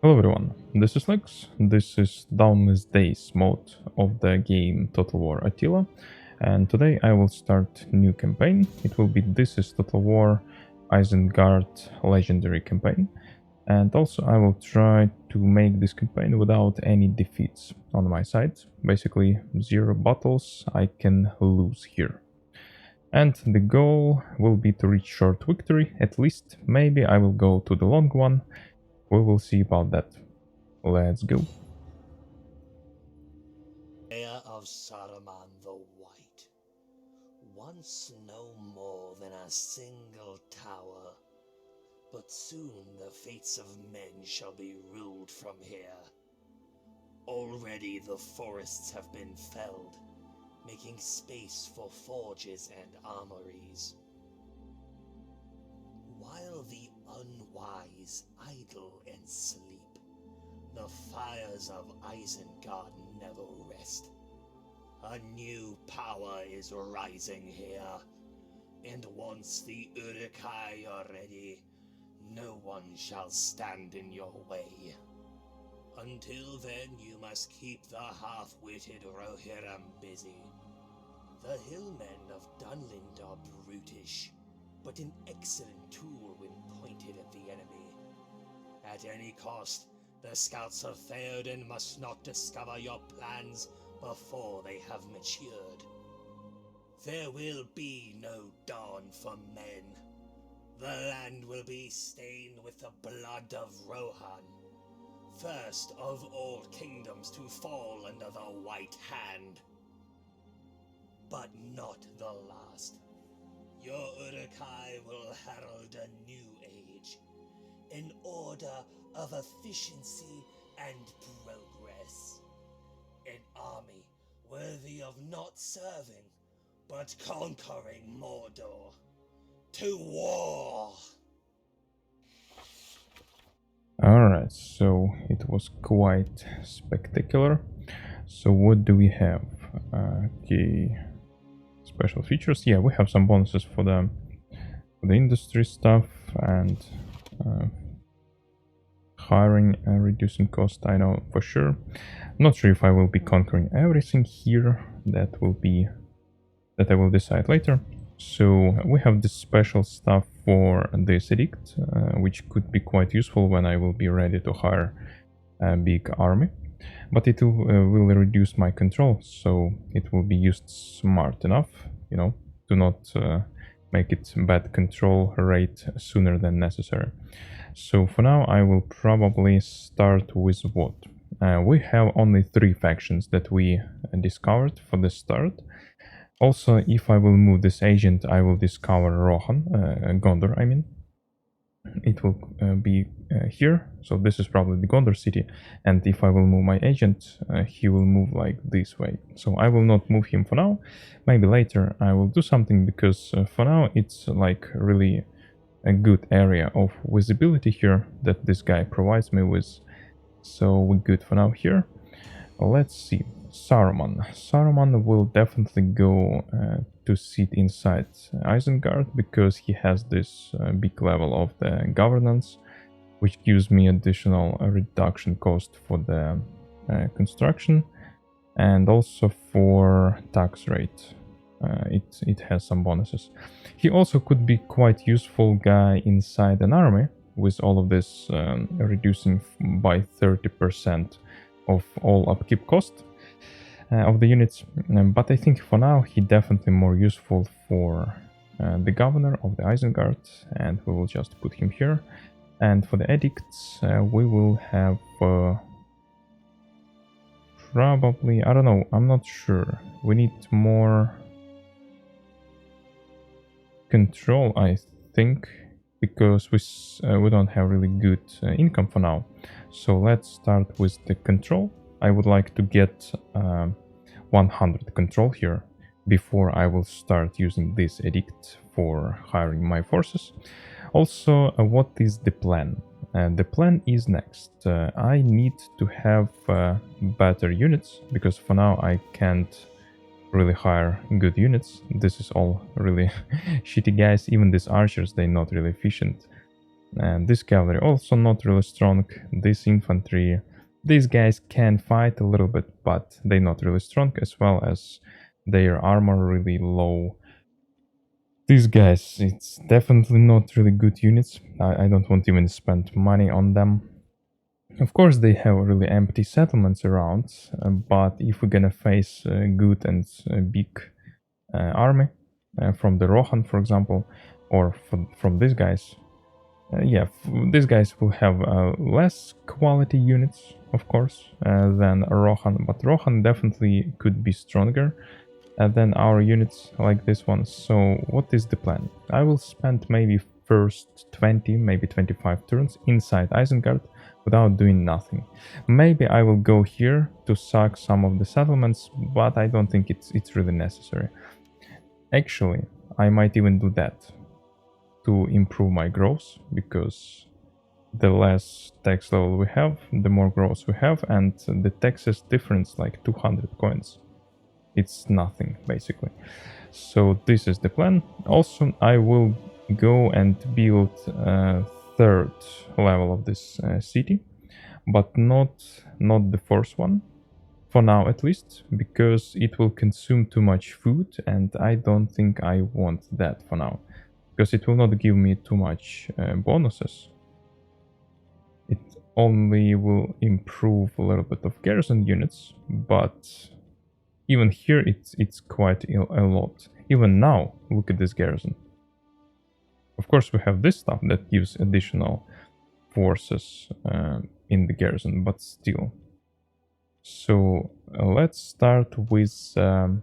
Hello everyone, this is Lex. This is Dawnless Days mode of the game Total War Attila, and today I will start new campaign. It will be This is Total War Isengard Legendary campaign, and also I will try to make this campaign without any defeats on my side. Basically 0 battles I can lose here. And the goal will be to reach short victory, at least. Maybe I will go to the long one. We will see about that. Let's go. Lair of Saruman the White. Once no more than a single tower, but soon the fates of men shall be ruled from here. Already the forests have been felled, making space for forges and armories. While the unwise idle and sleep, the fires of Isengard never rest. A new power is rising here, and once the Uruk-hai are ready, no one shall stand in your way. Until then, you must keep the half-witted Rohirrim busy. The hillmen of Dunlending are brutish, but an excellent tool when pointed at the enemy. At any cost, the scouts of Theoden must not discover your plans before they have matured. There will be no dawn for men. The land will be stained with the blood of Rohan, first of all kingdoms to fall under the White Hand. But not the last. Your Uruk-hai will herald a new age, an order of efficiency and progress. An army worthy of not serving, but conquering Mordor. To war! Alright, so it was quite spectacular. So what do we have? Okay, special features. Yeah, we have some bonuses for the industry stuff and hiring and reducing cost. I know for sure. Not sure if I will be conquering everything here. That I will decide later. So we have this special stuff for this edict, which could be quite useful when I will be ready to hire a big army. But it will reduce my control, so it will be used smart enough, you know, to not make it bad control rate sooner than necessary. So for now I will probably start with what? We have only 3 factions that we discovered for the start. Also, if I will move this agent, I will discover Rohan, Gondor, I mean. It will be here, so this is probably the Gondor city, and if I will move my agent, he will move like this way. So I will not move him for now. Maybe later I will do something, because for now it's like really a good area of visibility here that this guy provides me with. So we're good for now here. Let's see. Saruman. Saruman will definitely go to sit inside Isengard, because he has this big level of the governance, which gives me additional reduction cost for the construction, and also for tax rate. It has some bonuses. He also could be quite useful guy inside an army, with all of this reducing by 30% of all upkeep cost of the units, but I think for now he definitely more useful for the governor of the Isengard, and we will just put him here. And for the edicts, we will have probably, I don't know, I'm not sure. We need more control, I think, because we don't have really good income for now. So let's start with the control. I would like to get 100 control here before I will start using this edict for hiring my forces. Also, what is the plan? The plan is next. I need to have better units, because for now I can't really hire good units. This is all really shitty guys. Even these archers, they're not really efficient. And this cavalry also not really strong. This infantry, these guys can fight a little bit, but they're not really strong, as well as their armor really low. These guys, it's definitely not really good units. I don't want to even spend money on them. Of course, they have really empty settlements around, but if we're gonna face a good and big army from the Rohan, for example, or from these guys, yeah, these guys will have less quality units, of course, than Rohan, but Rohan definitely could be stronger than our units like this one. So what is the plan? I will spend maybe first 20, maybe 25 turns inside Isengard without doing nothing. Maybe I will go here to sack some of the settlements, but I don't think it's really necessary. Actually, I might even do that to improve my growth, because the less tax level we have, the more growth we have, and the taxes difference like 200 coins. It's nothing, basically. So this is the plan. Also, I will go and build a third level of this city, but not the first one, for now at least, because it will consume too much food, and I don't think I want that for now, because it will not give me too much bonuses. It only will improve a little bit of garrison units, but even here it's quite a lot. Even now, look at this garrison. Of course, we have this stuff that gives additional forces in the garrison, but still. So let's start with the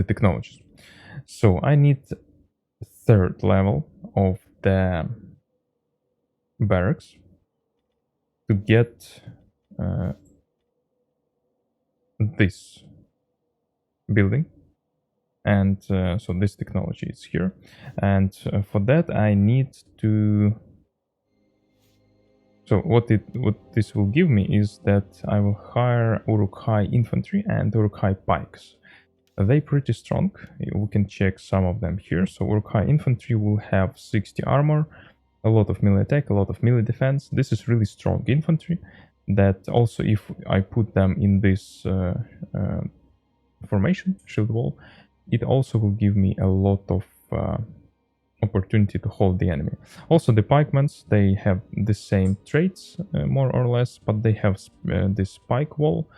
technologies. So I need third level of the barracks to get this building, and so this technology is here, and for that I need to. So what this will give me is that I will hire Uruk-hai infantry and Uruk-hai pikes. They're pretty strong. We can check some of them here. So Uruk-hai infantry will have 60 armor, a lot of melee attack, a lot of melee defense. This is really strong infantry that also, if I put them in this formation, shield wall, it also will give me a lot of opportunity to hold the enemy. Also, the pikemans, they have the same traits, more or less, but they have this pike wall,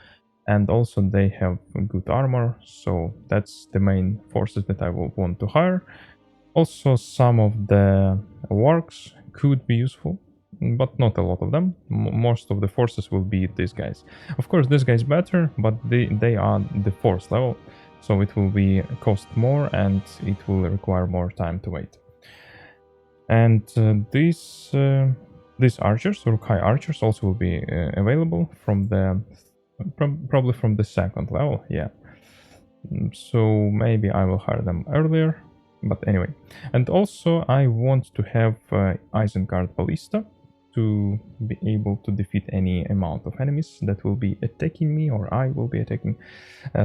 and also they have good armor, so that's the main forces that I will want to hire. Also, some of the wargs could be useful, but not a lot of them. Most of the forces will be these guys. Of course, this guy's better, but they are the 4th level, so it will be cost more and it will require more time to wait. And these archers, Uruk-hai archers, also will be available from the probably from the 2nd level. Yeah, so maybe I will hire them earlier. But anyway, and also I want to have Isengard Ballista to be able to defeat any amount of enemies that will be attacking me, or I will be attacking.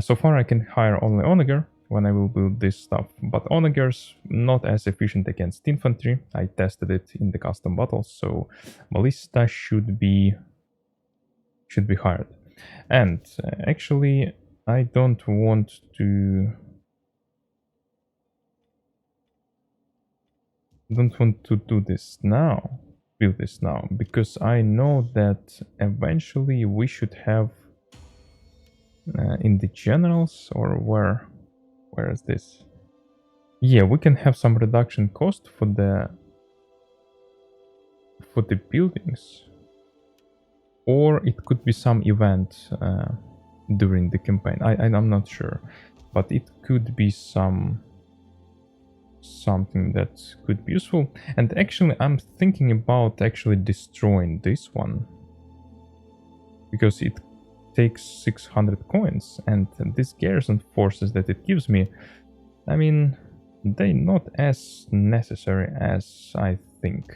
So far I can hire only Onager when I will build this stuff, but Onager's not as efficient against infantry. I tested it in the custom battles, so Ballista should be hired. And actually I don't want to do this now, build this now, because I know that eventually we should have in the generals, or where is this? Yeah, we can have some reduction cost for the buildings, or it could be some event during the campaign. I'm not sure, but it could be something that could be useful. And actually I'm thinking about actually destroying this one, because it takes 600 coins, and this garrison forces that it gives me, I mean, they're not as necessary as I think.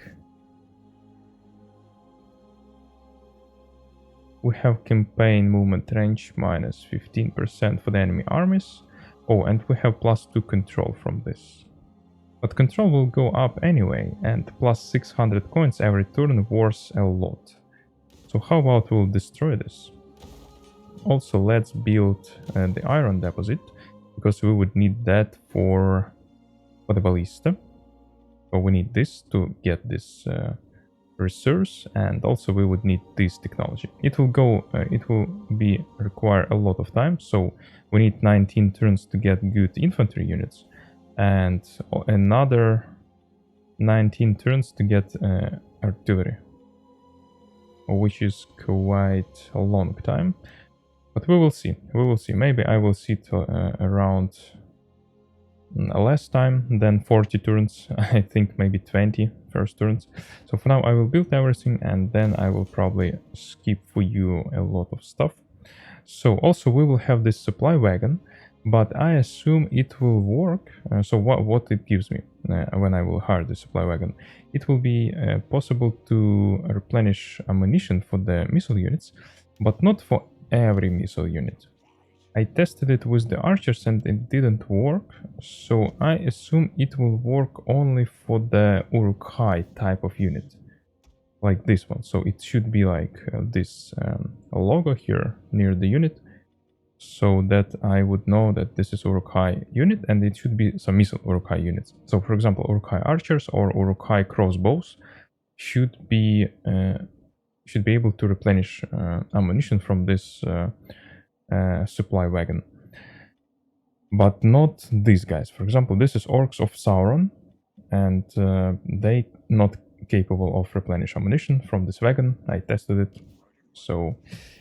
We have campaign movement range minus 15% for the enemy armies. Oh, and we have +2 control from this. But control will go up anyway, and plus 600 coins every turn worth a lot. So how about we'll destroy this? Also, let's build the iron deposit, because we would need that for the ballista. So we need this to get this resource, and also we would need this technology. It will require a lot of time, so we need 19 turns to get good infantry units, and another 19 turns to get artillery, which is quite a long time. But we will see. Maybe I will sit around less time than 40 turns. I think maybe 20 first turns. So for now I will build everything, and then I will probably skip for you a lot of stuff. So also we will have this supply wagon, but I assume it will work. So what it gives me when I will hire the supply wagon, it will be possible to replenish ammunition for the missile units, but not for every missile unit. I tested it with the archers and it didn't work, so I assume it will work only for the Uruk-hai type of unit, like this one. So it should be like this logo here near the unit, so that I would know that this is Uruk-hai unit, and it should be some missile Uruk-hai units. So for example, Uruk-hai archers or Uruk-hai crossbows should be able to replenish ammunition from this supply wagon, but not these guys. For example, this is Orcs of Sauron, and they not capable of replenish ammunition from this wagon. I tested it, so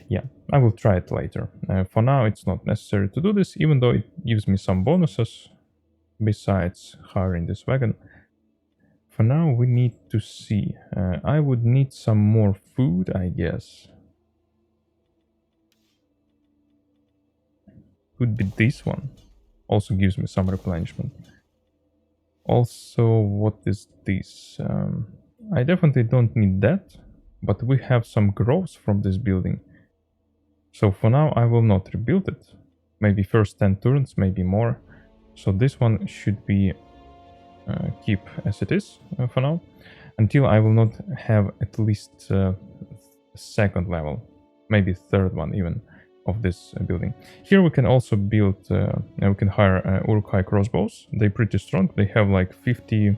yeah, I will try it later. For now it's not necessary to do this, even though it gives me some bonuses besides hiring this wagon. For now we need to see. I would need some more food, I guess. Could be this one. Also gives me some replenishment. Also, what is this? I definitely don't need that, but we have some growth from this building. So for now I will not rebuild it. Maybe first 10 turns, maybe more. So this one should be keep as it is for now, until I will not have at least second level, maybe third one even, of this building. Here we can also build, we can hire Uruk-hai crossbows. They're pretty strong. They have like 50,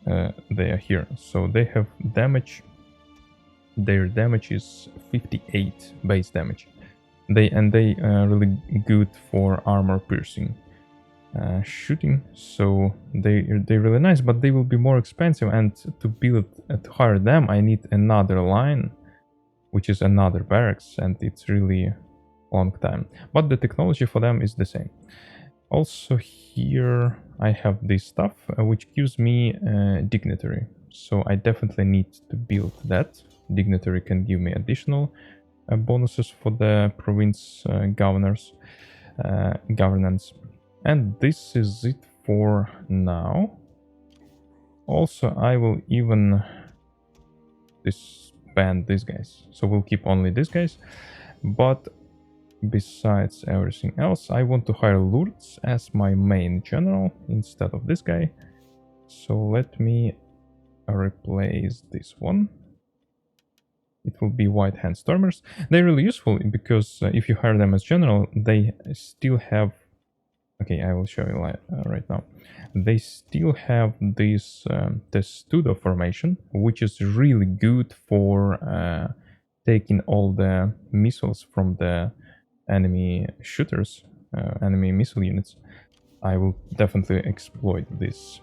they are here. So they have damage, their damage is 58 base damage. They are really good for armor piercing shooting, so they're really nice, but they will be more expensive, and to hire them I need another line, which is another barracks, and it's really long time, but the technology for them is the same. Also here I have this stuff which gives me dignitary, so I definitely need to build that. Dignitary can give me additional bonuses for the province governance. And this is it for now. Also, I will even disband these guys. So we'll keep only these guys. But besides everything else, I want to hire Lourdes as my main general instead of this guy. So let me replace this one. It will be White Hand Stormers. They're really useful because if you hire them as general, they still have... Okay, I will show you right now. They still have this testudo formation, which is really good for taking all the missiles from the enemy shooters, enemy missile units. I will definitely exploit this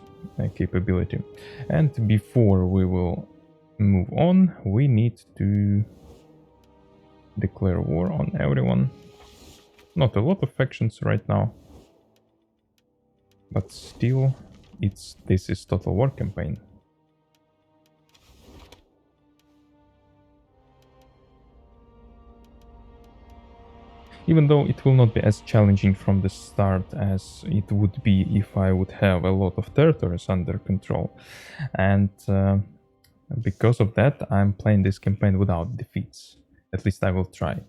capability. And before we will move on, we need to declare war on everyone. Not a lot of factions right now, but still, this is Total War campaign. Even though it will not be as challenging from the start as it would be if I would have a lot of territories under control. And because of that, I'm playing this campaign without defeats. At least I will try.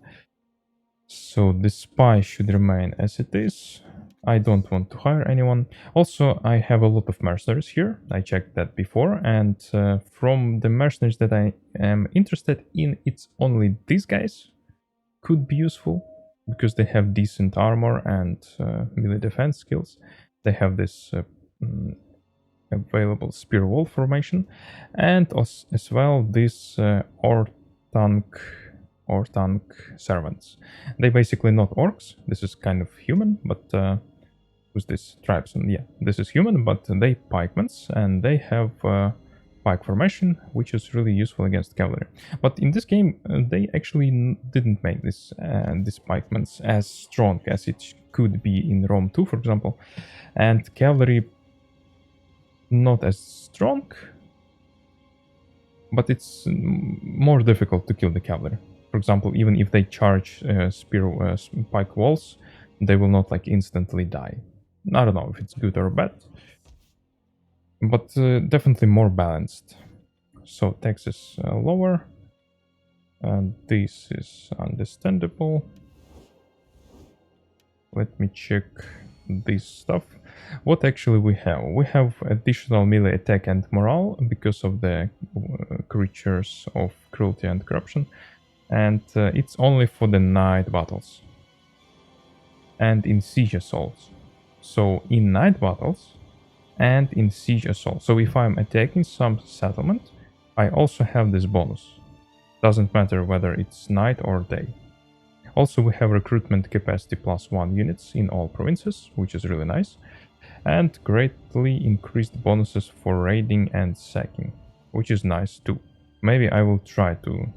So the spy should remain as it is. I don't want to hire anyone. Also, I have a lot of mercenaries here. I checked that before, and from the mercenaries that I am interested in, it's only these guys could be useful because they have decent armor and melee defense skills. They have this available spear wall formation, and as well this or tank servants. They basically not orcs. This is kind of human, but who's this? Tribesman. Yeah, this is human, but they pikemans, and they have pike formation, which is really useful against cavalry. But in this game, they actually didn't make this pikemans as strong as it could be in Rome 2, for example, and cavalry not as strong, but it's more difficult to kill the cavalry. For example, even if they charge pike walls, they will not like instantly die. I don't know if it's good or bad, but definitely more balanced. So tax is lower, and this is understandable. Let me check this stuff. What actually we have? We have additional melee attack and morale because of the creatures of cruelty and corruption, and it's only for the night battles and in siege assaults. So in night battles and in siege assault. So if I'm attacking some settlement, I also have this bonus. Doesn't matter whether it's night or day. Also, we have recruitment capacity +1 units in all provinces, which is really nice, and greatly increased bonuses for raiding and sacking, which is nice too. Maybe I will try to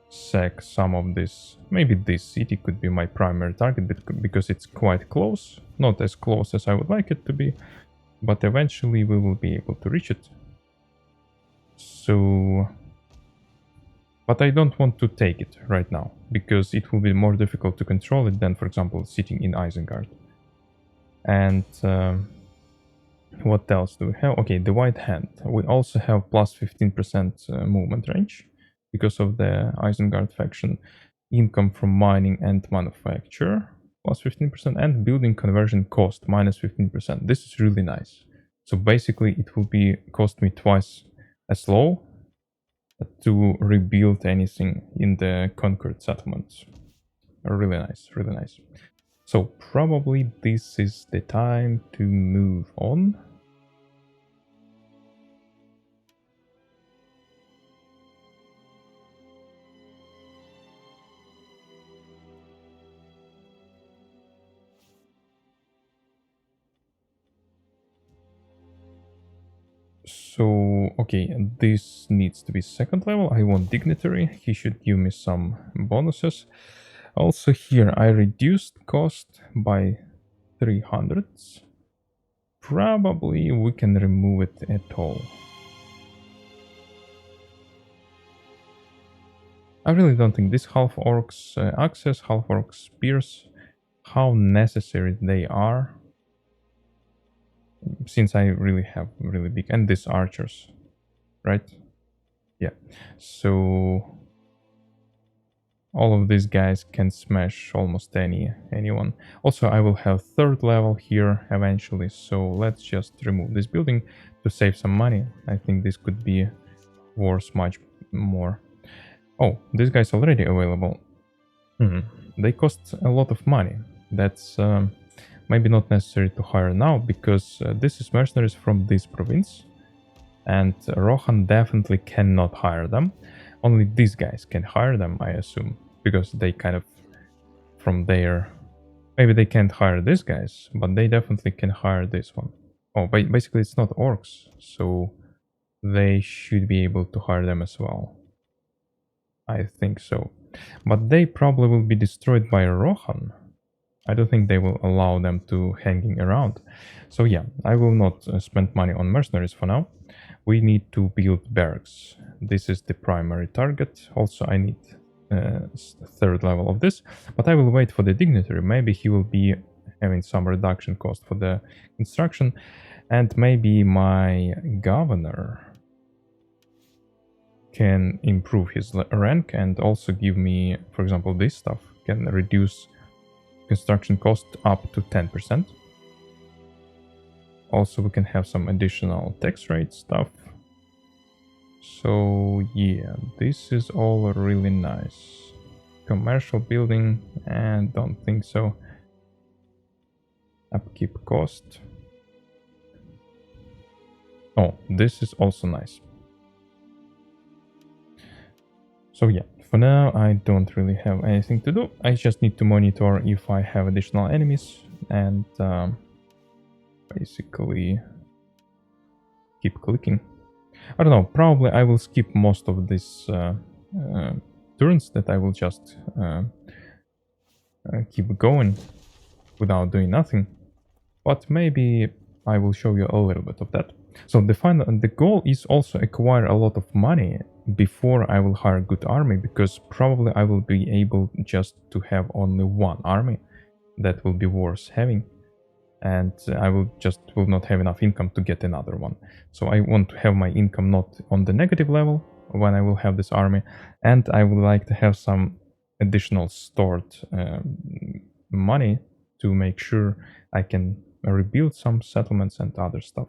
sack some of this. Maybe this city could be my primary target because it's quite close. Not as close as I would like it to be, but eventually we will be able to reach it. So... But I don't want to take it right now, because it will be more difficult to control it than, for example, sitting in Isengard. And what else do we have? Okay, the White Hand. We also have plus 15% movement range, because of the Isengard faction. Income from mining and manufacture, plus 15%, and building conversion cost, minus 15%. This is really nice. So basically it will be cost me twice as low to rebuild anything in the conquered settlements. Really nice, really nice. So probably this is the time to move on. So, okay, this needs to be second level. I want dignitary. He should give me some bonuses. Also here, I reduced cost by 300. Probably we can remove it at all. I really don't think this half orcs access, half orcs spears, how necessary they are. Since I really have really big, and these archers, right? Yeah, so all of these guys can smash almost anyone. Also, I will have third level here eventually, so let's just remove this building to save some money. I think this could be worth much more. Oh, this guy's already available. They cost a lot of money. That's maybe not necessary to hire now, because this is mercenaries from this province, and Rohan definitely cannot hire them. Only these guys can hire them, I assume, because they kind of from there. Maybe they can't hire these guys, but they definitely can hire this one. Oh, basically it's not orcs, so they should be able to hire them as well. I think so. But they probably will be destroyed by Rohan. I don't think they will allow them to hanging around. So yeah, I will not spend money on mercenaries for now. We need to build barracks. This is the primary target. Also, I need third level of this, but I will wait for the dignitary. Maybe he will be having some reduction cost for the construction, and maybe my governor can improve his rank and also give me, for example, this stuff can reduce construction cost up to 10%. Also, we can have some additional tax rate stuff. So yeah, this is all really nice. Commercial building, and don't think so. Upkeep cost. Oh, this is also nice. So yeah, for now I don't really have anything to do. I just need to monitor if I have additional enemies and basically keep clicking. I don't know, probably I will skip most of these turns, that I will just keep going without doing nothing. But maybe I will show you a little bit of that. So the goal is also acquire a lot of money before I will hire a good army, because probably I will be able just to have only one army that will be worth having, and I will not have enough income to get another one. So I want to have my income not on the negative level when I will have this army, and I would like to have some additional stored money to make sure I can rebuild some settlements and other stuff.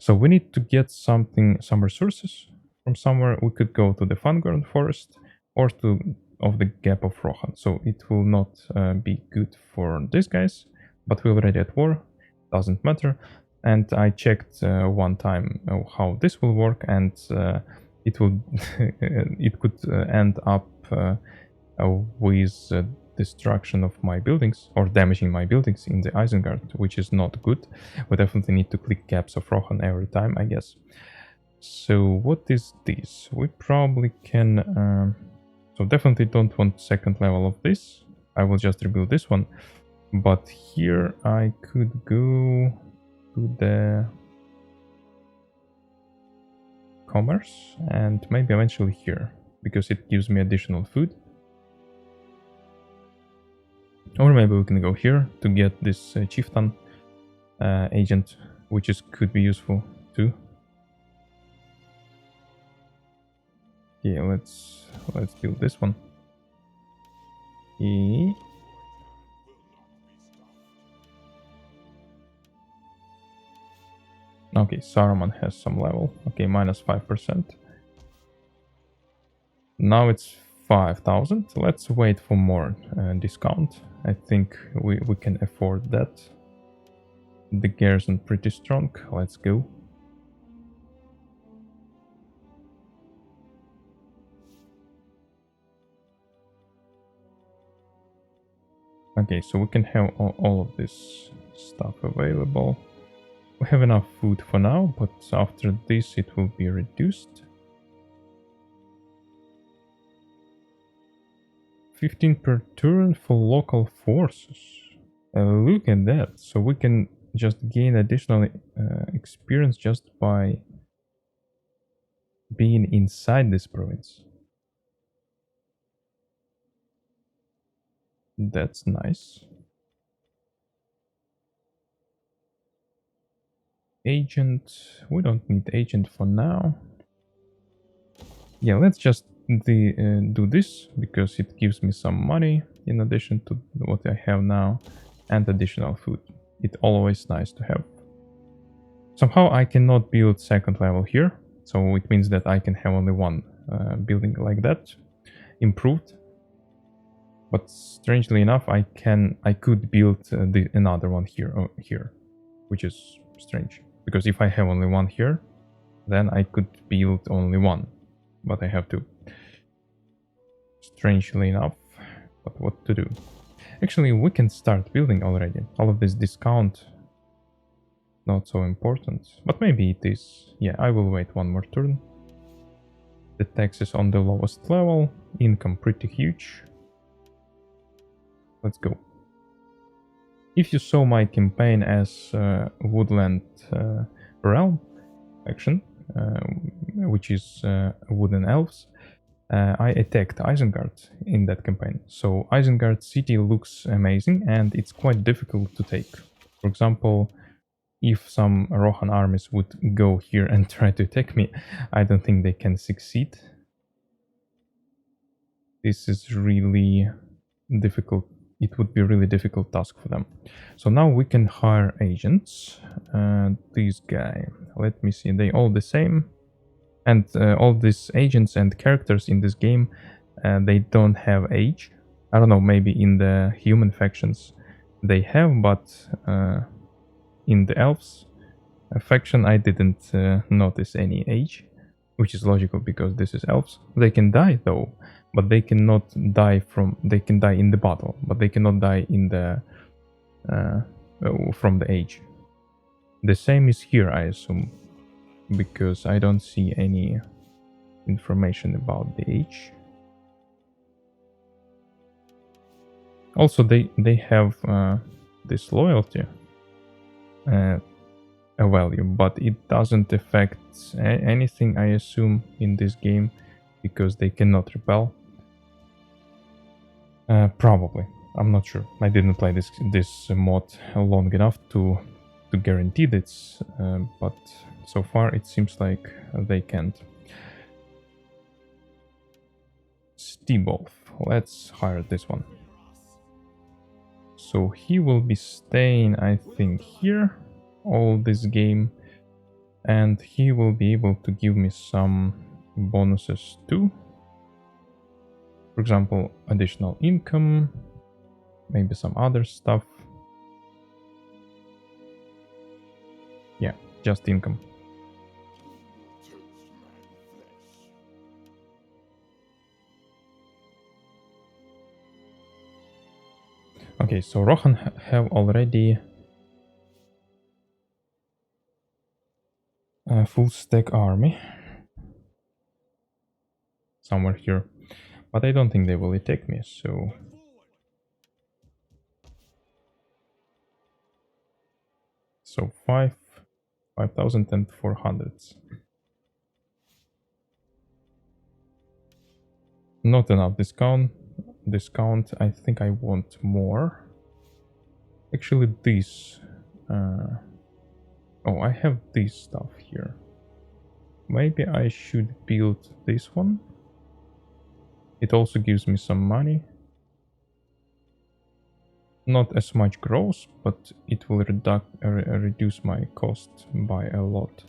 So we need to get some resources from somewhere. We could go to the Vanguard forest or to the Gap of Rohan. So it will not be good for these guys, but we're already at war, doesn't matter. And I checked one time how this will work, and it will it could end up with destruction of my buildings or damaging my buildings in the Isengard, which is not good. We definitely need to click Gaps of Rohan every time, I guess. So what is this? We probably can... so definitely don't want second level of this. I will just rebuild this one. But here I could go to the commerce and maybe eventually here, because it gives me additional food. Or maybe we can go here to get this chieftain agent, which could be useful too. Yeah, let's build this one. Yeah. Okay, Saruman has some level. Okay, minus 5%. Now it's 5,000. Let's wait for more discount. I think we can afford that. The garrison pretty strong. Let's go. Okay, so we can have all of this stuff available. We have enough food for now, but after this it will be reduced. 15 per turn for local forces. Look at that. So we can just gain additional experience just by being inside this province. That's nice. Agent. We don't need agent for now. Yeah, let's just do this, because it gives me some money in addition to what I have now, and additional food. It's always nice to have. Somehow I cannot build second level here, so it means that I can have only one building like that improved. But strangely enough, I could build another one here, which is strange, because if I have only one here, then I could build only one, but I have to. Strangely enough, but what to do? Actually, we can start building already. All of this discount, not so important, but maybe it is. Yeah, I will wait one more turn. The taxes on the lowest level, income pretty huge. Let's go. If you saw my campaign as Woodland Realm action, which is Wooden Elves, I attacked Isengard in that campaign. So Isengard city looks amazing, and it's quite difficult to take. For example, if some Rohan armies would go here and try to attack me, I don't think they can succeed. This is really difficult it would be a really difficult task for them. So now we can hire agents. This guy, let me see, they all the same. And all these agents and characters in this game, they don't have age. I don't know, maybe in the human factions they have, but in the elves faction I didn't notice any age, which is logical because this is elves. They can die though, but they cannot die they can die in the battle, but they cannot die in the from the age. The same is here, I assume, because I don't see any information about the age. Also, they have this loyalty a value, but it doesn't affect anything, I assume, in this game, because they cannot repel. Probably, I'm not sure. I didn't play this mod long enough to guarantee this, but so far it seems like they can't. Stebolf, let's hire this one. So he will be staying, I think, here all this game, and he will be able to give me some bonuses too. For example, additional income, maybe some other stuff. Yeah, just income. Okay, so Rohan have already a full stack army somewhere here, but I don't think they will attack me, so so 5,400. Not enough discount. I think I want more. Actually, this. Oh, I have this stuff here. Maybe I should build this one. It also gives me some money. Not as much gross, but it will reduce my cost by a lot.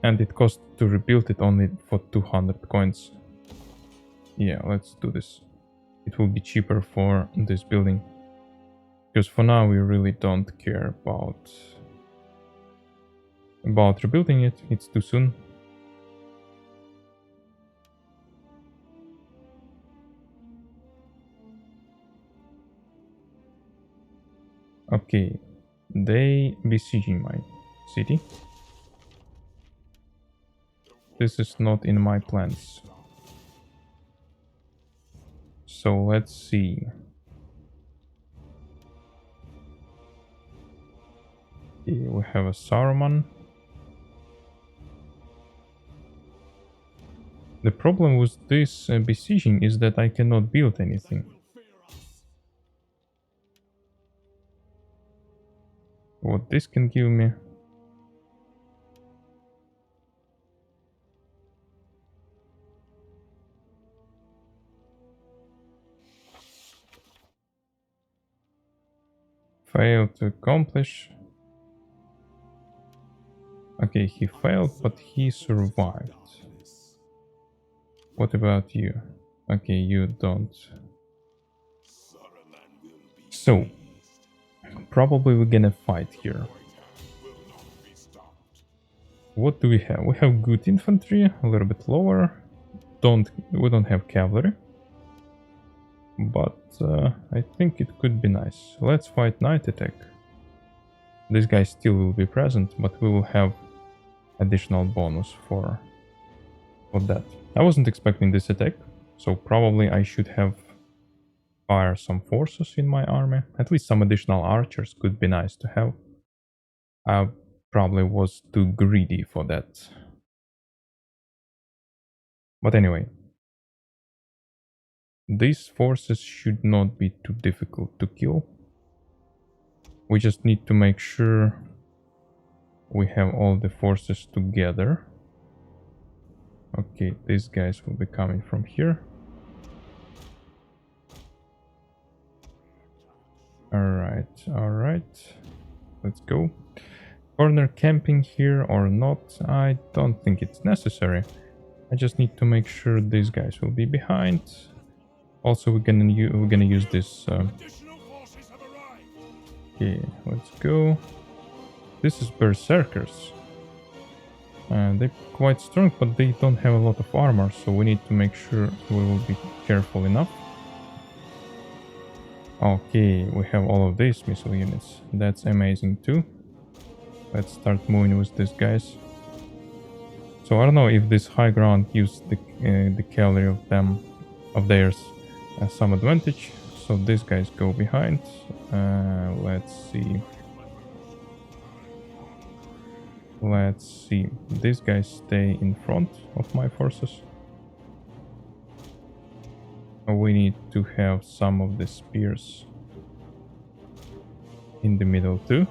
And it costs to rebuild it only for 200 coins. Yeah, let's do this. It will be cheaper for this building. Because for now we really don't care about rebuilding it. It's too soon. Okay, they besieging my city. This is not in my plans. So let's see. Okay, we have a Saruman. The problem with this besieging is that I cannot build anything. What this can give me? Failed to accomplish. Okay, he failed, but he survived. What about you? Okay, you don't. So, probably we're gonna fight here. What do we have? We have good infantry, a little bit lower. We don't have cavalry. But I think it could be nice. Let's fight night attack. This guy still will be present, but we will have additional bonus for that. I wasn't expecting this attack, so probably I should have fired some forces in my army. At least some additional archers could be nice to have. I probably was too greedy for that. But anyway, these forces should not be too difficult to kill. We just need to make sure we have all the forces together. Okay, these guys will be coming from here. Alright, alright. Let's go. Corner camping here or not? I don't think it's necessary. I just need to make sure these guys will be behind. Also, we're gonna use this. Okay, let's go. This is berserkers. They're quite strong, but they don't have a lot of armor, so we need to make sure we will be careful enough. Okay, we have all of these missile units. That's amazing too. Let's start moving with these guys. So I don't know if this high ground gives the cavalry of theirs some advantage. So these guys go behind. Let's see. Let's see. These guys stay in front of my forces. We need to have some of the spears in the middle too.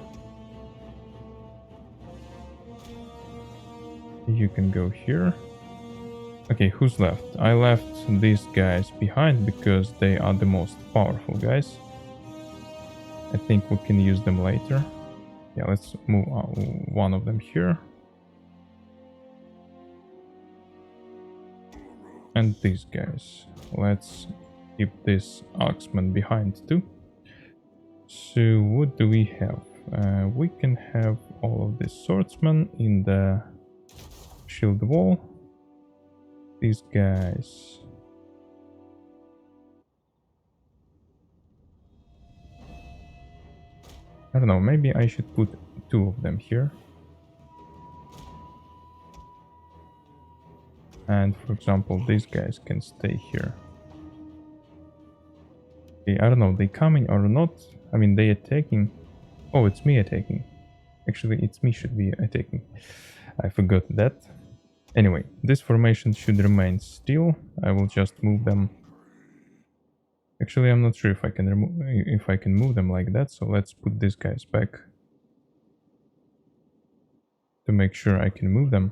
You can go here. Okay, who's left? I left these guys behind because they are the most powerful guys. I think we can use them later. Yeah, let's move one of them here. And these guys. Let's keep this Oxman behind too. So what do we have? We can have all of these swordsmen in the shield wall. These guys. I don't know, maybe I should put two of them here. And for example, these guys can stay here. Okay, I don't know, they coming or not? I mean, they attacking. Oh, it's me attacking. Actually, it's me should be attacking. I forgot that. Anyway, this formation should remain still. I will just move them. Actually, I'm not sure if I can move them like that. So let's put these guys back to make sure I can move them.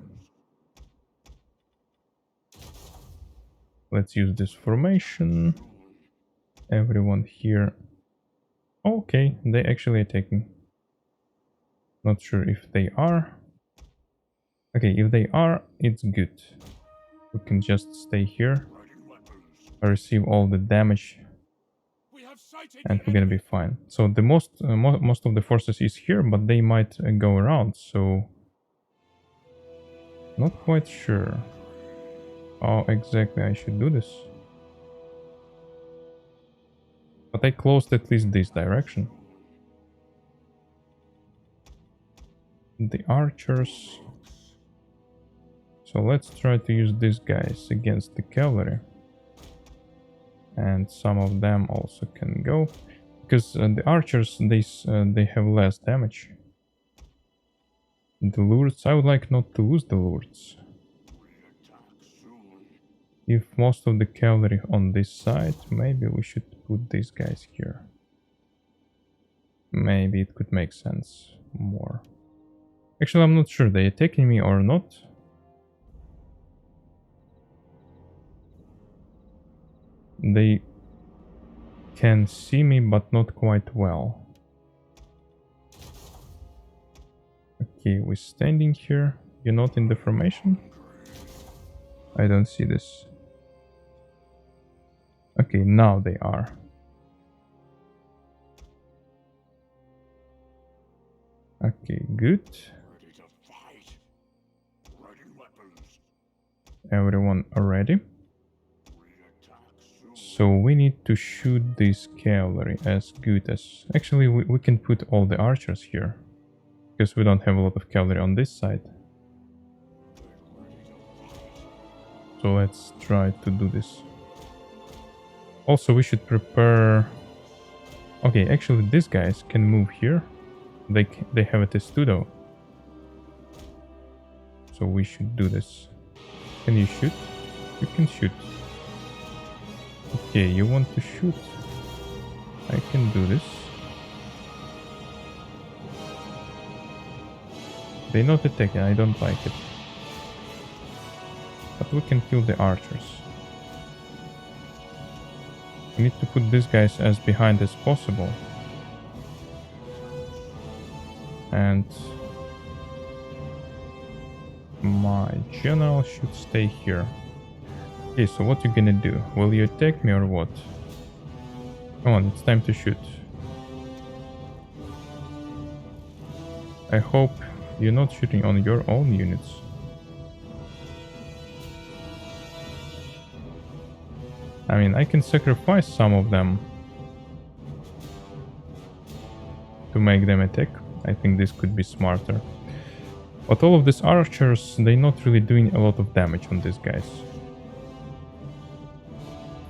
Let's use this formation. Everyone here. Okay, they actually attacking. Not sure if they are. Okay, if they are, it's good. We can just stay here. I receive all the damage. And we're gonna be fine. So the most of the forces is here, but they might go around. So not quite sure how exactly I should do this. But I closed at least this direction. The archers. So let's try to use these guys against the cavalry. And some of them also can go. Because the archers, they have less damage. The lords, I would like not to lose the lords. If most of the cavalry on this side, maybe we should put these guys here. Maybe it could make sense more. Actually, I'm not sure they attacking me or not. They can see me, but not quite well. Okay, we're standing here. You're not in the formation? I don't see this. Okay, now they are. Okay, good. Everyone ready? So we need to shoot this cavalry as good as... Actually, we can put all the archers here. Because we don't have a lot of cavalry on this side. So let's try to do this. Also, we should prepare... Okay, actually these guys can move here. They have a testudo. So we should do this. Can you shoot? You can shoot. Okay, you want to shoot? I can do this. They're not attacking, I don't like it. But we can kill the archers. We need to put these guys as behind as possible. And my general should stay here. Okay, so what you gonna do? Will you attack me or what? Come on, it's time to shoot. I hope you're not shooting on your own units. I mean, I can sacrifice some of them to make them attack. I think this could be smarter. But all of these archers, they're not really doing a lot of damage on these guys.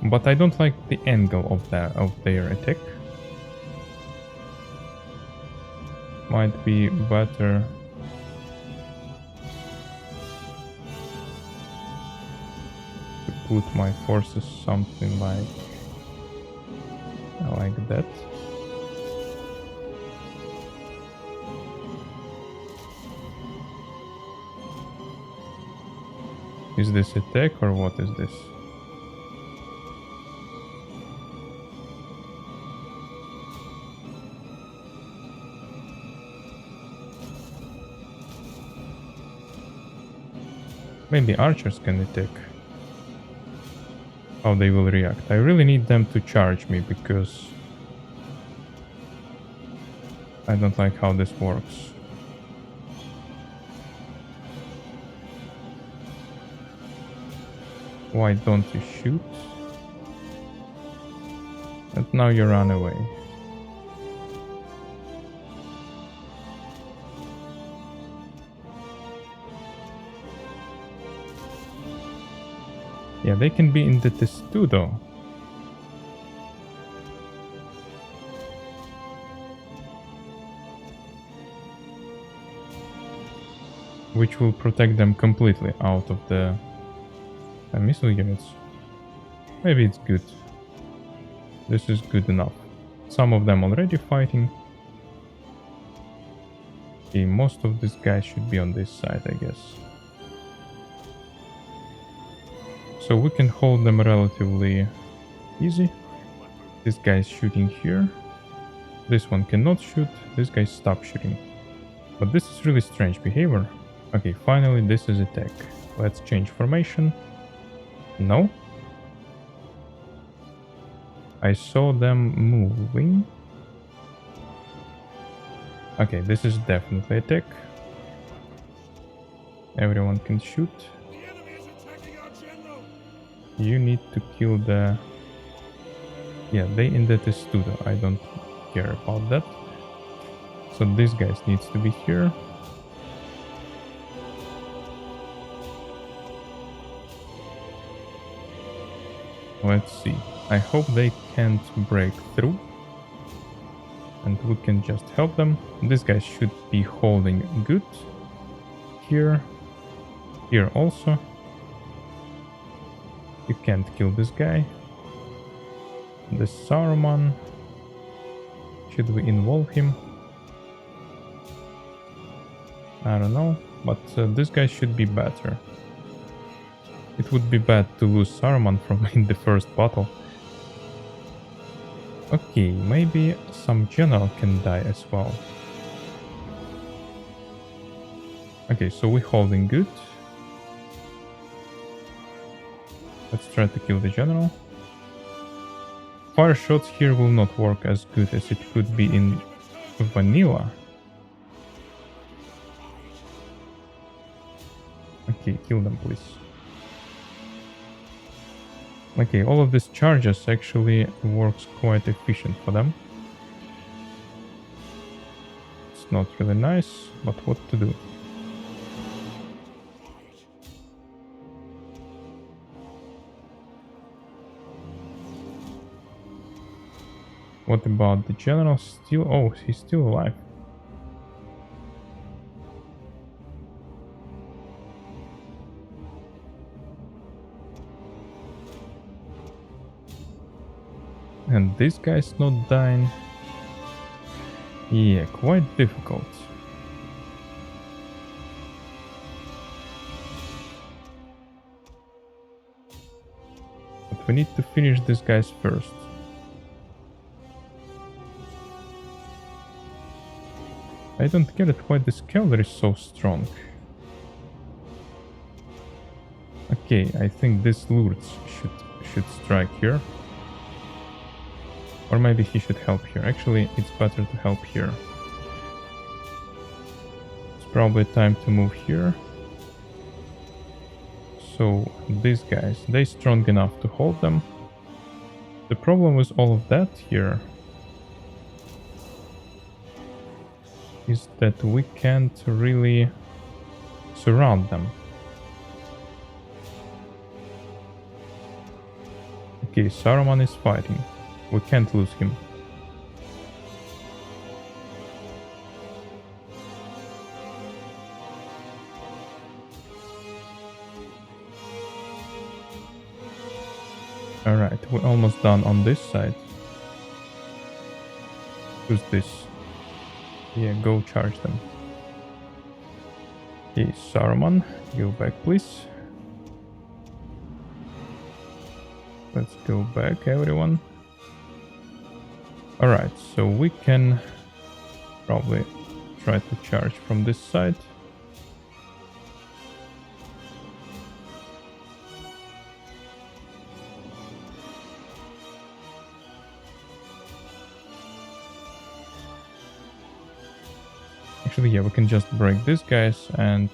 But I don't like the angle of their attack. Might be better to put my forces something like that. Is this attack or what is this? Maybe archers can attack. How they will react. I really need them to charge me because I don't like how this works. Why don't you shoot? And now you run away. Yeah, they can be in the testudo. Which will protect them completely out of the missile units. Maybe it's good. This is good enough. Some of them already fighting. Okay, most of these guys should be on this side, I guess. So we can hold them relatively easy. This guy is shooting here. This one cannot shoot. This guy stopped shooting. But this is really strange behavior. Okay, finally this is attack. Let's change formation. No. I saw them moving. Okay, this is definitely attack. Everyone can shoot. You need to kill the... Yeah, they in the testudo. I don't care about that. So this guy needs to be here. Let's see. I hope they can't break through. And we can just help them. This guy should be holding good. Here. Here also. You can't kill this guy. The Saruman. Should we involve him? I don't know. But this guy should be better. It would be bad to lose Saruman from in the first battle. Okay, maybe some general can die as well. Okay, so we're holding good. Let's try to kill the general. Fire shots here will not work as good as it could be in vanilla. Okay, kill them please. Okay, all of these charges actually works quite efficient for them. It's not really nice, but what to do? What about the general? Still... Oh, he's still alive. And this guy's not dying. Yeah, quite difficult. But we need to finish these guys first. I don't get it why this cavalry is so strong. Okay, I think this Lourdes should strike here. Or maybe he should help here. Actually, it's better to help here. It's probably time to move here. So these guys, they're strong enough to hold them. The problem with all of that here is that we can't really surround them. Okay, Saruman is fighting. We can't lose him. Alright, we're almost done on this side. Who's this? Yeah, go charge them. Okay, Saruman, go back please. Let's go back, everyone. Alright, so we can probably try to charge from this side. Actually, yeah, we can just break these guys and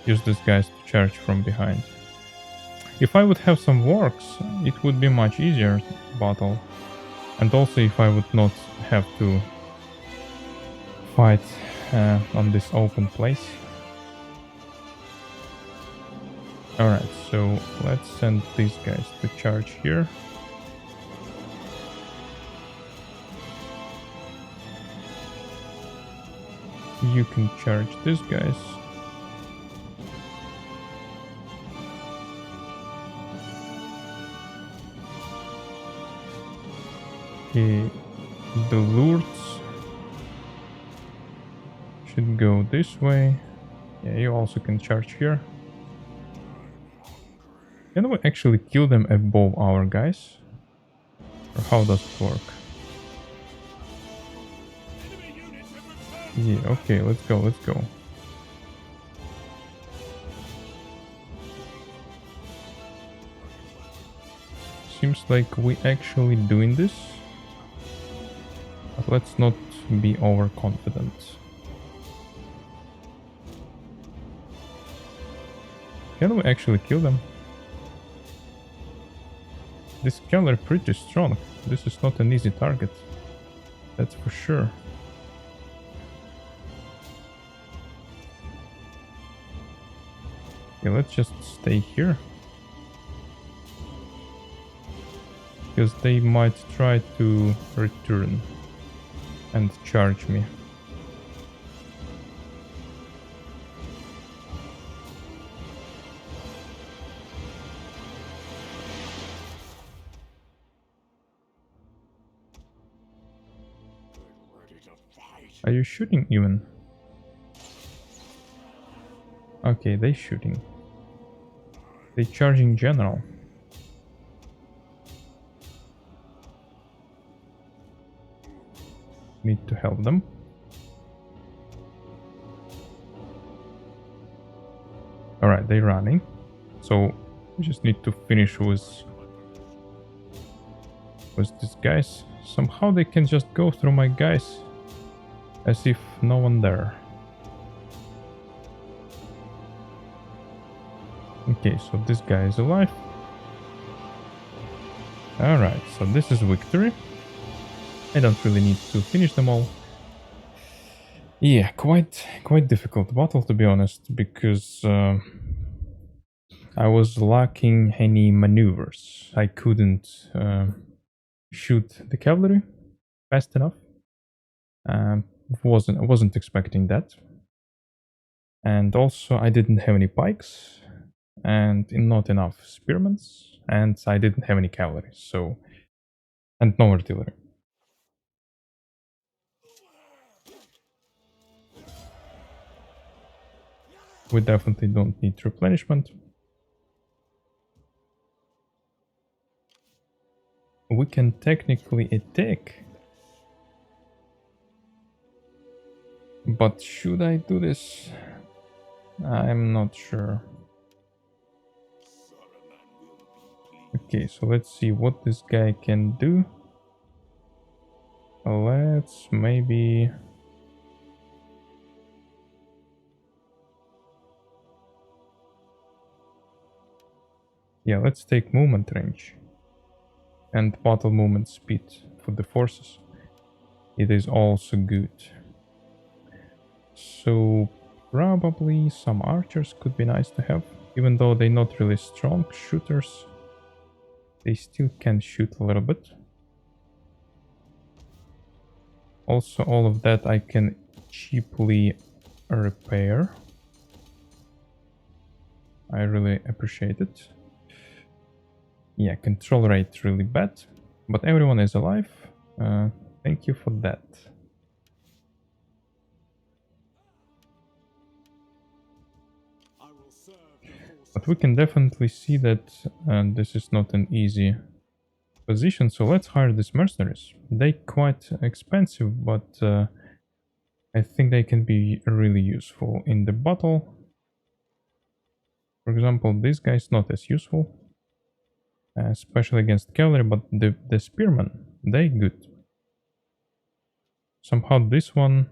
use these guys to charge from behind. If I would have some works, it would be much easier battle. And also if I would not have to fight on this open place. Alright, so let's send these guys to charge here. You can charge these guys. Okay, the Lourdes should go this way. Yeah, you also can charge here. Can we actually kill them above our guys? Or how does it work? Yeah, okay, let's go, let's go. Seems like we actually doing this. But let's not be overconfident. Can we actually kill them? This cavalry pretty strong. This is not an easy target. That's for sure. Okay, let's just stay here. Because they might try to return and charge me. Are you shooting even? Okay, they shooting. They charging general. Need to help them. Alright, they're running. So we just need to finish with these guys. Somehow they can just go through my guys as if no one there. Okay, so this guy is alive. Alright, so this is victory. I don't really need to finish them all. Yeah, quite difficult battle to be honest, because I was lacking any maneuvers. I couldn't shoot the cavalry fast enough. I wasn't expecting that. And also I didn't have any pikes and not enough spearmen, and I didn't have any cavalry, so, and no artillery. We definitely don't need replenishment. We can technically attack. But should I do this? I'm not sure. Okay, so let's see what this guy can do. Let's maybe... Yeah, let's take movement range and battle movement speed for the forces. It is also good. So probably some archers could be nice to have, even though they're not really strong shooters. They still can shoot a little bit. Also, all of that I can cheaply repair. I really appreciate it. Yeah, control rate really bad, but everyone is alive. Thank you for that. But we can definitely see that this is not an easy position, so let's hire these mercenaries. They're quite expensive, but I think they can be really useful in the battle. For example, this guy is not as useful, especially against cavalry, but the spearmen, they good. Somehow this one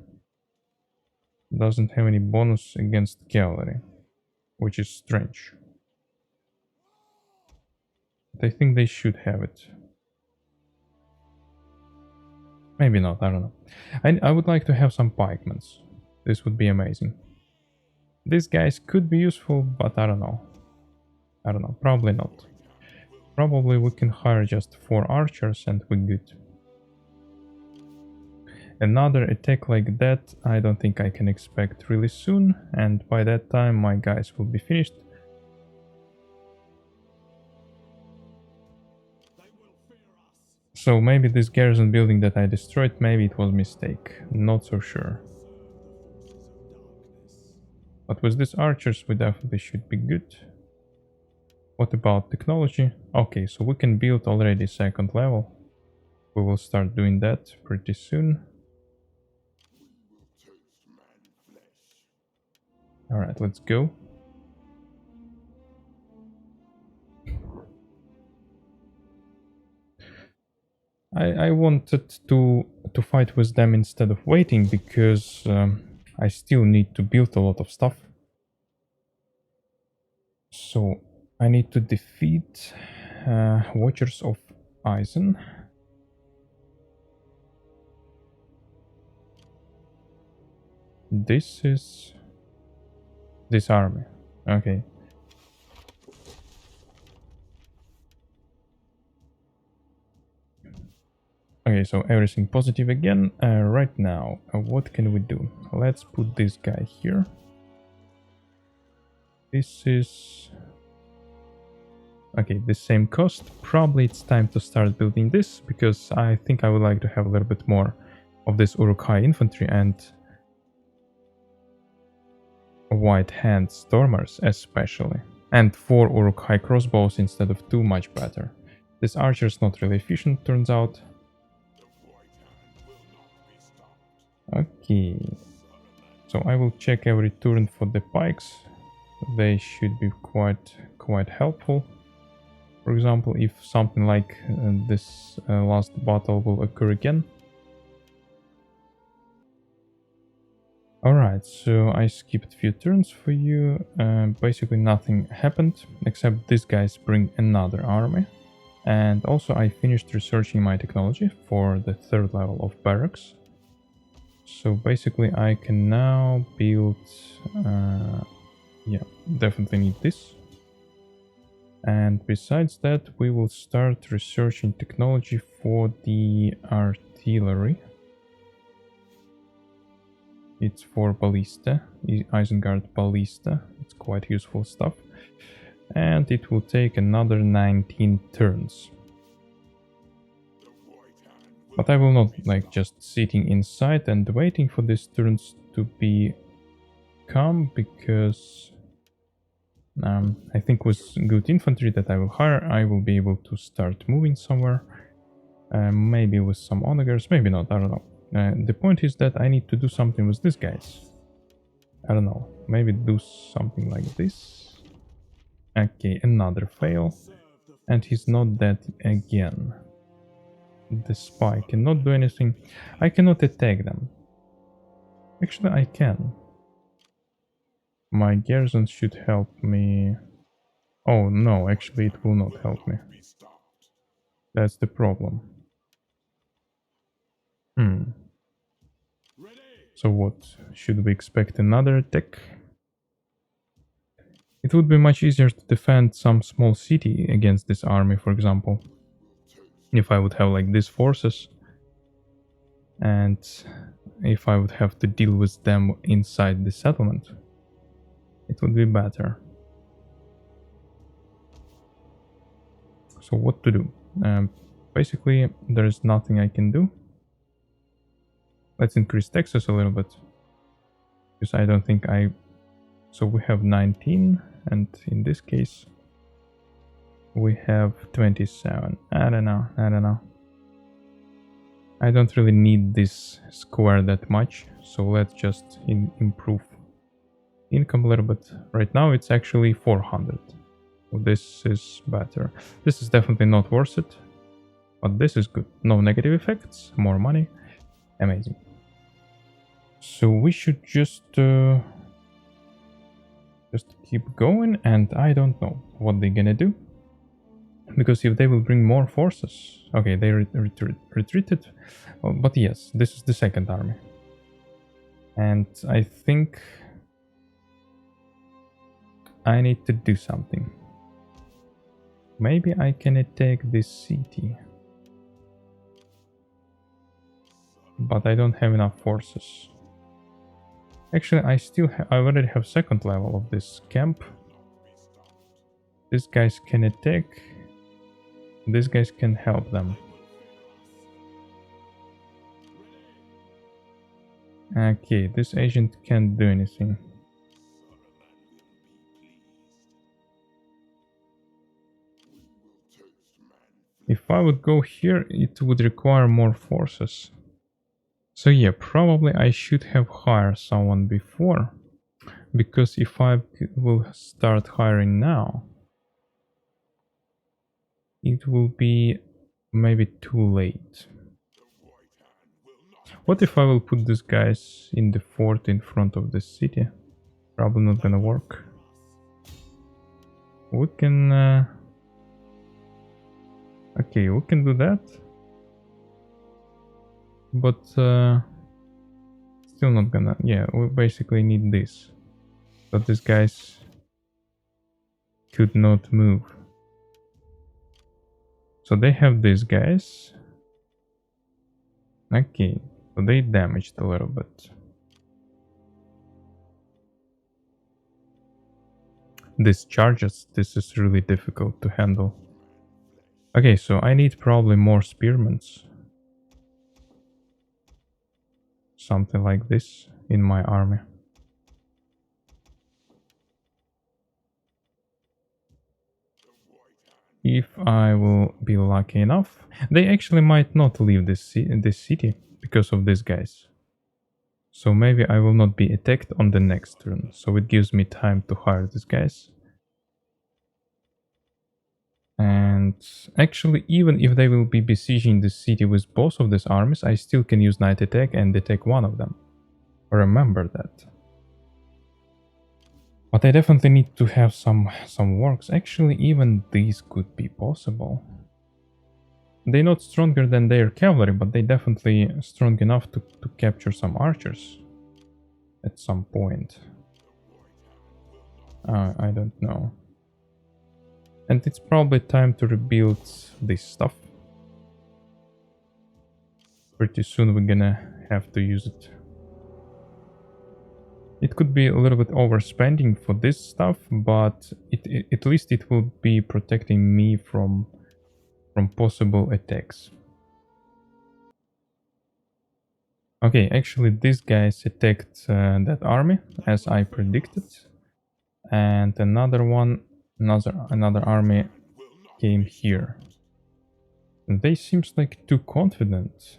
doesn't have any bonus against cavalry, which is strange. But I think they should have it. Maybe not, I don't know. I would like to have some pikemen. This would be amazing. These guys could be useful, but I don't know. I don't know, probably not. Probably we can hire just 4 archers and we're good. Another attack like that I don't think I can expect really soon, and by that time my guys will be finished. So maybe this garrison building that I destroyed, maybe it was a mistake. Not so sure. But with these archers we definitely should be good. What about technology? Okay, so we can build already 2nd level. We will start doing that pretty soon. Alright, let's go. I wanted to fight with them instead of waiting, because I still need to build a lot of stuff. So I need to defeat Watchers of Eisen. This is this army. Okay. Okay, so everything positive again. Right now, what can we do? Let's put this guy here. This is... okay, the same cost. Probably it's time to start building this, because I think I would like to have a little bit more of this Uruk-hai infantry and White Hand Stormers especially. And 4 Uruk-hai crossbows instead of 2, much better. This archer is not really efficient, turns out. Okay, so I will check every turn for the pikes. They should be quite helpful. For example, if something like this last battle will occur again. Alright, so I skipped a few turns for you. Basically nothing happened, except these guys bring another army. And also I finished researching my technology for the 3rd level of barracks. So basically I can now build... yeah, definitely need this. And besides that, we will start researching technology for the artillery. It's for ballista, Isengard ballista. It's quite useful stuff. And it will take another 19 turns. But I will not like just sitting inside and waiting for these turns to come, because I think with good infantry that I will hire, I will be able to start moving somewhere. Maybe with some onagers, maybe not, I don't know. The point is that I need to do something with these guys. I don't know. Maybe do something like this. Okay, another fail. And he's not dead again. The spy cannot do anything. I cannot attack them. Actually, I can. My garrison should help me. Oh no, actually it will not help me. That's the problem. So what? Should we expect another attack? It would be much easier to defend some small city against this army, for example. If I would have like these forces. And if I would have to deal with them inside the settlement, it would be better. So what to do? Basically, there's nothing I can do. Let's increase taxes a little bit. Because I don't think I... So we have 19, and in this case, we have 27. I don't know. I don't really need this square that much, so let's just improve income a little bit. Right now it's actually 400. So this is better. This is definitely not worth it, but this is good. No negative effects, more money. Amazing. So we should just keep going, and I don't know what they're gonna do. Because if they will bring more forces... Okay, they retreated. Oh, but yes, this is the second army. And I think I need to do something. Maybe I can attack this city. But I don't have enough forces. Actually, I already have second level of this camp. These guys can attack. These guys can help them. Okay, this agent can't do anything. If I would go here, it would require more forces. So yeah, probably I should have hired someone before. Because if I will start hiring now, it will be maybe too late. What if I will put these guys in the fort in front of the city? Probably not gonna work. We can... Okay, we can do that. But still not gonna... Yeah, we basically need this. But these guys could not move. So they have these guys. Okay, so they damaged a little bit. These charges, this is really difficult to handle. Okay, so I need probably more spearmen. Something like this in my army. If I will be lucky enough. They actually might not leave this city because of these guys. So maybe I will not be attacked on the next turn. So it gives me time to hire these guys. And actually, even if they will be besieging the city with both of these armies, I still can use night attack and attack one of them. Remember that. But I definitely need to have some works. Actually, even these could be possible. They're not stronger than their cavalry, but they're definitely strong enough to capture some archers at some point. I don't know. And it's probably time to rebuild this stuff. Pretty soon we're gonna have to use it. It could be a little bit overspending for this stuff, but at least it will be protecting me from possible attacks. Okay, actually these guys attacked that army as I predicted, and another army came here. And they seems like too confident.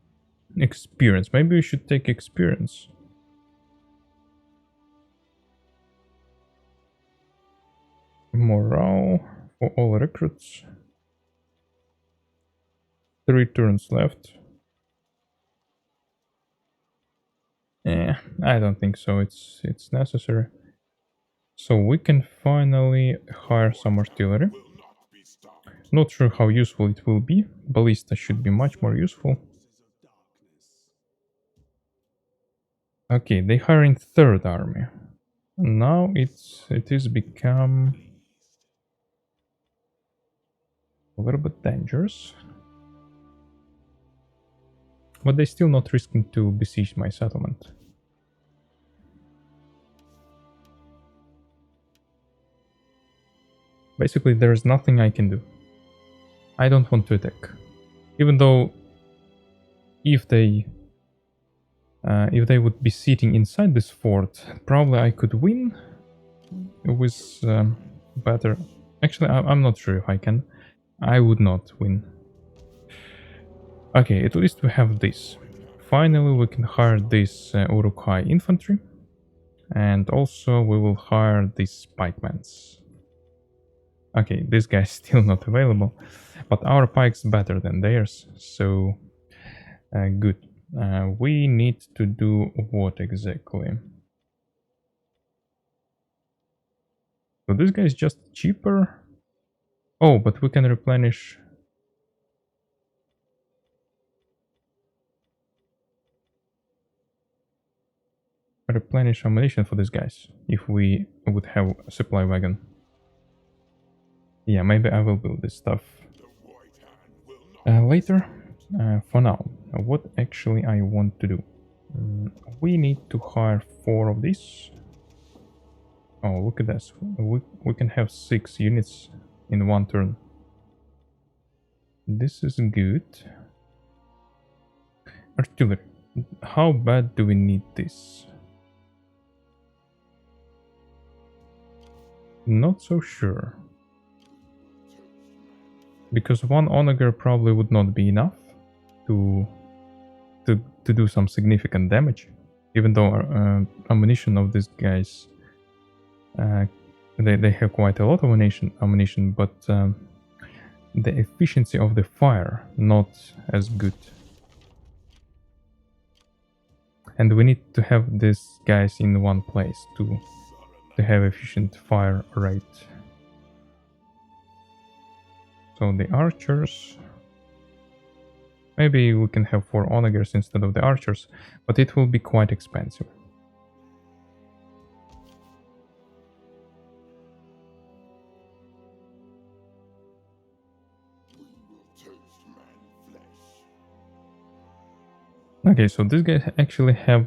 Experience. Maybe we should take experience. Morale for all recruits. 3 turns left. I don't think so. It's necessary. So we can finally hire some artillery. Not sure how useful it will be. Ballista should be much more useful. Okay, they hiring third army. Now it is become a little bit dangerous. But they're still not risking to besiege my settlement. Basically, there's nothing I can do. I don't want to attack. Even though if they would be sitting inside this fort, probably I could win with better... Actually, I'm not sure if I can. I would not win. Okay, at least we have this. Finally, we can hire this Uruk-hai infantry. And also we will hire these pikemen. Okay, this guy's still not available. But our pike's better than theirs, so good. We need to do what exactly? So this guy is just cheaper. Oh, but we can replenish. Replenish ammunition for these guys if we would have a supply wagon. Yeah, maybe I will build this stuff later. For now, what actually I want to do? We need to hire 4 of these. Oh, look at this. We can have 6 units in one turn. This is good. Artillery. How bad do we need this? Not so sure. Because 1 onager probably would not be enough to do some significant damage. Even though ammunition of these guys, they have quite a lot of ammunition, but the efficiency of the fire not as good. And we need to have these guys in one place to have efficient fire rate. So the archers, maybe we can have 4 onagers instead of the archers, but it will be quite expensive. Okay, so these guys actually have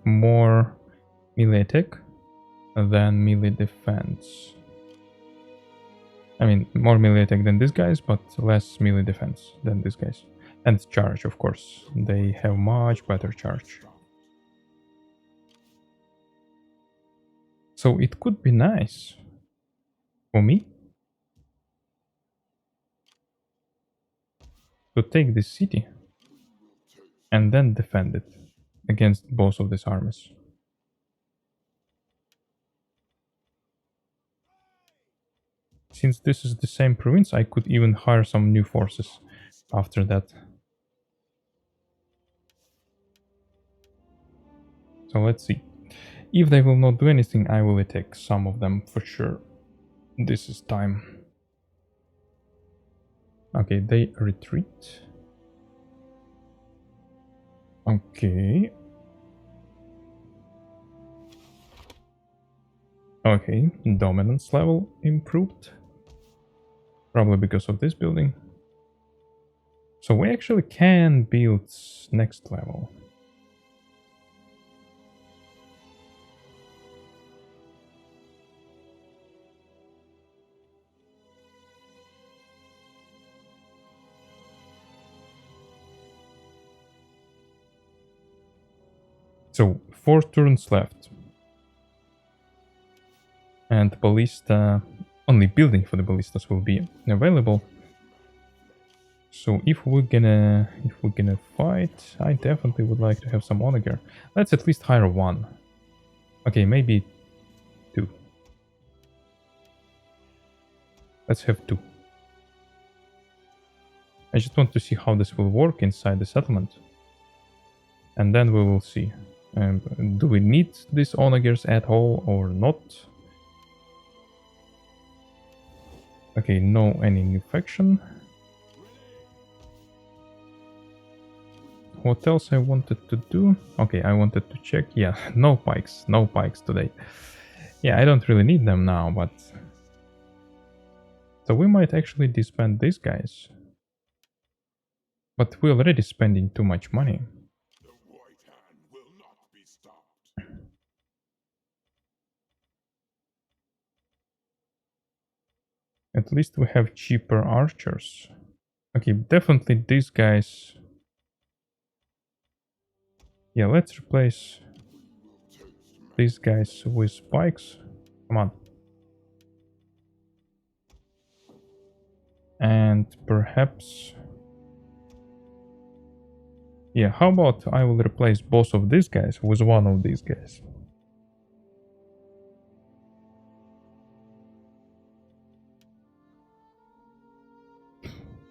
more melee attack than melee defense. I mean, more melee attack than these guys, but less melee defense than these guys. And charge, of course. They have much better charge. So it could be nice for me to take this city and then defend it against both of these armies. Since this is the same province, I could even hire some new forces after that. So let's see. If they will not do anything, I will attack some of them for sure. This is time. Okay, they retreat. Okay. Okay, dominance level improved. Probably because of this building. So we actually can build next level. So 4 turns left. And ballista, only building for the ballistas will be available. So if we're gonna fight, I definitely would like to have some onager. Let's at least hire one. Okay, maybe two. Let's have two. I just want to see how this will work inside the settlement. And then we will see. Do we need these onagers at all or not? Okay, no any new faction. What else I wanted to do? Okay, I wanted to check. Yeah, no pikes today. Yeah, I don't really need them now, but... So we might actually disband these guys. But we're already spending too much money. The white hand will not be stopped. At least we have cheaper archers. Okay, definitely these guys... Yeah, let's replace these guys with spikes. Come on. And perhaps... Yeah, how about I will replace both of these guys with one of these guys.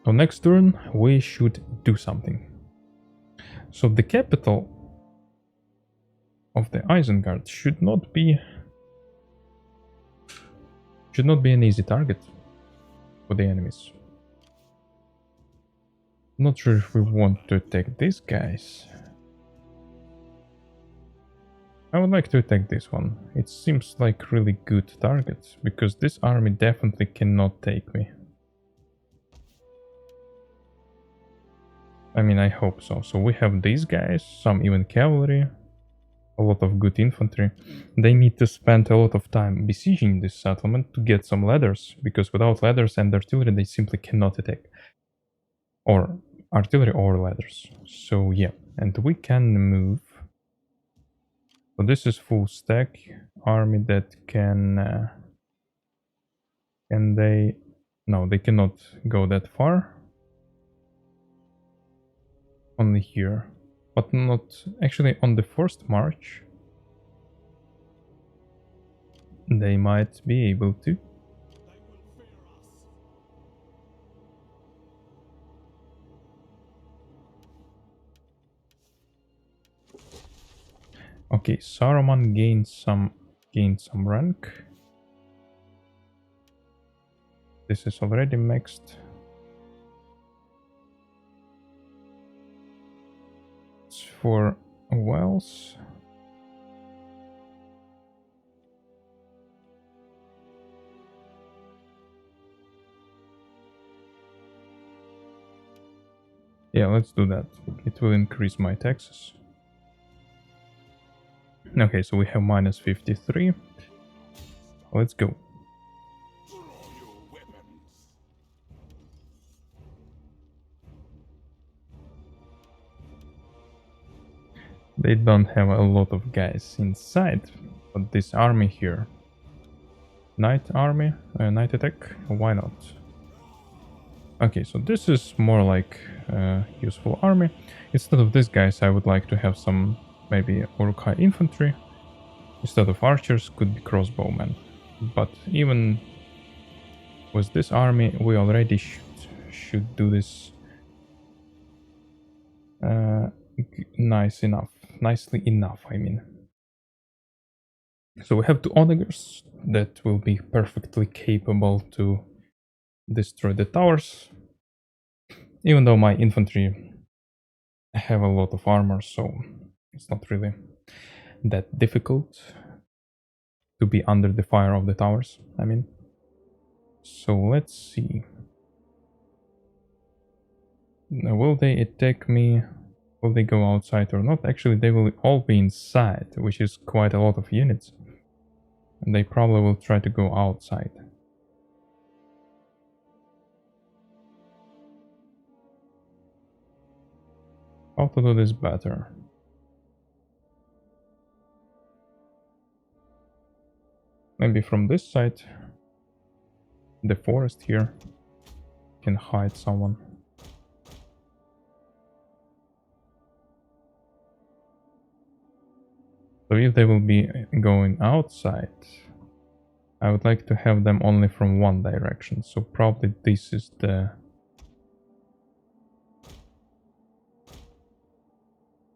So next turn we should do something. So the capital of the Isengard should not be an easy target for the enemies. Not sure if we want to attack these guys. I would like to attack this one. It seems like really good target, because this army definitely cannot take me. I mean, I hope so. So we have these guys, some even cavalry, a lot of good infantry. They need to spend a lot of time besieging this settlement to get some ladders, because without ladders and artillery they simply cannot attack. Or artillery or ladders. So yeah, and we can move. So this is full stack army that can they... No, they cannot go that far. Only here. But not... Actually, on the first march they might be able to. Okay, Saruman gained some rank. This is already maxed. It's for wells. Yeah, let's do that. It will increase my taxes. Okay, so we have minus 53. Let's go. They don't have a lot of guys inside, but this army here. Night army, night attack, why not? Okay, so this is more like a useful army. Instead of these guys, I would like to have some maybe Uruk-hai infantry. Instead of archers, could be crossbowmen. But even with this army, we already should do this nicely enough, I mean. So we have two onagers that will be perfectly capable to destroy the towers. Even though my infantry have a lot of armor, so it's not really that difficult to be under the fire of the towers, I mean. So let's see. Now, will they attack me? Will they go outside or not? Actually, they will all be inside, which is quite a lot of units. And they probably will try to go outside. How to do this better? Maybe from this side, the forest here can hide someone. So if they will be going outside, I would like to have them only from one direction. So probably this is the...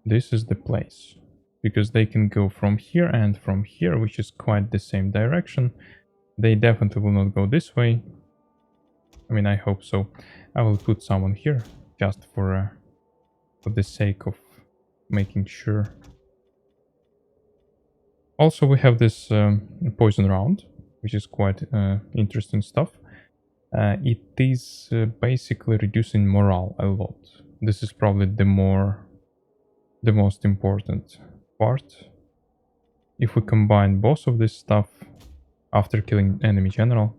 This is the place. Because they can go from here and from here, which is quite the same direction. They definitely will not go this way. I mean, I hope so. I will put someone here just for the sake of making sure. Also, we have this poison round, which is quite interesting stuff. It is basically reducing morale a lot. This is probably the most important part. If we combine both of this stuff after killing enemy general,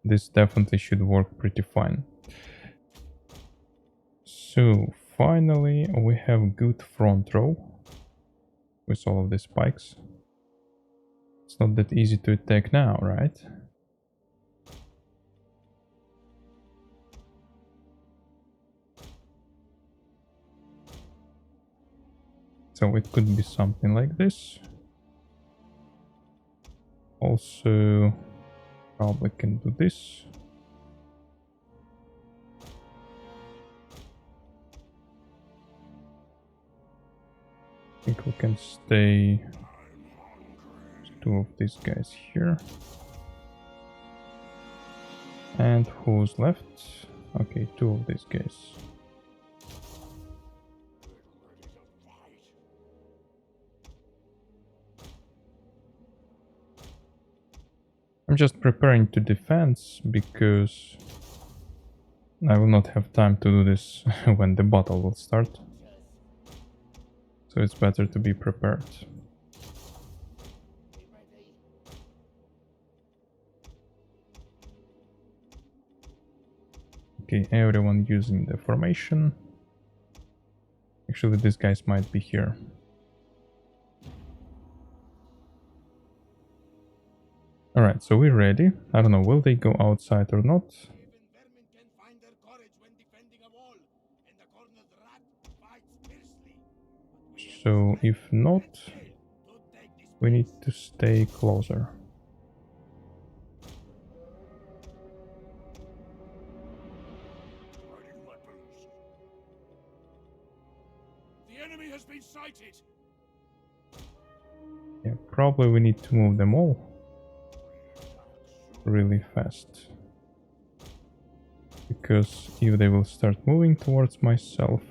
this definitely should work pretty fine. So finally we have good front row with all of these spikes. It's not that easy to attack now, right? So it could be something like this. Also, probably can do this. I think we can stay two of these guys here. And who's left? Okay, two of these guys. I'm just preparing to defense because I will not have time to do this when the battle will start. So it's better to be prepared. Okay, everyone using the formation. Actually, these guys might be here. Alright, so we're ready. I don't know, will they go outside or not? So if not, we need to stay closer. The enemy has been sighted. Yeah, probably we need to move them all really fast. Because if they will start moving towards myself,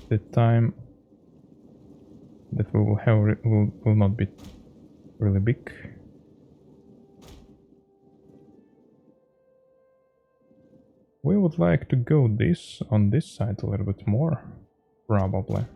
the time that we will have will not be really big. We would like to go on this side a little bit more, probably.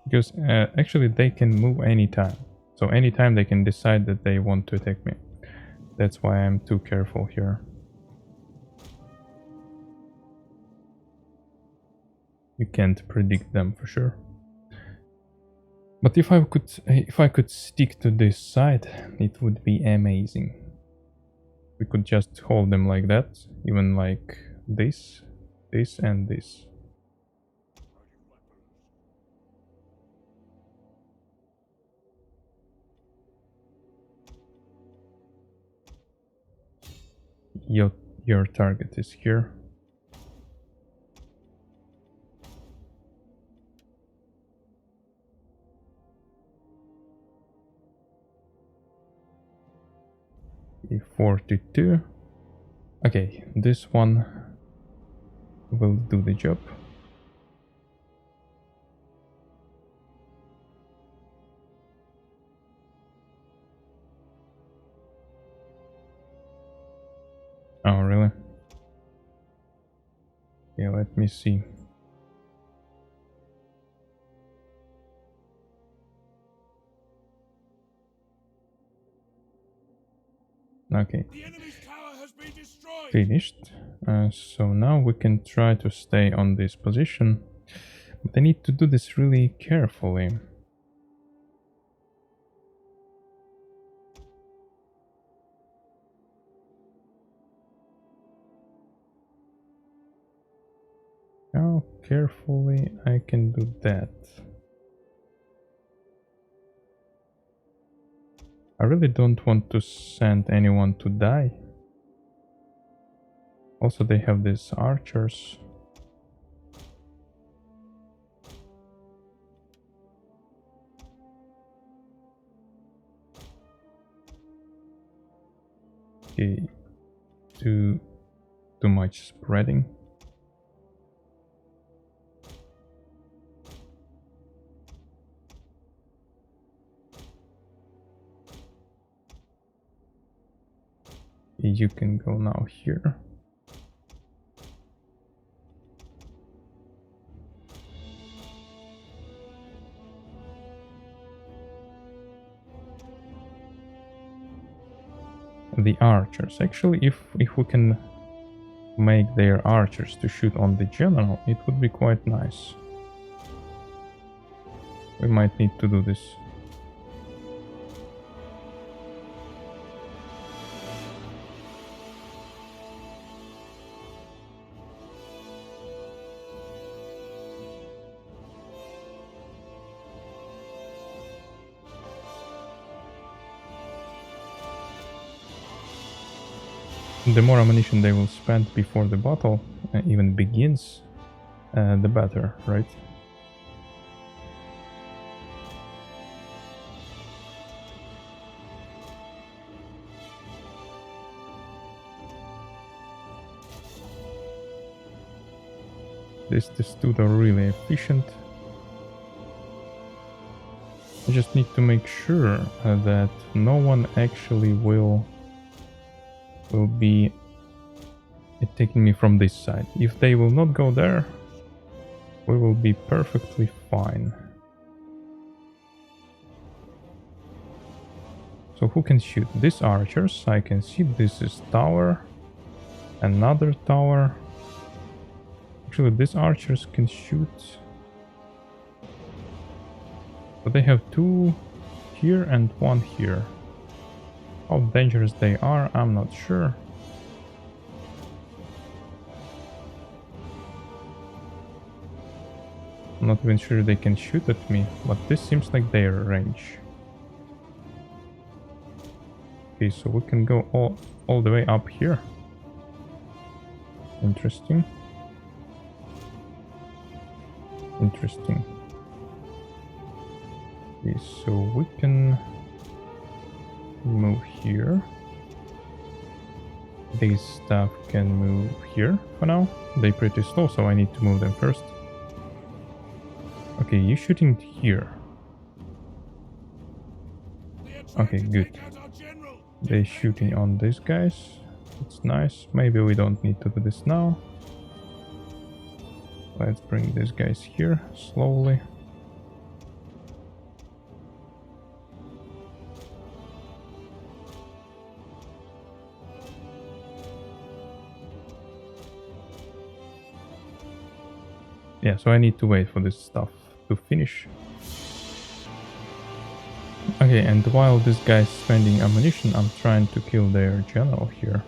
Because actually they can move anytime. So anytime they can decide that they want to attack me. That's why I'm too careful here. You can't predict them for sure. But if I could stick to this side, it would be amazing. We could just hold them like that, even like this, this and this. Your target is here. E42. Okay, this one will do the job. Oh, really? Yeah, let me see. Okay. The enemy's tower has been destroyed. Finished. So now we can try to stay on this position, but I need to do this really carefully. How carefully I can do that? I really don't want to send anyone to die. Also, they have these archers. Okay, too much spreading. You can go now here. The archers. Actually, if we can make their archers to shoot on the general, it would be quite nice. We might need to do this. The more ammunition they will spend before the battle even begins, the better, right? These two are really efficient. I just need to make sure that no one actually will be taking me from this side. If they will not go there, we will be perfectly fine. So who can shoot? These archers, I can see this is tower, another tower. Actually, these archers can shoot. But they have two here and one here. How dangerous they are, I'm not sure. I'm not even sure they can shoot at me, but this seems like their range. Okay, so we can go all the way up here. Interesting. Interesting. Okay, so we can move here. These stuff can move here for now. They're pretty slow, so I need to move them first. Okay, you're shooting here. Okay, good. They're shooting on these guys. It's nice. Maybe we don't need to do this now. Let's bring these guys here slowly. Yeah, so I need to wait for this stuff to finish. Okay, and while this guy's spending ammunition, I'm trying to kill their general here.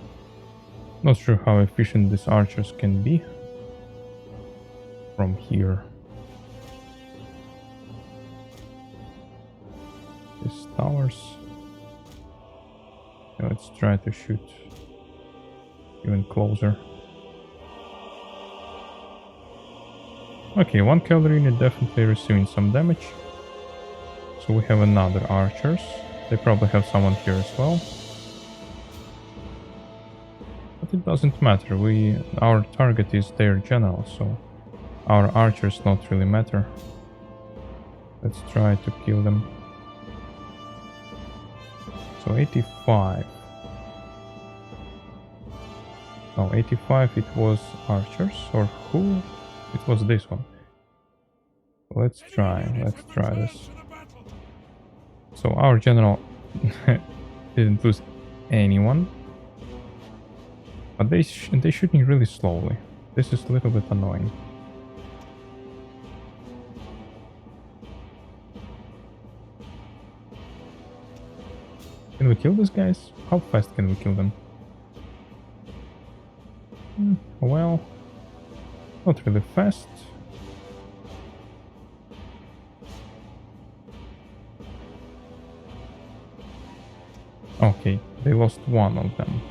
Not sure how efficient these archers can be from here. These towers. Yeah, let's try to shoot even closer. Okay, one cavalry unit definitely receiving some damage. So we have another archers. They probably have someone here as well. But it doesn't matter. Our target is their general, so our archers not really matter. Let's try to kill them. So 85. No, 85 it was archers, or who? It was this one. Let's try this. So our general didn't lose anyone. But they're shooting really slowly. This is a little bit annoying. Can we kill these guys? How fast can we kill them? Well, not really fast. Okay, they lost one of them.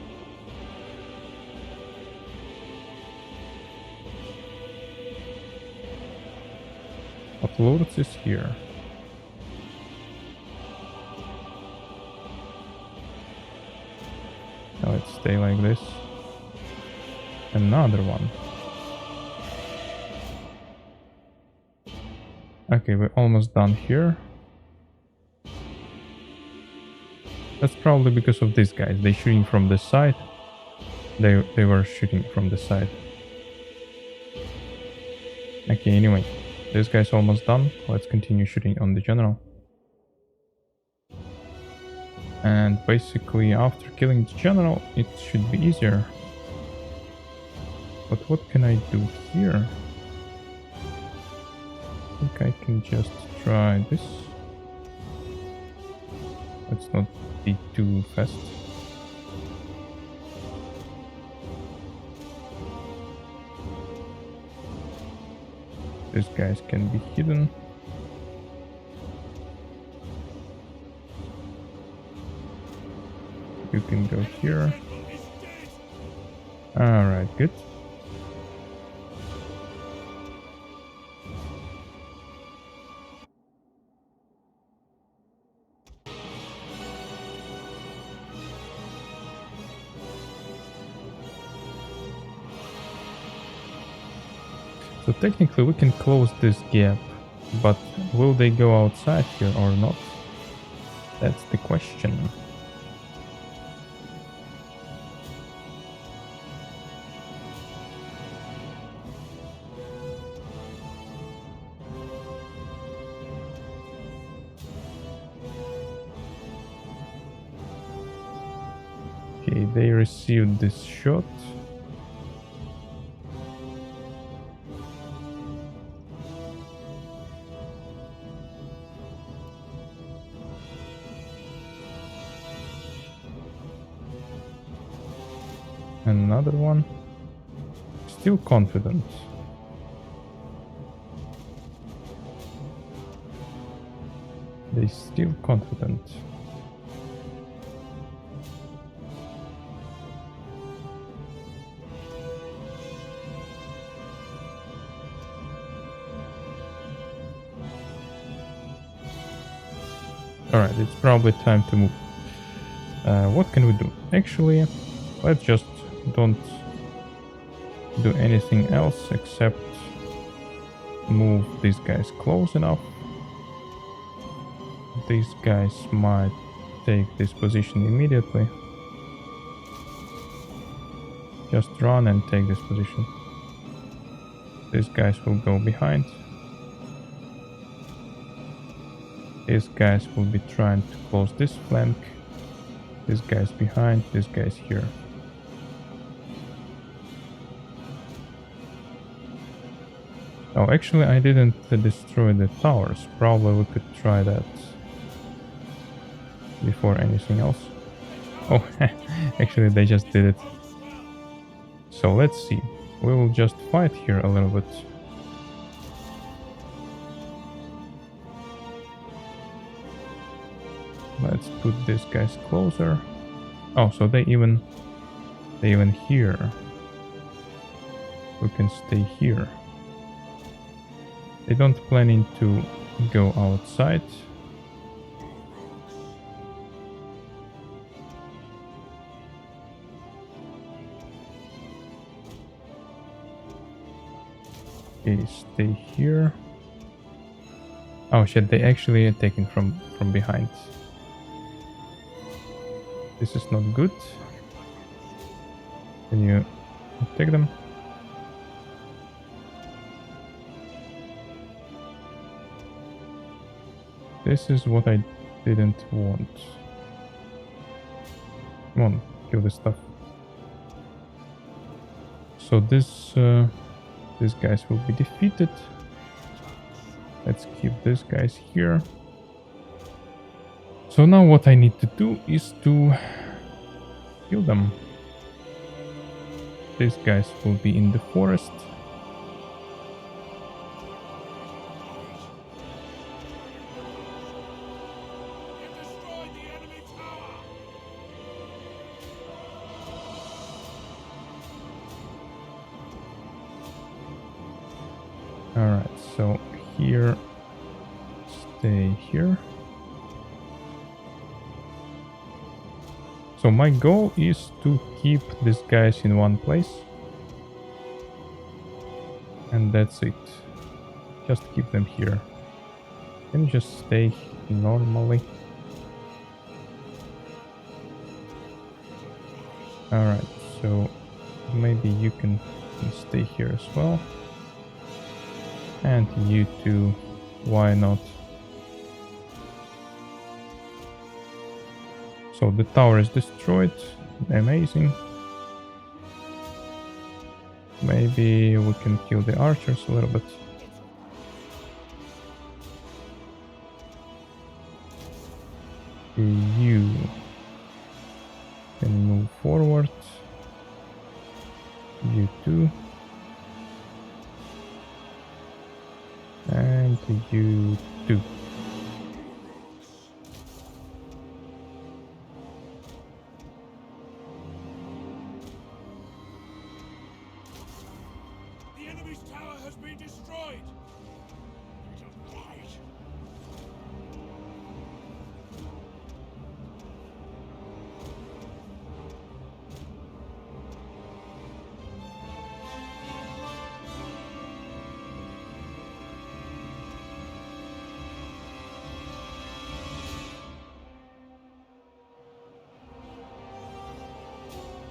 But Lourdes is here. Now let's stay like this. Another one. Okay, we're almost done here. That's probably because of these guys. They're shooting from the side. They were shooting from the side. Okay, anyway. This guy's almost done. Let's continue shooting on the general. And basically after killing the general, it should be easier. But what can I do here? I think I can just try this. Let's not be too fast. These guys can be hidden. You can go here. Alright, good. So technically we can close this gap, but will they go outside here or not? That's the question. Okay, they received this shot. Another one. Still confident. They still confident. Alright, it's probably time to move. What can we do? Actually, let's just don't do anything else except move these guys close enough. These guys might take this position immediately. Just run and take this position. These guys will go behind. These guys will be trying to close this flank. This guy's behind, this guy's here. Oh, actually I didn't destroy the towers. Probably we could try that before anything else. Oh, actually they just did it. So let's see. We will just fight here a little bit. Let's put these guys closer. Oh, so they even here. We can stay here. They don't planning to go outside. Okay, stay here. Oh shit, they actually are taken from behind. This is not good. Can you take them? This is what I didn't want. Come on, kill this stuff. So these guys will be defeated. Let's keep these guys here. So now what I need to do is to kill them. These guys will be in the forest. Alright, so here, stay here. So my goal is to keep these guys in one place. And that's it. Just keep them here. Can you just stay normally? Alright, so maybe you can stay here as well. And you too, why not? So the tower is destroyed, amazing. Maybe we can kill the archers a little bit. You can move forward. You too. And you too. The enemy's tower has been destroyed.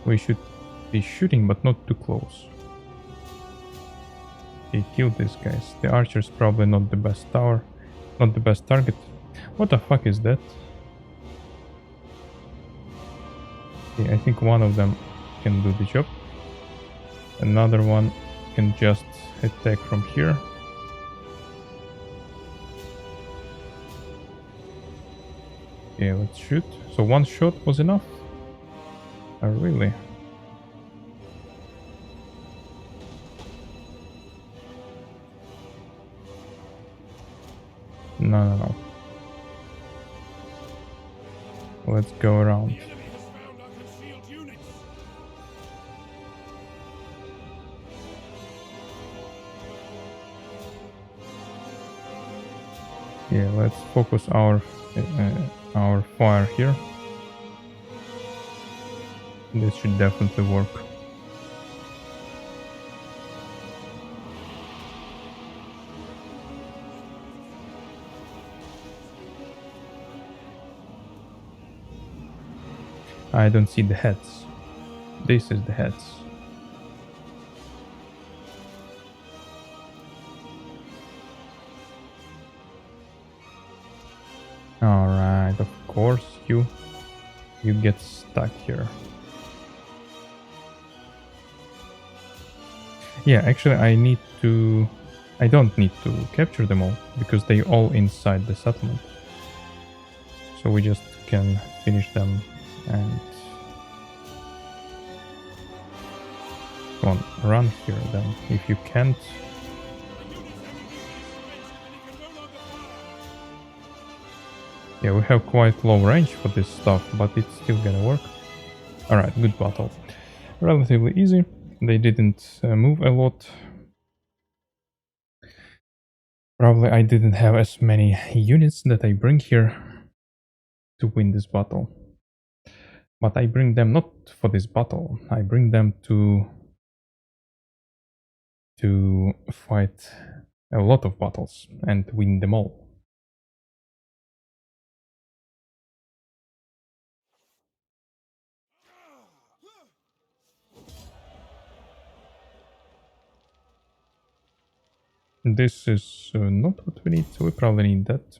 We should be shooting, but not too close. Okay, kill these guys. The archer's probably not the best tower, not the best target. What the fuck is that? Okay, I think one of them can do the job. Another one can just attack from here. Okay, let's shoot. So one shot was enough? Oh, really? No. Let's go around. The enemy has found our concealed units. Yeah, let's focus our fire here. This should definitely work. I don't see the heads. This is the heads. Alright, of course you get stuck here. Yeah, actually I don't need to capture them all, because they all inside the settlement. So we just can finish them and... Come on, run here then, if you can't. Yeah, we have quite low range for this stuff, but it's still gonna work. Alright, good battle. Relatively easy. They didn't move a lot. Probably I didn't have as many units that I bring here to win this battle. But I bring them not for this battle. I bring them to fight a lot of battles and win them all. This is not what we need, so we probably need that.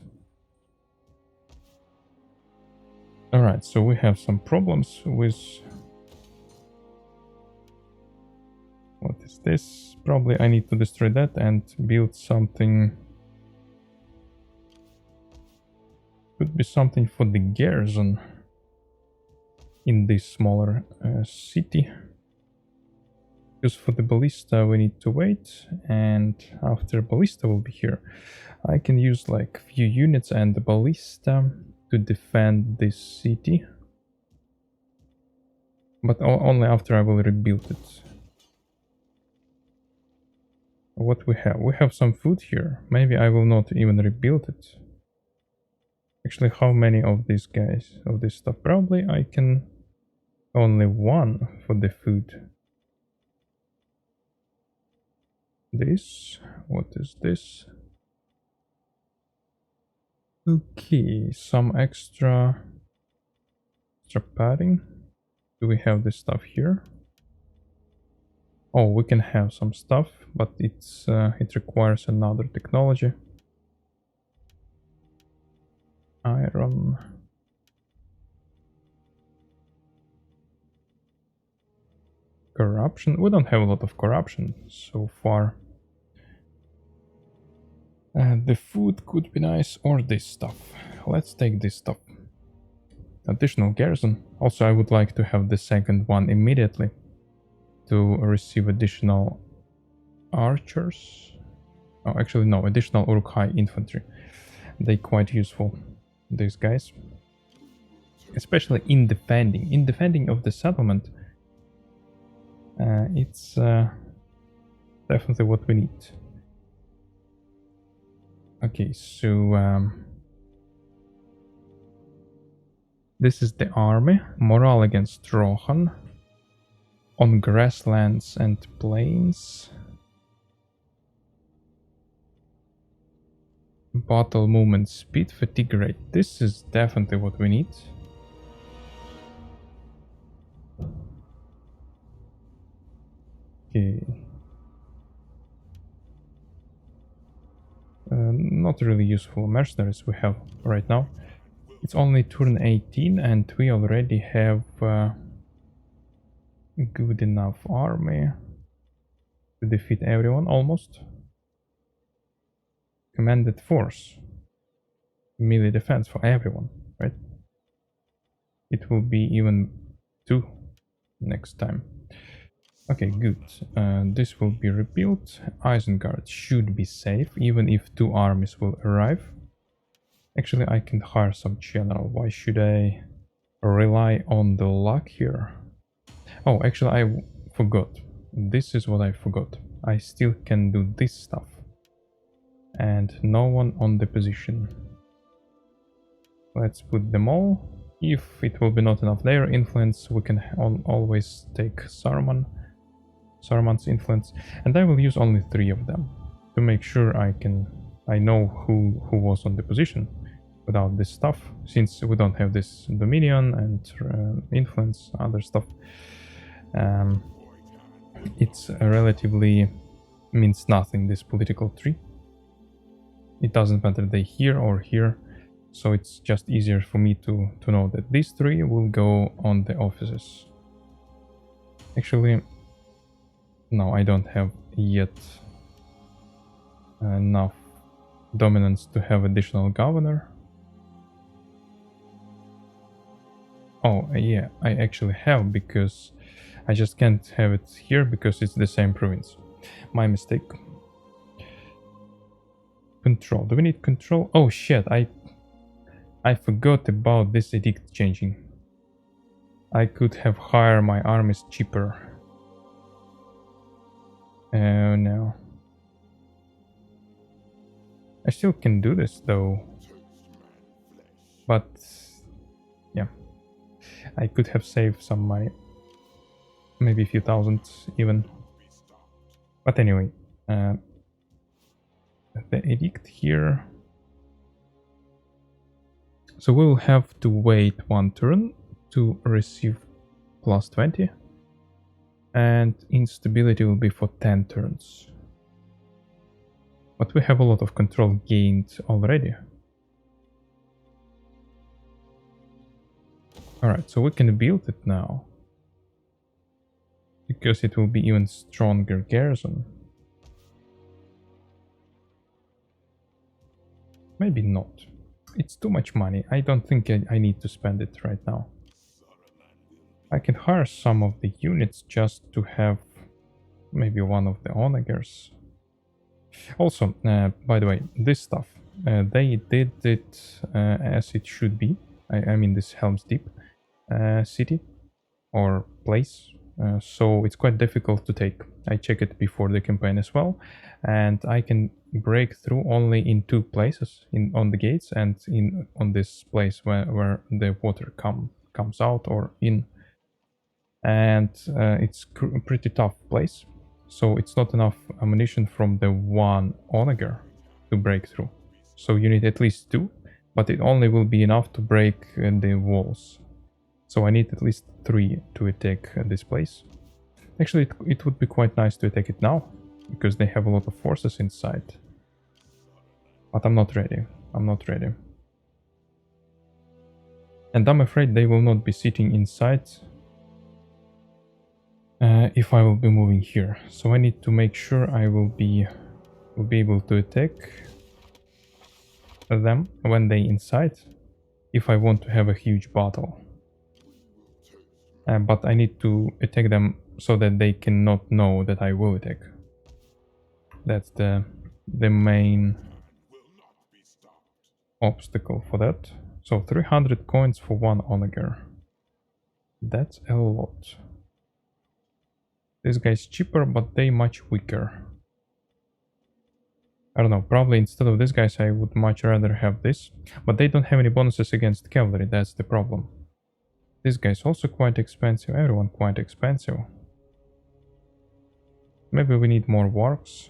Alright, so we have some problems with... What this. Probably I need to destroy that and build something. Could be something for the garrison in this smaller city. Because for the ballista we need to wait, and after ballista will be here, I can use like few units and the ballista to defend this city. But only after I will rebuild it. What we have? We have some food here. Maybe I will not even rebuild it. Actually, how many of these guys, of this stuff? Probably I can only one for the food. This, what is this? Okay, some extra padding. Do we have this stuff here? Oh, we can have some stuff, but it requires another technology. Iron. Corruption. We don't have a lot of corruption so far. The food could be nice, or this stuff. Let's take this stuff. Additional garrison. Also, I would like to have the second one immediately to receive additional archers. Oh, actually no, additional Uruk-hai infantry. They're quite useful, these guys. Especially in defending. In defending of the settlement, it's definitely what we need. Okay, so this is the army. Morale against Rohan. On grasslands and plains. Battle movement speed, fatigue rate. This is definitely what we need. Okay. Not really useful mercenaries we have right now. It's only turn 18 and we already have good enough army to defeat everyone almost. Commanded force. Melee defense for everyone, right? It will be even 2 next time. Okay, good. This will be rebuilt. Isengard should be safe, even if 2 armies will arrive. Actually, I can hire some general. Why should I rely on the luck here? Oh, actually, I forgot. This is what I forgot. I still can do this stuff. And no one on the position. Let's put them all. If it will be not enough their influence, we can always take Saruman's influence, and I will use only 3 of them to make sure I know who was on the position without this stuff, since we don't have this dominion and influence, other stuff. It's relatively means nothing, this political tree. It doesn't matter they here or here, so it's just easier for me to know that these 3 will go on the offices. Actually, no, I don't have yet enough dominance to have additional governor. Oh, yeah, I actually have, because I just can't have it here because it's the same province. My mistake. Control. Do we need control? Oh shit, I forgot about this edict changing. I could have hired my armies cheaper. Oh no. I still can do this though. But yeah. I could have saved some money. Maybe a few thousand even. But anyway. The edict here. So we will have to wait 1 turn to receive plus 20. And instability will be for 10 turns. But we have a lot of control gained already. Alright, so we can build it now. because it will be even stronger garrison. Maybe not. It's too much money. I don't think I need to spend it right now. I can hire some of the units just to have maybe one of the onagers. Also, by the way, this stuff, they did it as it should be. I mean this Helm's Deep city or place. So it's quite difficult to take. I checked it before the campaign as well, and I can break through only in 2 places, on the gates and on this place where the water comes out or in, and it's a pretty tough place. So it's not enough ammunition from the one onager to break through. So you need at least 2, but it only will be enough to break the walls. So I need at least 3 to attack this place. Actually, it would be quite nice to attack it now, because they have a lot of forces inside. But I'm not ready. I'm not ready. And I'm afraid they will not be sitting inside if I will be moving here. So I need to make sure I will be able to attack them when they inside, if I want to have a huge battle. But I need to attack them so that they cannot know that I will attack. That's the main obstacle for that. So 300 coins for one onager. That's a lot. This guy's cheaper, but they much weaker. I don't know, probably instead of this guys I would much rather have this. But they don't have any bonuses against cavalry, that's the problem. This guy's also quite expensive, everyone quite expensive. Maybe we need more wargs.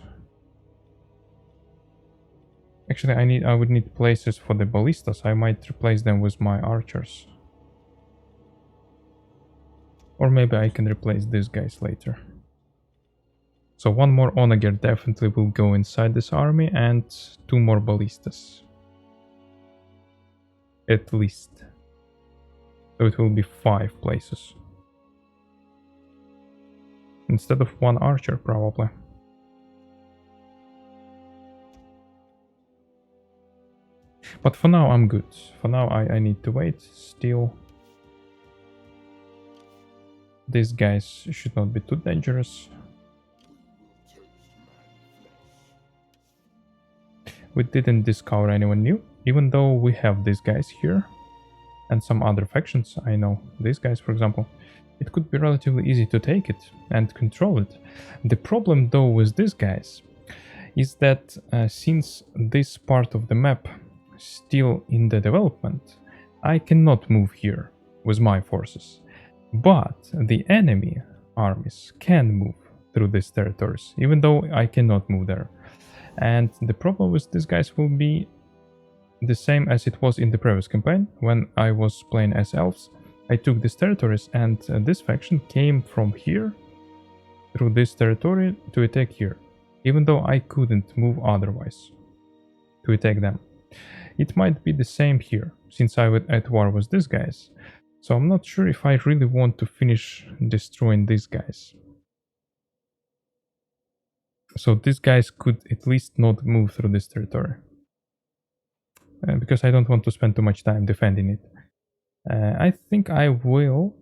Actually, I would need places for the ballistas. I might replace them with my archers. Or maybe I can replace these guys later. So 1 more onager definitely will go inside this army, and 2 more ballistas. At least. So it will be 5 places. Instead of 1 archer, probably. But for now I'm good. For now I need to wait still. These guys should not be too dangerous. We didn't discover anyone new, even though we have these guys here. And some other factions, I know these guys for example. It could be relatively easy to take it and control it. The problem though with these guys is that since this part of the map is still in the development, I cannot move here with my forces. But the enemy armies can move through these territories, even though I cannot move there. And the problem with these guys will be the same as it was in the previous campaign, when I was playing as elves. I took these territories, and this faction came from here through this territory to attack here, even though I couldn't move otherwise to attack them. It might be the same here, since I was at war with these guys. So I'm not sure if I really want to finish destroying these guys. So these guys could at least not move through this territory. Because I don't want to spend too much time defending it. I think I will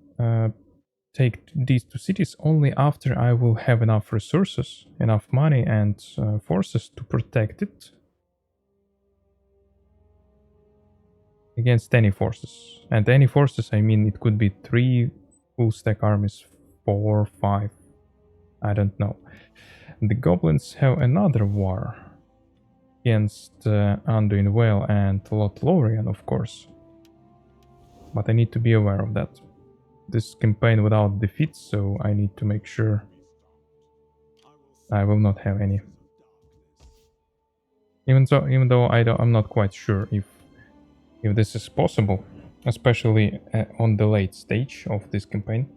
take these 2 cities only after I will have enough resources, enough money and forces to protect it against any forces. And any forces, I mean, it could be 3 full stack armies, 4, 5, I don't know. The goblins have another war against Anduin Vale and Lothlorien, of course. But I need to be aware of that. This campaign without defeats, so I need to make sure I will not have any. Even though I'm not quite sure if this is possible, especially on the late stage of this campaign.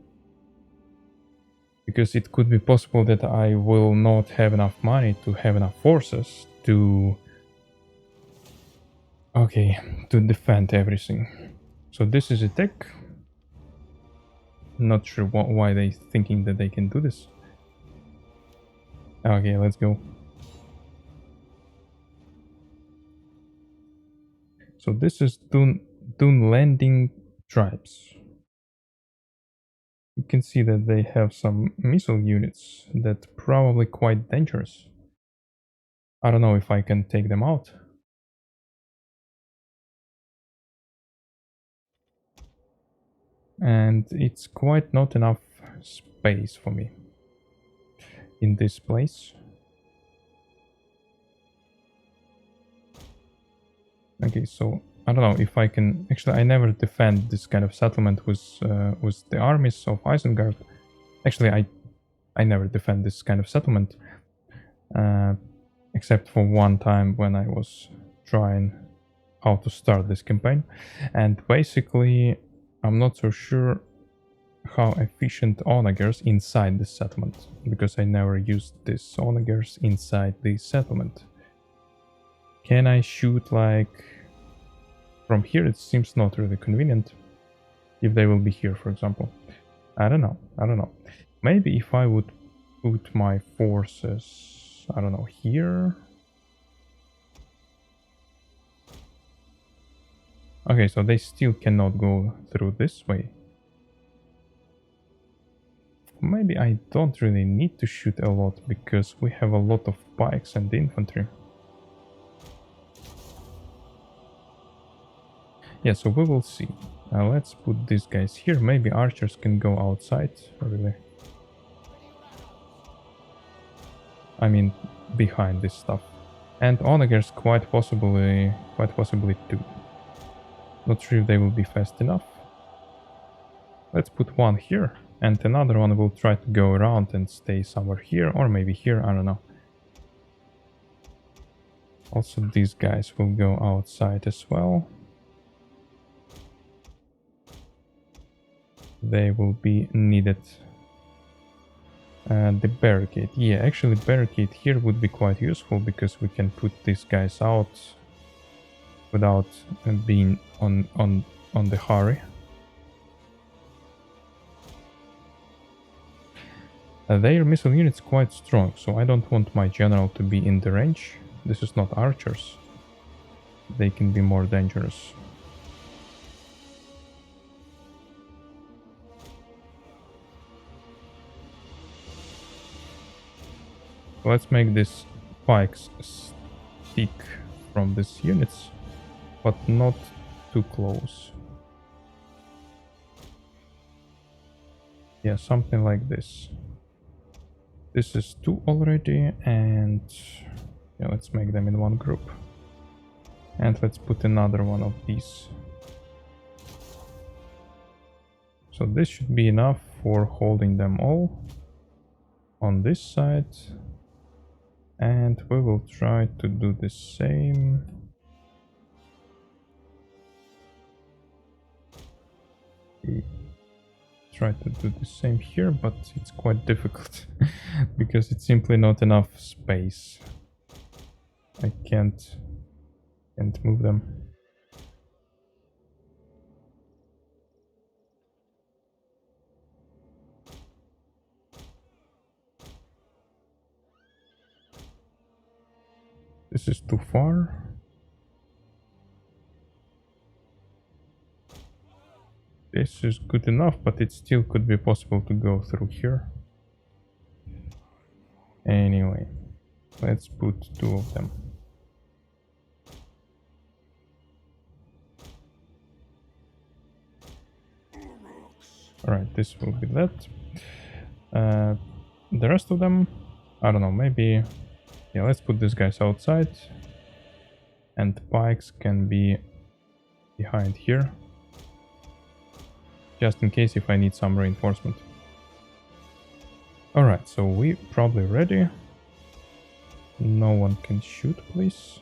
Because it could be possible that I will not have enough money to have enough forces to defend everything. So this is a tech. Not sure why they thinking that they can do this. Okay, let's go. So this is Dunlending tribes. You can see that they have some missile units that probably quite dangerous. I don't know if I can take them out. And it's quite not enough space for me in this place. Okay, so I don't know if I can... Actually, I never defend this kind of settlement with the armies of Isengard. Actually, I never defend this kind of settlement. Except for one time when I was trying how to start this campaign. And basically, I'm not so sure how efficient onagers inside this settlement, because I never used these onagers inside the settlement. Can I shoot like from here? It seems not really convenient if they will be here, for example. I don't know. Maybe if I would put my forces, I don't know, here. Okay, so they still cannot go through this way. Maybe I don't really need to shoot a lot, because we have a lot of pikes and infantry. Yeah, so we will see. Let's put these guys here. Maybe archers can go outside, really. I mean, behind this stuff. And onagers quite possibly too. Not sure if they will be fast enough. Let's put one here. And another one will try to go around and stay somewhere here, or maybe here, I don't know. Also, these guys will go outside as well. They will be needed. The barricade. Yeah, actually barricade here would be quite useful, because we can put these guys out without being on the hurry. Their missile unit's quite strong, so I don't want my general to be in the range. This is not archers. They can be more dangerous. Let's make these pikes stick from these units, but not too close. Yeah, something like this. This is 2 already, and yeah, let's make them in one group. And let's put another one of these. So this should be enough for holding them all on this side. And we will try to do the same. Try to do the same here, but it's quite difficult because it's simply not enough space. I can't move them. This is too far. This is good enough, but it still could be possible to go through here. Anyway, let's put 2 of them. Alright, this will be that. The rest of them, I don't know, maybe... Yeah, let's put these guys outside. And pikes can be behind here. Just in case if I need some reinforcement. Alright, so we probably ready. No one can shoot, please.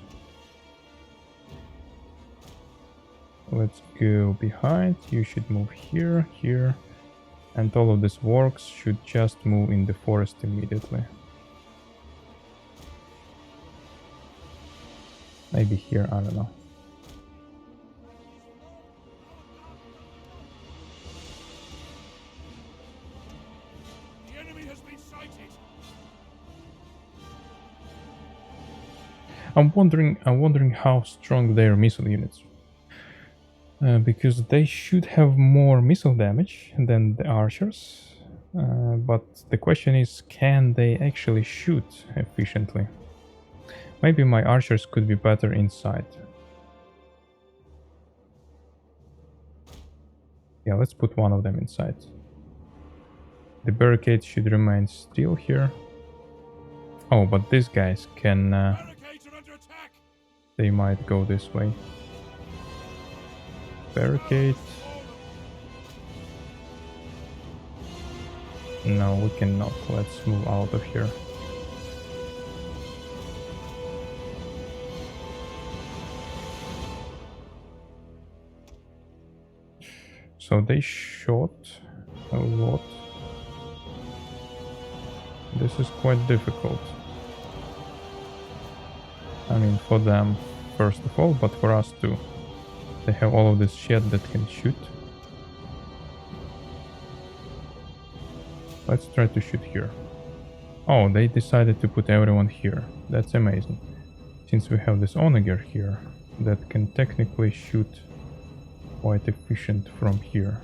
Let's go behind. You should move here, here. And all of these works should just move in the forest immediately. Maybe here, I don't know. I'm wondering how strong their missile units. Because they should have more missile damage than the archers. But the question is, can they actually shoot efficiently? Maybe my archers could be better inside. Yeah, let's put one of them inside. The barricade should remain still here. Oh, but these guys can... they might go this way. Barricade. No, we cannot. Let's move out of here. So they shot a lot. This is quite difficult. I mean, for them, first of all, but for us too. They have all of this shit that can shoot. Let's try to shoot here. Oh, they decided to put everyone here. That's amazing. Since we have this onager here, that can technically shoot quite efficient from here.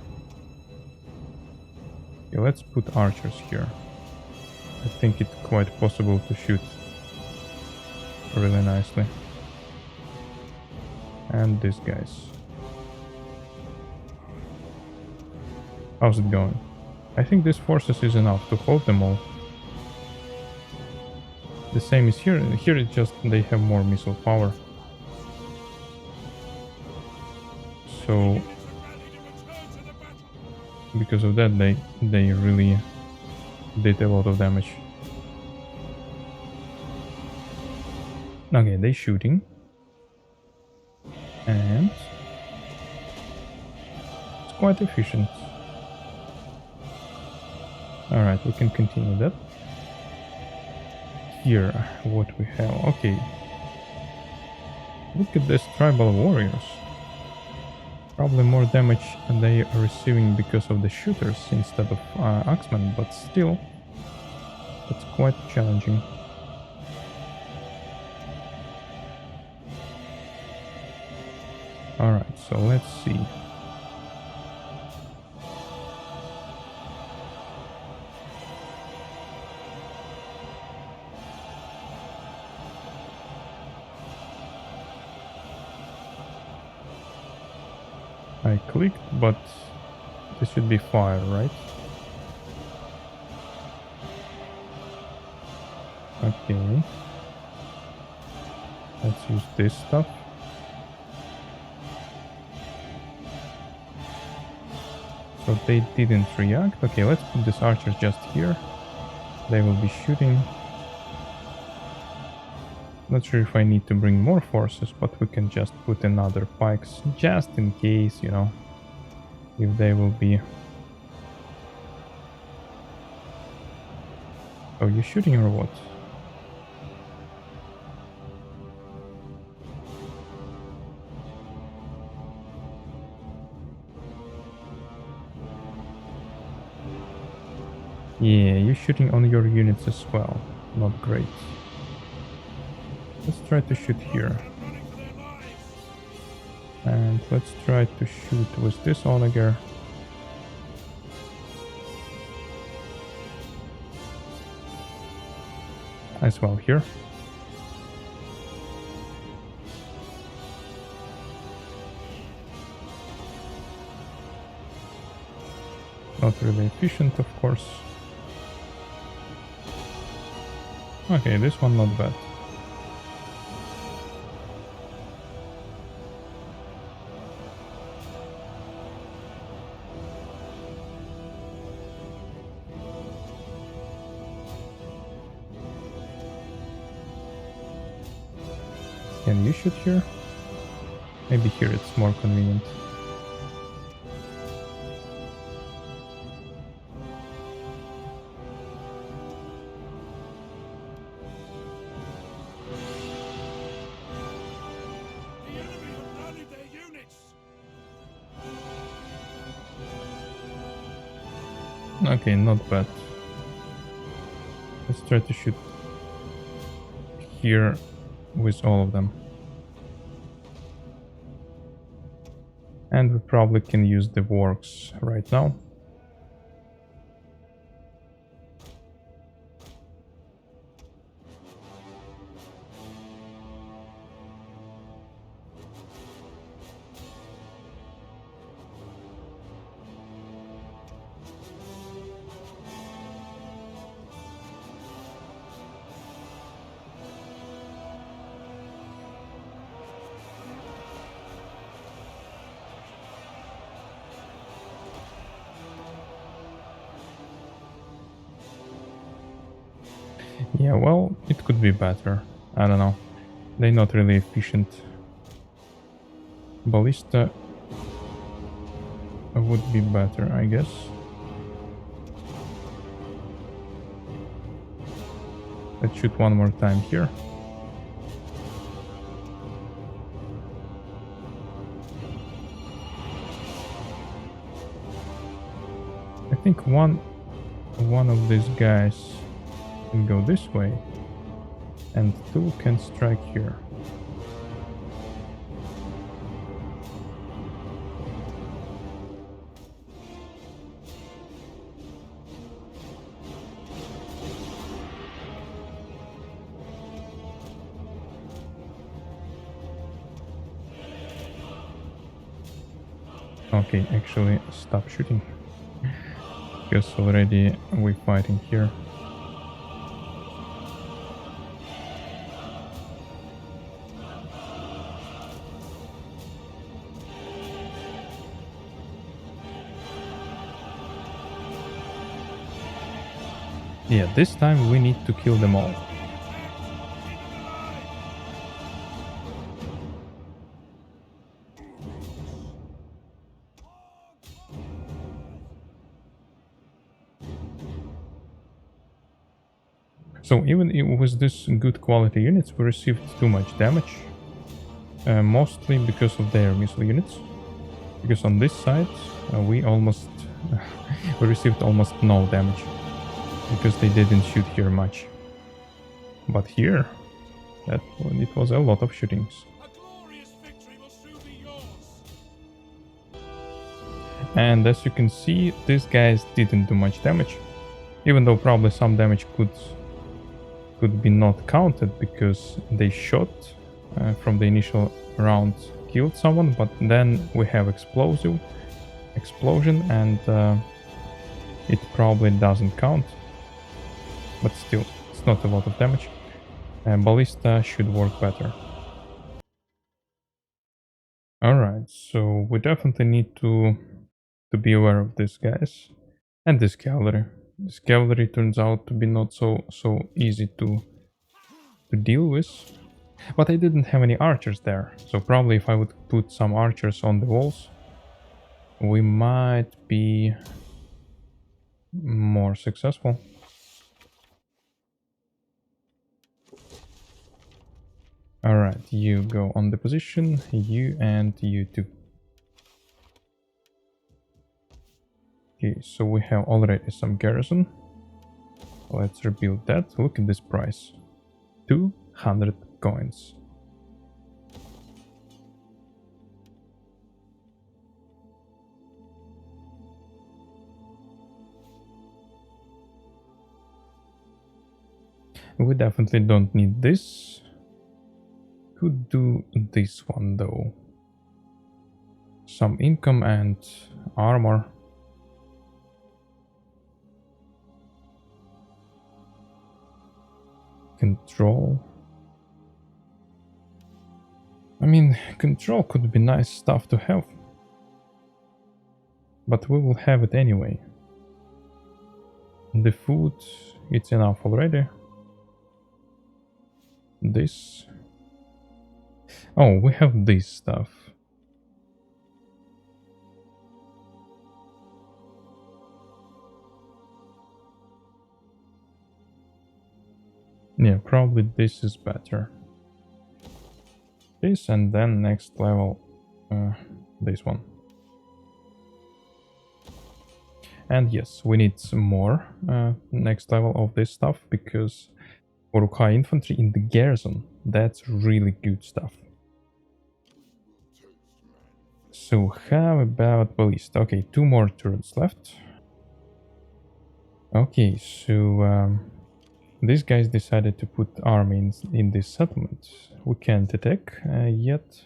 Okay, let's put archers here. I think it's quite possible to shoot really nicely. And these guys. How's it going? I think this forces is enough to hold them all. The same is here. Here it's just they have more missile power. So because of that they really did a lot of damage. Okay, they're shooting. And it's quite efficient. Alright, we can continue that. Here, what we have. Okay. Look at these tribal warriors. Probably more damage they are receiving because of the shooters instead of axemen, but still, it's quite challenging. Alright, so let's see. I clicked, but this should be fire, right? Okay. Let's use this stuff. So they didn't react. Okay, let's put this archer just here. They will be shooting. Not sure if I need to bring more forces, but we can just put another pikes just in case, you know, if they will be... Oh, you shooting or what? Yeah, you're shooting on your units as well. Not great. Let's try to shoot here. And let's try to shoot with this onager. As well here. Not really efficient, of course. Okay, this one not bad. Can you shoot here? Maybe here it's more convenient. Okay, not bad. Let's try to shoot here with all of them. And we probably can use the works right now. Yeah, well, it could be better. I don't know. They're not really efficient. Ballista would be better, I guess. Let's shoot one more time here. I think one of these guys can go this way, and two can strike here. Okay, actually stop shooting, because already we're fighting here. Yeah, this time we need to kill them all. So even with this good quality units, we received too much damage. Mostly because of their missile units. Because on this side, we almost we received almost no damage. Because they didn't shoot here much. But here, it was a lot of shootings. And as you can see, these guys didn't do much damage. Even though probably some damage could be not counted because they shot from the initial round killed someone, but then we have explosion and it probably doesn't count. But still, it's not a lot of damage. Ballista should work better. Alright, so we definitely need to be aware of these guys. And this cavalry. This cavalry turns out to be not so easy to deal with. But I didn't have any archers there, so probably if I would put some archers on the walls, we might be more successful. Alright, you go on the position, you and you too. Okay, so we have already some garrison. Let's rebuild that. Look at this price. 200 coins. We definitely don't need this. Could do this one though. Some income and armor. Control. I mean, control could be nice stuff to have. But we will have it anyway. The food, it's enough already. This. Oh, we have this stuff. Yeah, probably this is better. This and then next level, this one. And yes, we need some more next level of this stuff because Uruk-hai infantry in the garrison. That's really good stuff. So how about ballista? Okay, 2 more turrets left. Okay, so these guys decided to put army in this settlement. We can't attack yet.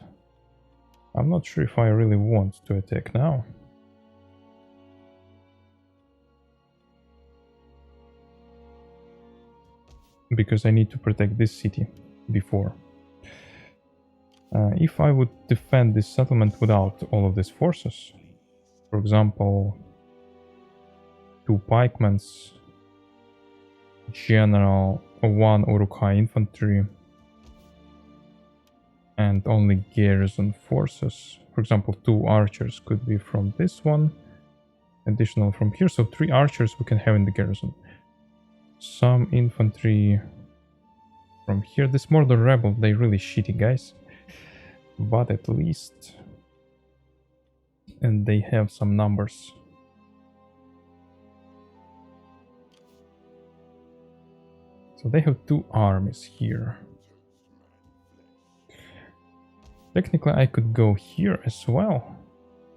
I'm not sure if I really want to attack now. Because I need to protect this city before. If I would defend this settlement without all of these forces, for example, 2 pikemans, general, 1 Uruk-hai infantry, and only garrison forces. For example, 2 archers could be from this one, additional from here, so 3 archers we can have in the garrison. Some infantry from here. This Mordor rebel, they really shitty guys, but at least, and they have some numbers. So they have 2 armies here. Technically I could go here as well,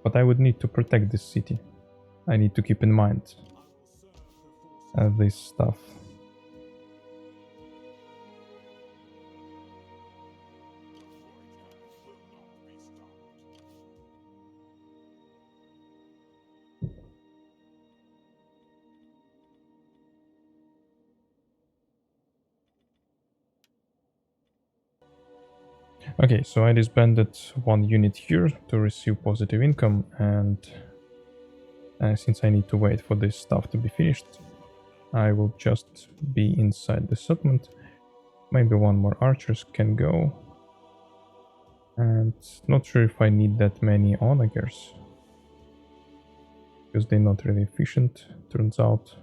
but I would need to protect this city. I need to keep in mind this stuff. Okay, so I disbanded 1 unit here to receive positive income, and since I need to wait for this stuff to be finished, I will just be inside the settlement. Maybe 1 more archers can go. And not sure if I need that many onagers, because they're not really efficient, turns out.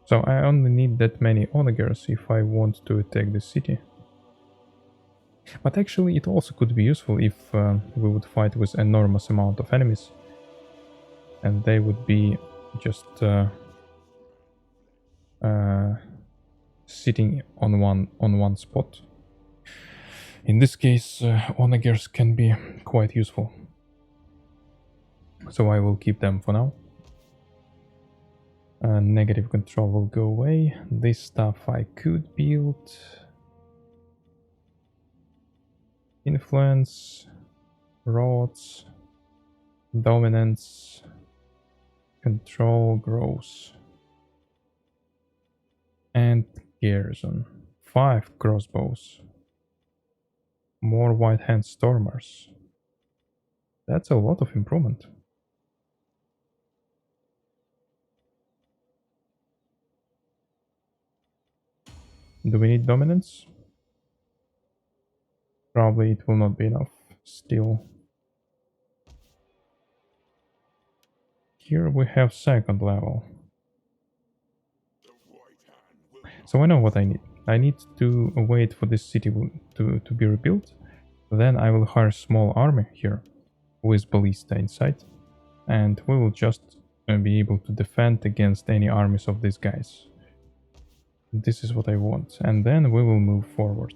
So I only need that many onagers if I want to attack the city. But actually it also could be useful if we would fight with enormous amount of enemies, and they would be just sitting on one spot. In this case, onagers can be quite useful, so I will keep them for now. Negative control will go away. This stuff I could build. Influence, rods, dominance, control grows, and garrison. 5 crossbows. More white hand stormers. That's a lot of improvement. Do we need dominance? Probably it will not be enough still. Here we have 2nd level. So I know what I need. I need to wait for this city to be rebuilt. Then I will hire a small army here with ballista inside. And we will just be able to defend against any armies of these guys. This is what I want. And then we will move forward.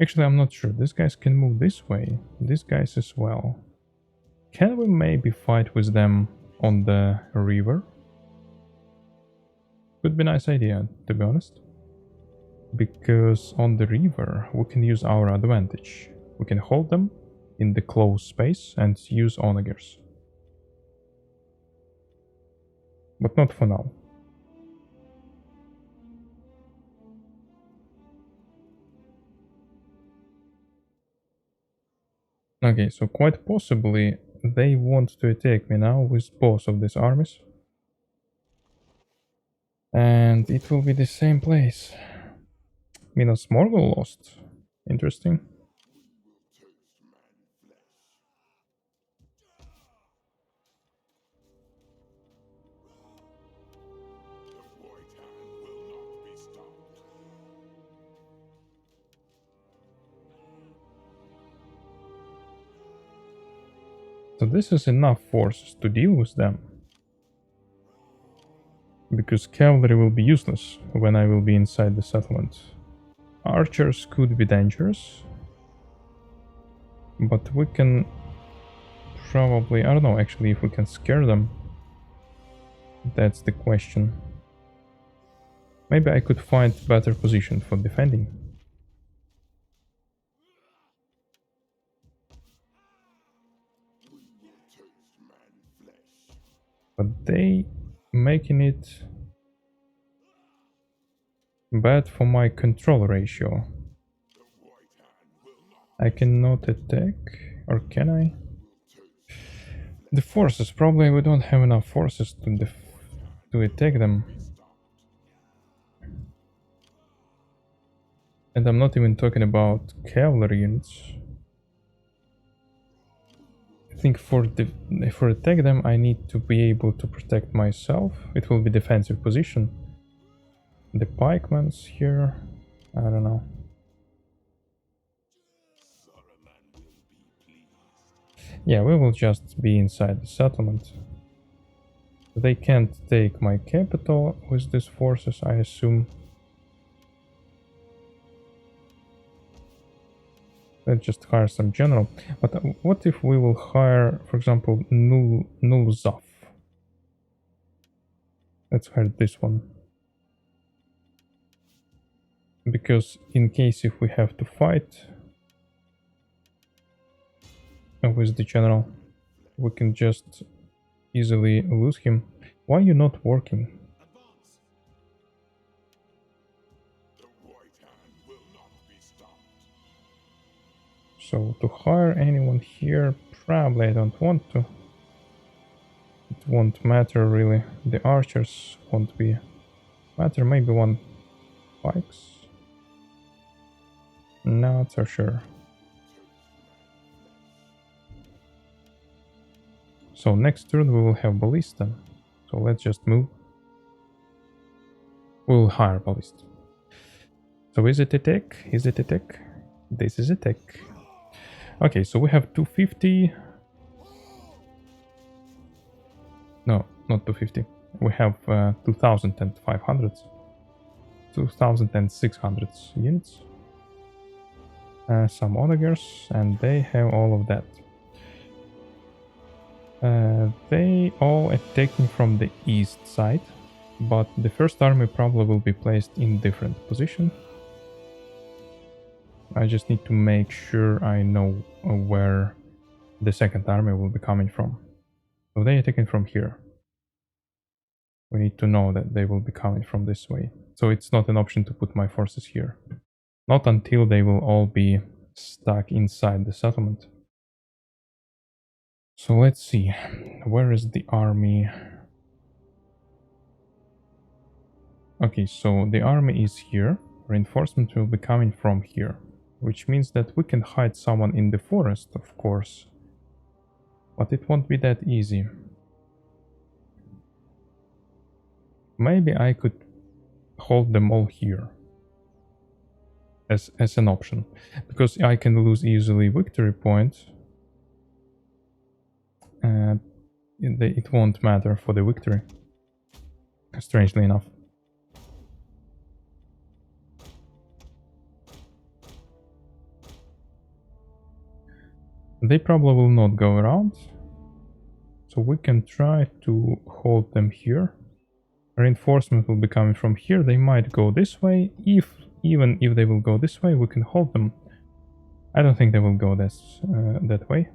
Actually, I'm not sure. These guys can move this way. These guys as well. Can we maybe fight with them on the river? Could be a nice idea, to be honest. Because on the river, we can use our advantage. We can hold them in the closed space and use onagers. But not for now. Okay, so quite possibly they want to attack me now with both of these armies. And it will be the same place. Minas Morgul lost. Interesting. So this is enough forces to deal with them. because cavalry will be useless when I will be inside the settlement. Archers could be dangerous, but we can probably, I don't know actually if we can scare them. That's the question. Maybe I could find better position for defending. But they making it bad for my control ratio. I cannot attack, or can I? The forces, probably we don't have enough forces to attack them. And I'm not even talking about cavalry units. I think for attack them I need to be able to protect myself. It will be defensive position. The pikemen's here, I don't know. Yeah, we will just be inside the settlement. They can't take my capital with these forces, I assume. Let's just hire some general. But what if we will hire, for example, Nulzaf? Let's hire this one. Because in case if we have to fight with the general, we can just easily lose him. Why are you not working? So to hire anyone here, probably I don't want to. It won't matter really. The archers won't be matter. Maybe one pikes. Not so sure. So next turn we will have ballista. So let's just move. We'll hire ballista. So is it attack? Is it attack? This is attack. Okay, so we have 250. No, not 250. We have 2,500. 2,600 units. Some onagers, and they have all of that. They all attacking from the east side, but the first army probably will be placed in different position. I just need to make sure I know where the second army will be coming from. So they are taken from here. We need to know that they will be coming from this way. So it's not an option to put my forces here. Not until they will all be stuck inside the settlement. So let's see. Where is the army? Okay, so the army is here. Reinforcement will be coming from here. Which means that we can hide someone in the forest, of course. But it won't be that easy. Maybe I could hold them all here. As an option. Because I can lose easily victory points. It won't matter for the victory. Strangely enough. They probably will not go around, so we can try to hold them here. Reinforcement will be coming from here. They might go this way. Even if they will go this way, we can hold them. I don't think they will go that way.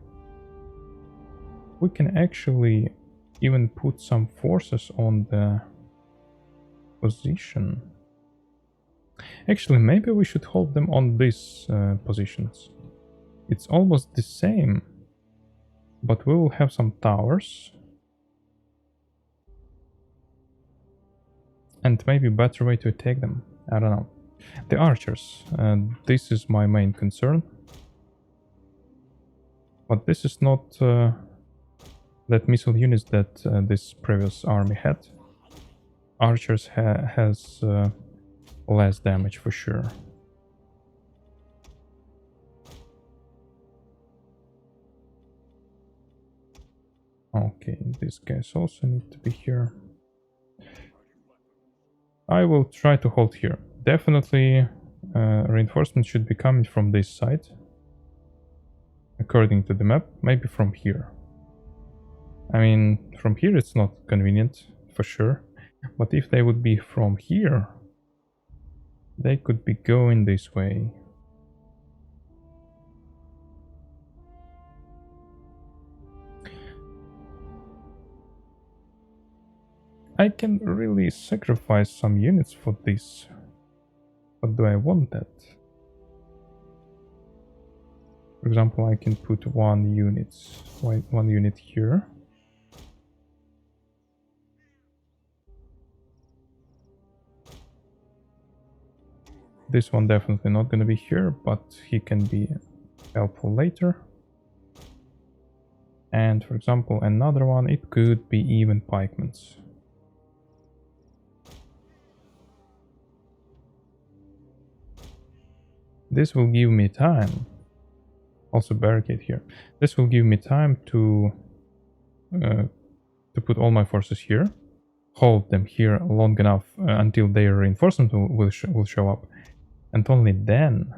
We can actually even put some forces on the position. Actually, maybe we should hold them on these positions. It's almost the same, but we will have some towers. And maybe a better way to attack them. I don't know. The archers. This is my main concern. But this is not that missile units that this previous army had. Archers has less damage for sure. Okay, these guys also need to be here. I will try to hold here. Definitely reinforcements should be coming from this side. According to the map, maybe from here. I mean, from here it's not convenient, for sure. But if they would be from here, they could be going this way. I can really sacrifice some units for this. But do I want that? For example, I can put one unit here. This one definitely not gonna be here, but he can be helpful later. And for example, another one, it could be even pikemans. This will give me time. Also barricade here. This will give me time to put all my forces here, hold them here long enough until their reinforcement will show up, and only then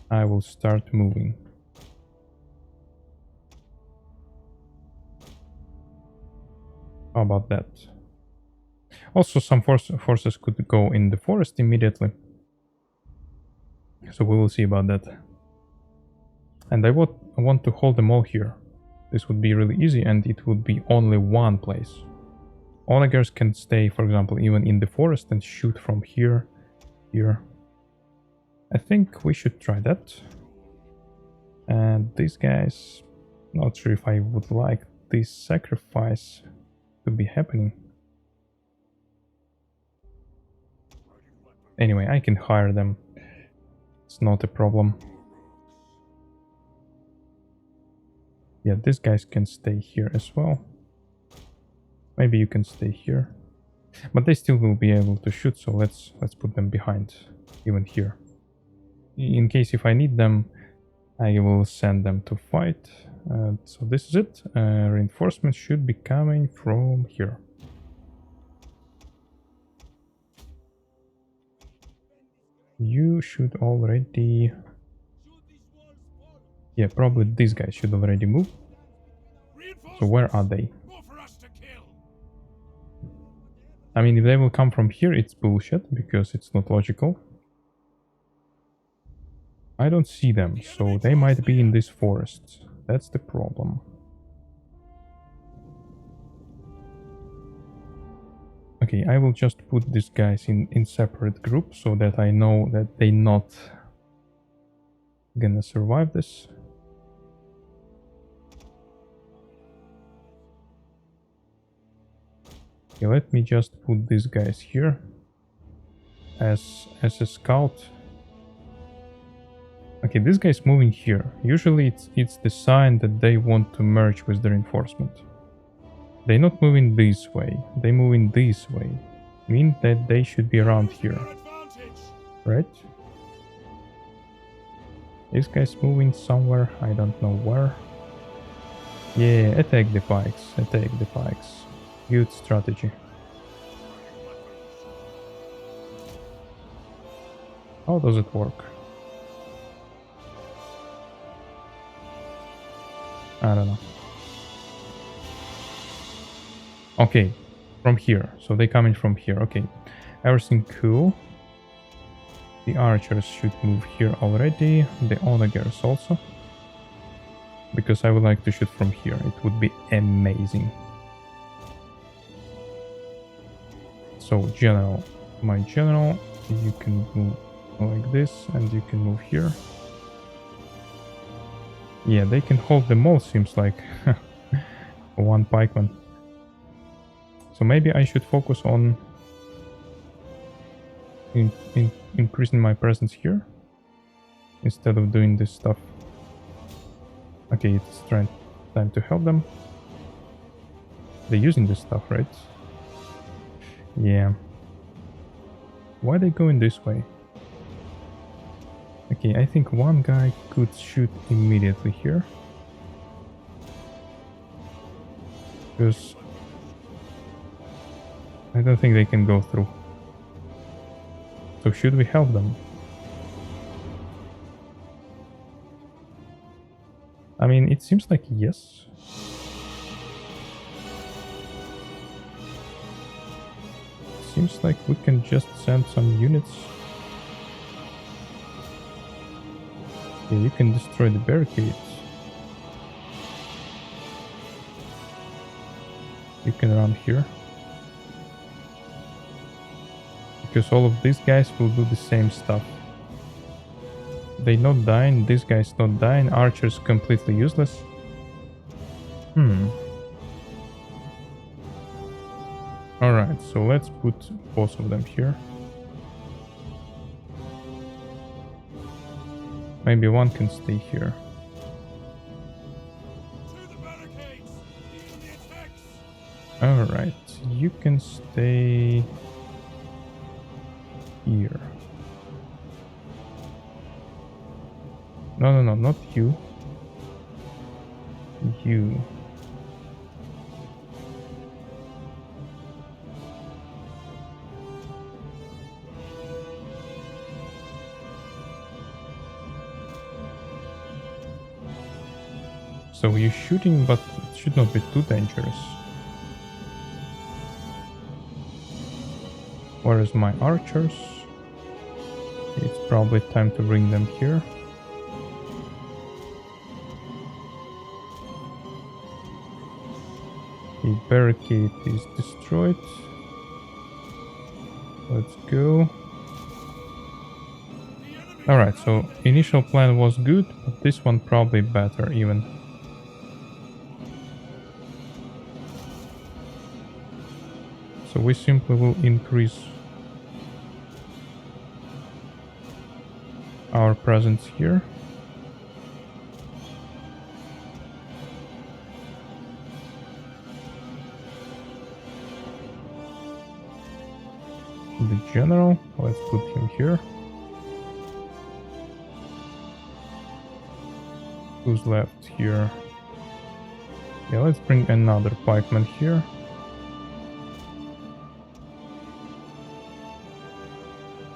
I will start moving. How about that? Also, some forces could go in the forest immediately. So we will see about that. And I want to hold them all here. This would be really easy, and it would be only one place. Onagers can stay, for example, even in the forest and shoot from here. I think we should try that. And these guys, not sure if I would like this sacrifice to be happening. Anyway, I can hire them. It's not a problem. Yeah, these guys can stay here as well. Maybe you can stay here. But they still will be able to shoot, so let's put them behind, even here. In case if I need them, I will send them to fight. So this is it. Reinforcements should be coming from here. You should already... Yeah, probably these guys should already move. So where are they? I mean, if they will come from here, it's bullshit, because it's not logical. I don't see them, so they might be in this forest. That's the problem. Okay, I will just put these guys in separate groups so that I know that they're not gonna survive this. Okay, let me just put these guys here as a scout. Okay, this guy's moving here. Usually it's the sign that they want to merge with the reinforcement. They're not moving this way, they're moving this way. Mean that they should be around here. Right? This guy's moving somewhere, I don't know where. Yeah, attack the pikes, attack the pikes. Good strategy. How does it work? I don't know. Okay, from here. So they coming from here. Okay, everything cool. The archers should move here already. The onagers also. Because I would like to shoot from here. It would be amazing. So general, my general, you can move like this and you can move here. Yeah, they can hold them all, seems like. One pikeman. So maybe I should focus on increasing my presence here instead of doing this stuff. Okay, it's time to help them. They're using this stuff, right? Yeah. Why are they going this way? Okay, I think one guy could shoot immediately here. Because I don't think they can go through. So should we help them? I mean, it seems like yes. Seems like we can just send some units. Yeah, you can destroy the barricades. You can run here. Because all of these guys will do the same stuff. They not dying, this guy's not dying, archer's completely useless. Alright, so let's put both of them here. Maybe one can stay here. Alright, you can stay here. No, not you. You. So you're shooting, but it should not be too dangerous. Whereas my archers? It's probably time to bring them here. The barricade is destroyed. Let's go. Alright, so initial plan was good, but this one probably better even. So we simply will increase our presence here. The general, let's put him here. Who's left here? Yeah, let's bring another pikeman here.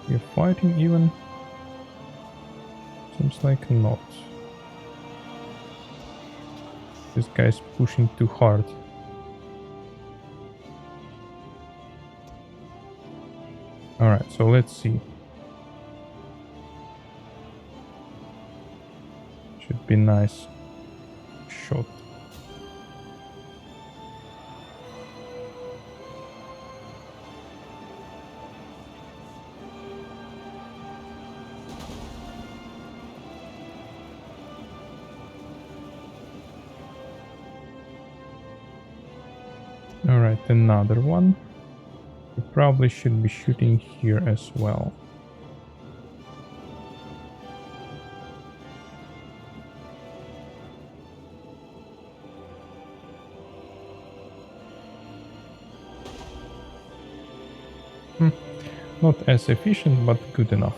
You're fighting even? Seems like not. This guy's pushing too hard. Alright, so let's see. Should be nice shot. Alright, another one. We probably should be shooting here as well. Not as efficient, but good enough.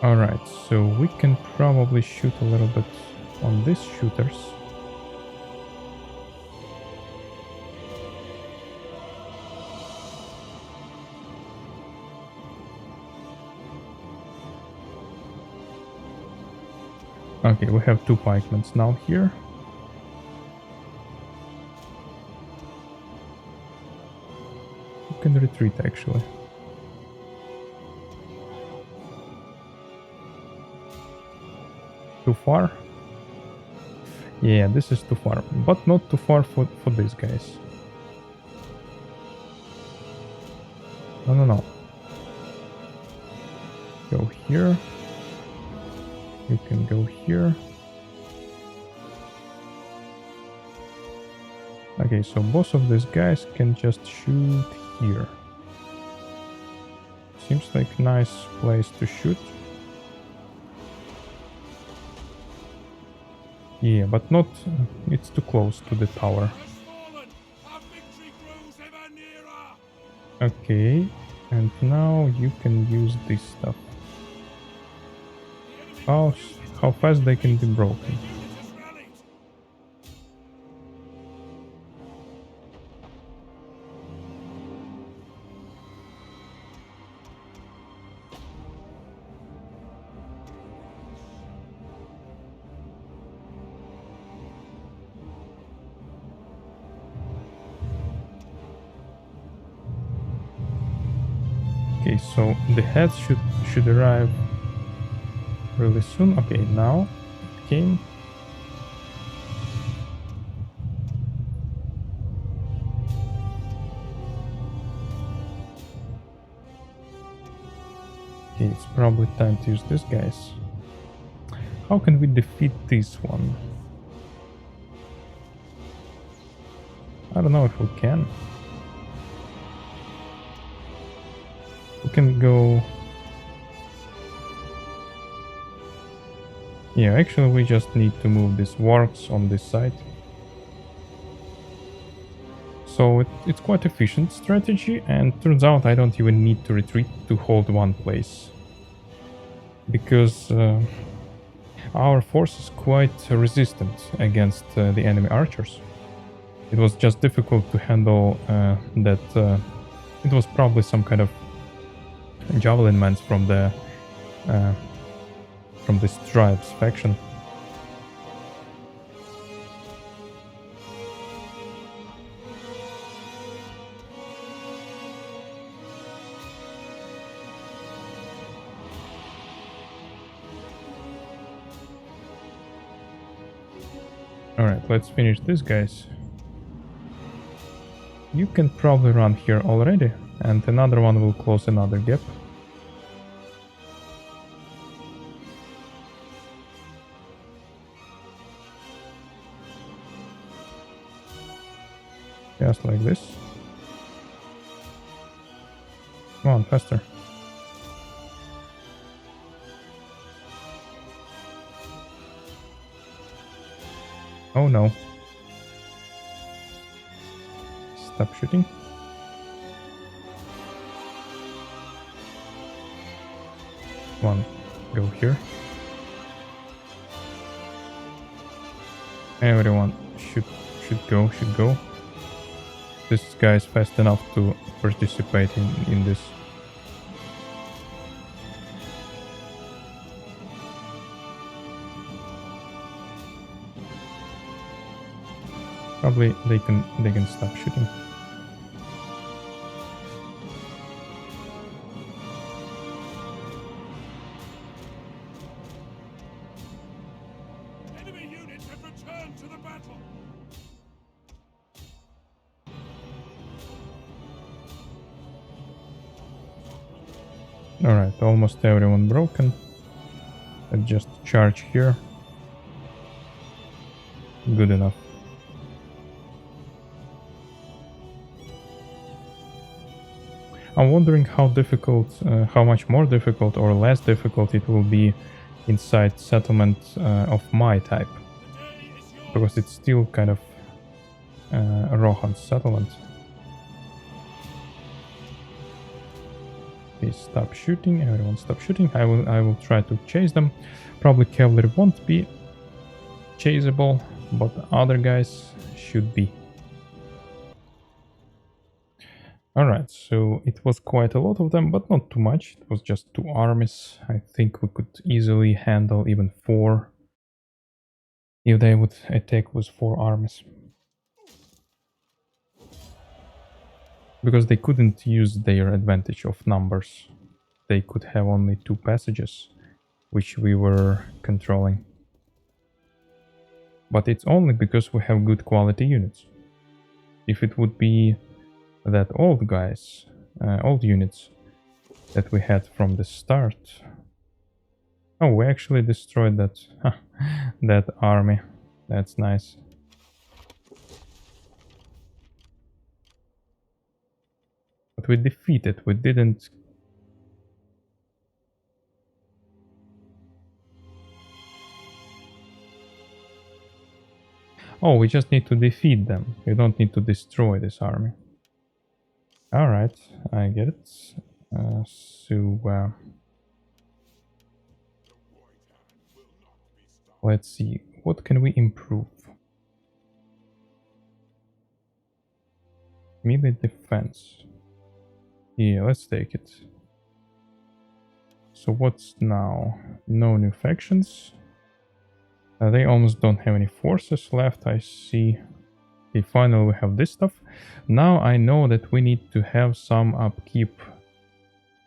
Alright, so we can probably shoot a little bit on these shooters. Okay, we have two pikemen now here. You can retreat actually. Too far? Yeah, this is too far, but not too far for these guys. No. Go here. You can go here. Okay, so both of these guys can just shoot here. Seems like nice place to shoot. Yeah, but not... it's too close to the tower. Okay, and now you can use this stuff. How fast they can be broken. Okay, so the heads should arrive really soon. Okay, now it came. Okay, it's probably time to use this, guys. How can we defeat this one? I don't know if we can. We can go... Yeah, actually we just need to move these wargs on this side. So it's quite efficient strategy, and turns out I don't even need to retreat to hold one place. Because our force is quite resistant against the enemy archers. It was just difficult to handle that. It was probably some kind of javelin mans from the Stripes faction. Alright, let's finish this, guys. You can probably run here already, and another one will close another gap. Just like this. Come on, faster. Oh no. Stop shooting. Come on, go here. Everyone should go. This guy is fast enough to participate in this. Probably they can stop shooting. Enemy units have returned to the battle. Alright, almost everyone broken. Let's just charge here. Good enough. I'm wondering how difficult, how much more difficult or less difficult it will be inside settlement of my type. Because it's still kind of Rohan's settlement. Please stop shooting, everyone stop shooting. I will try to chase them. Probably cavalry won't be chaseable, but other guys should be. Alright, so it was quite a lot of them, but not too much. It was just 2 armies. I think we could easily handle even 4 if they would attack with 4 armies. Because they couldn't use their advantage of numbers. They could have only 2 passages, which we were controlling. But it's only because we have good quality units. If it would be that old guys, old units that we had from the start. Oh, we actually destroyed that that army. That's nice. But we defeated, we didn't... Oh, we just need to defeat them. We don't need to destroy this army. Alright, I get it. Let's see, what can we improve? Melee defense. Yeah, let's take it. So what's now? No new factions. They almost don't have any forces left, I see. Okay, finally we have this stuff. Now I know that we need to have some upkeep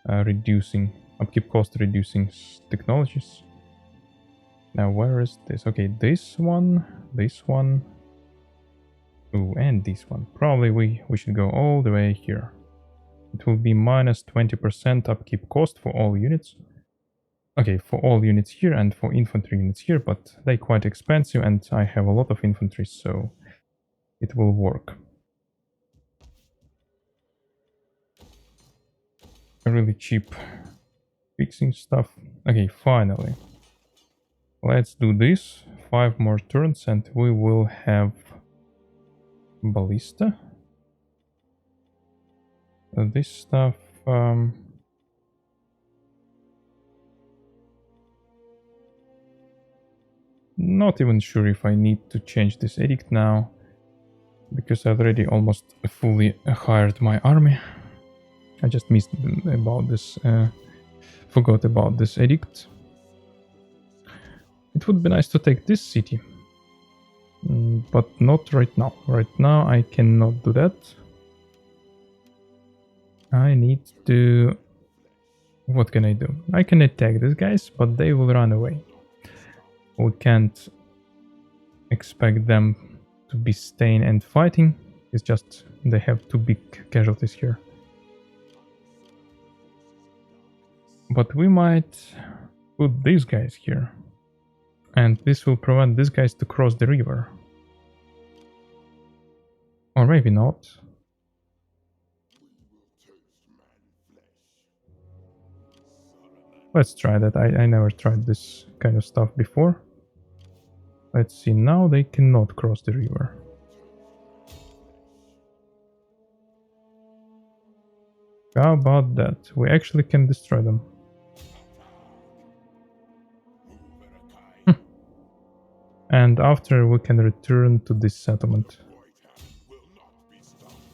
reducing upkeep cost reducing technologies. Now where is this? Okay, this one, ooh, and this one. Probably we should go all the way here. It will be minus 20% upkeep cost for all units. Okay, for all units here and for infantry units here, but they're quite expensive and I have a lot of infantry, so it will work. Really cheap fixing stuff. Okay, finally. Let's do this. 5 more turns and we will have ballista. This stuff... not even sure if I need to change this edict now, because I already almost fully hired my army. I just missed about this, forgot about this edict. It would be nice to take this city, but not right now. Right now I cannot do that. I need to... what can I do? I can attack these guys, but they will run away. We can't expect them to be staying and fighting. It's just they have too big casualties here. But we might put these guys here. And this will prevent these guys to cross the river. Or maybe not. Let's try that. I never tried this kind of stuff before. Let's see, now they cannot cross the river. How about that? We actually can destroy them. And after we can return to this settlement.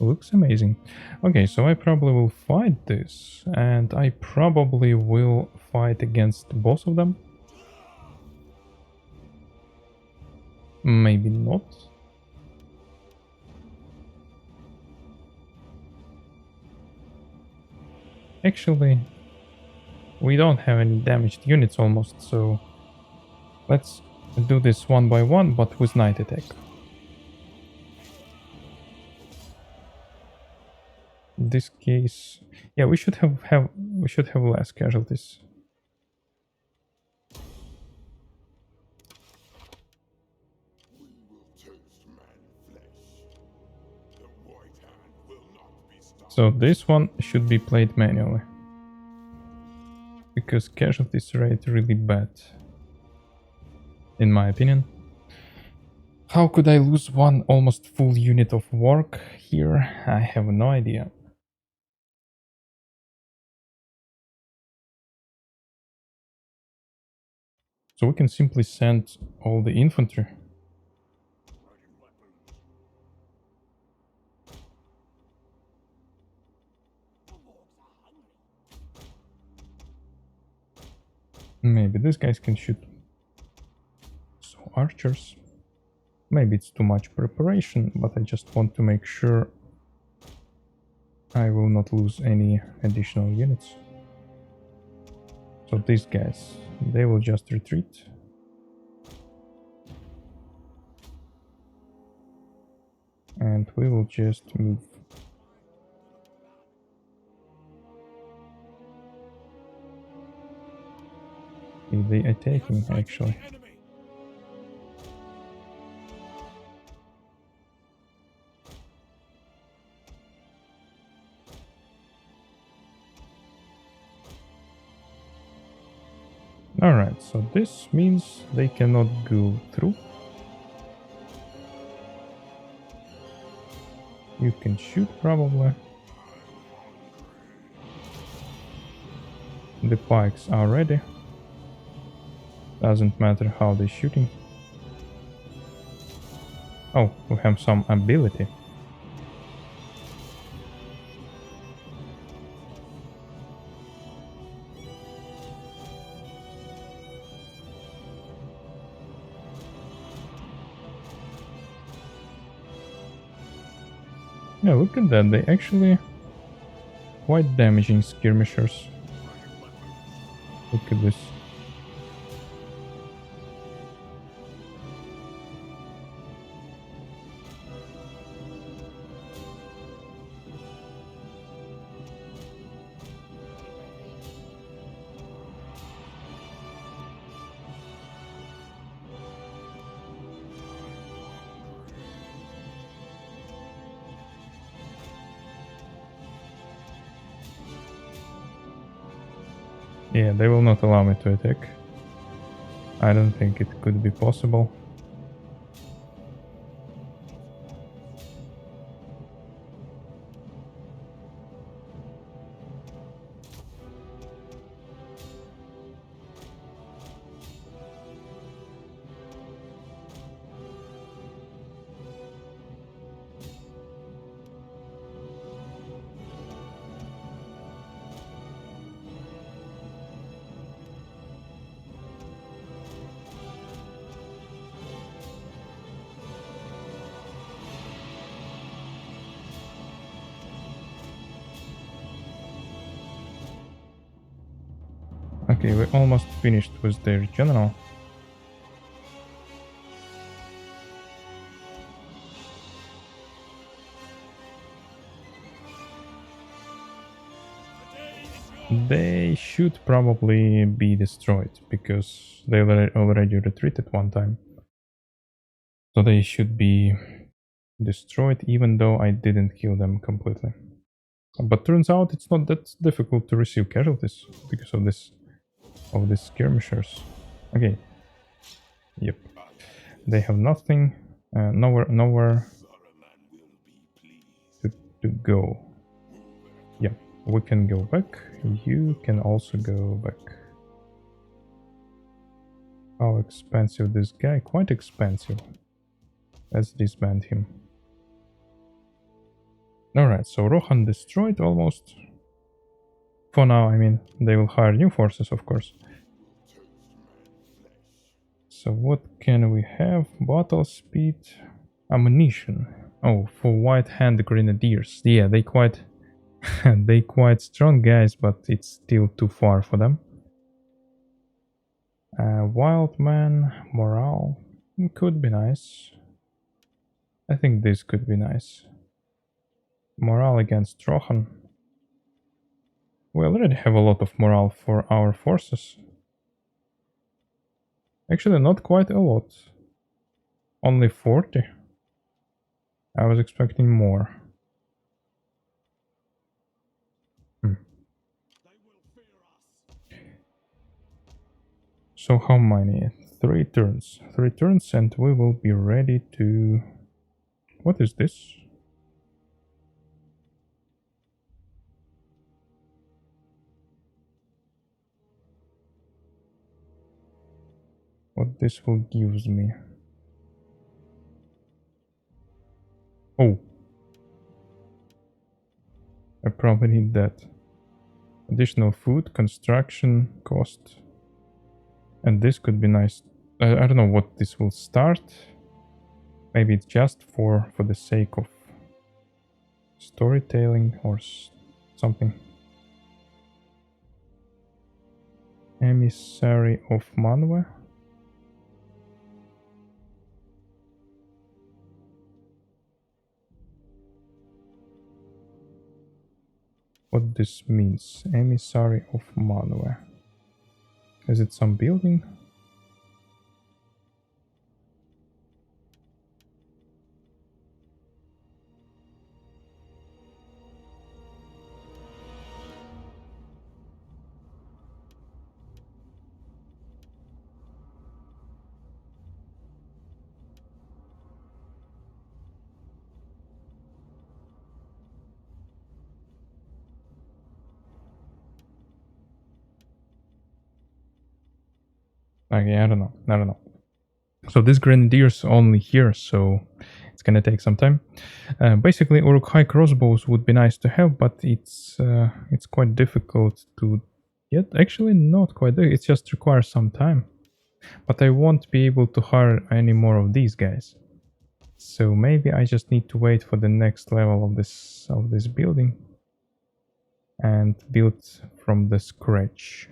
Looks amazing. Okay, so I probably will fight this, and I probably will fight against both of them. Maybe not. Actually, we don't have any damaged units almost, so let's do this one by one, but with night attack. In this case, yeah, we should have less casualties. So this one should be played manually, because casualties rate really bad, in my opinion. How could I lose one almost full unit of work here? I have no idea. So we can simply send all the infantry. Maybe these guys can shoot. So archers. Maybe it's too much preparation, but I just want to make sure I will not lose any additional units. So these guys, they will just retreat. And we will just move. They attacking actually. Alright, so this means they cannot go through. You can shoot probably. The pikes are ready. Doesn't matter how they're shooting. Oh, we have some ability. Yeah, look at that, they actually quite damaging skirmishers. Look at this. Yeah, they will not allow me to attack. I don't think it could be possible. Okay, we almost finished with their general. They should probably be destroyed, because they already retreated one time. So they should be destroyed, even though I didn't kill them completely. But turns out it's not that difficult to receive casualties because of this skirmishers. Okay. Yep. They have nothing, nowhere to go. Yeah, we can go back. You can also go back. How expensive this guy? Quite expensive. Let's disband him. Alright, so Rohan destroyed almost. For now, I mean, they will hire new forces, of course. So what can we have? Battle speed, ammunition. Oh, for White Hand Grenadiers. Yeah, they quite they quite strong guys, but it's still too far for them. Wild Man, morale could be nice. I think this could be nice. Morale against Rohan. We already have a lot of morale for our forces. Actually, not quite a lot. Only 40. I was expecting more. So how many? 3 turns. 3 turns and we will be ready to... What is this? What this will gives me? Oh. I probably need that. Additional food, construction, cost. And this could be nice. I don't know what this will start. Maybe it's just for the sake of storytelling or something. Emissary of Manwe. What this means? Emissary of Manwe. Is it some building? Okay, I don't know. So this grenadiers only here, so it's gonna take some time. Basically, Uruk-hai crossbows would be nice to have, but it's quite difficult to get. Actually, not quite. It just requires some time. But I won't be able to hire any more of these guys. So maybe I just need to wait for the next level of this building and build from the scratch.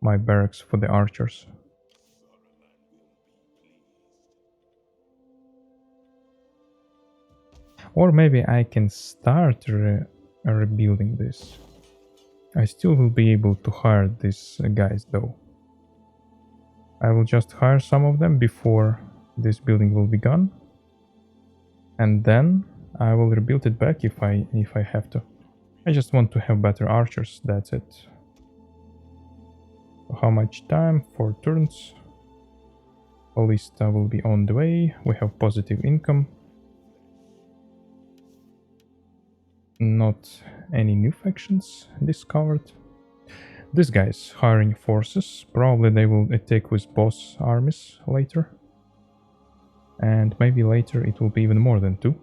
my barracks for the archers. Or maybe I can start rebuilding this. I still will be able to hire these guys though. I will just hire some of them before this building will be gone. And then I will rebuild it back if I have to. I just want to have better archers, that's it. How much time? 4 turns. Ballista will be on the way. We have positive income. Not any new factions discovered. This guy's hiring forces. Probably they will attack with boss armies later. And maybe later it will be even more than 2.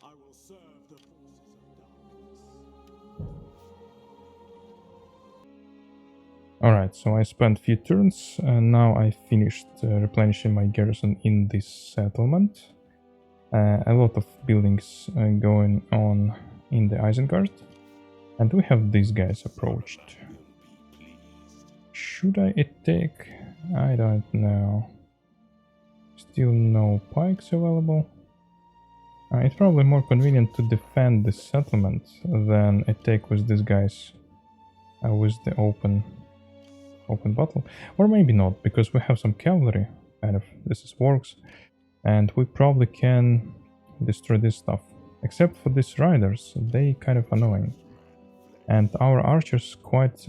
I will serve the forces of darkness. Alright, so I spent few turns and now I finished replenishing my garrison in this settlement. A lot of buildings going on in the Isengard. And we have these guys approached. Should I attack? I don't know. Still no pikes available. It's probably more convenient to defend the settlement than attack with these guys with the open battle. Or maybe not, because we have some cavalry. Kind of, this is works. And we probably can destroy this stuff. Except for these riders, they kind of annoying. And our archers quite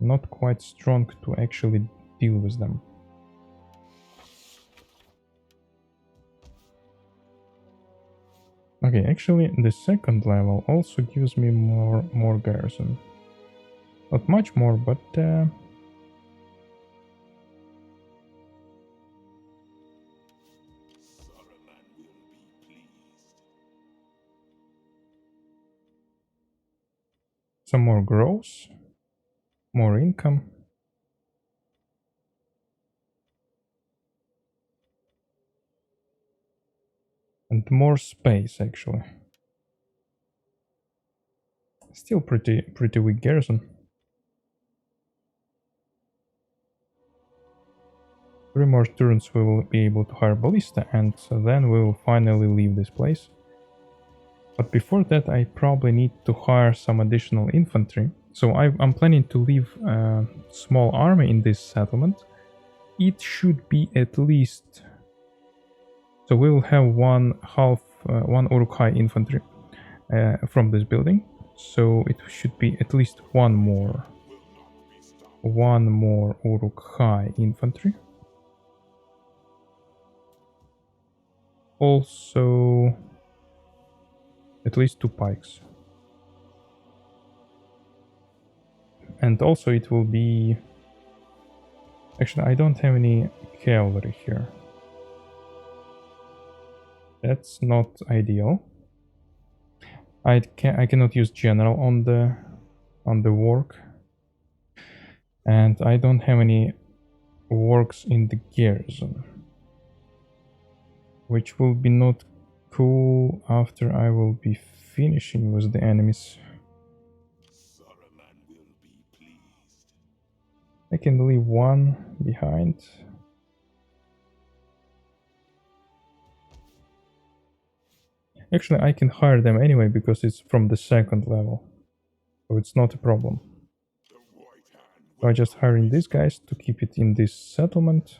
not quite strong to actually deal with them. Okay, actually the second level also gives me more garrison. Not much more, but some more growth, more income. And more space, actually. Still pretty weak garrison. 3 more turns we will be able to hire ballista, and then we will finally leave this place. But before that I probably need to hire some additional infantry. So I'm planning to leave a small army in this settlement. It should be at least... So we will have one Uruk-hai infantry from this building. So it should be at least one more Uruk-hai infantry. Also at least 2 pikes. And also it will be... Actually, I don't have any cavalry here. That's not ideal. I cannot use general on the work. And I don't have any works in the garrison. Which will be not cool after I will be finishing with the enemies. I can leave one behind. Actually, I can hire them anyway because it's from the second level. So it's not a problem. So I'm just hiring these guys to keep it in this settlement.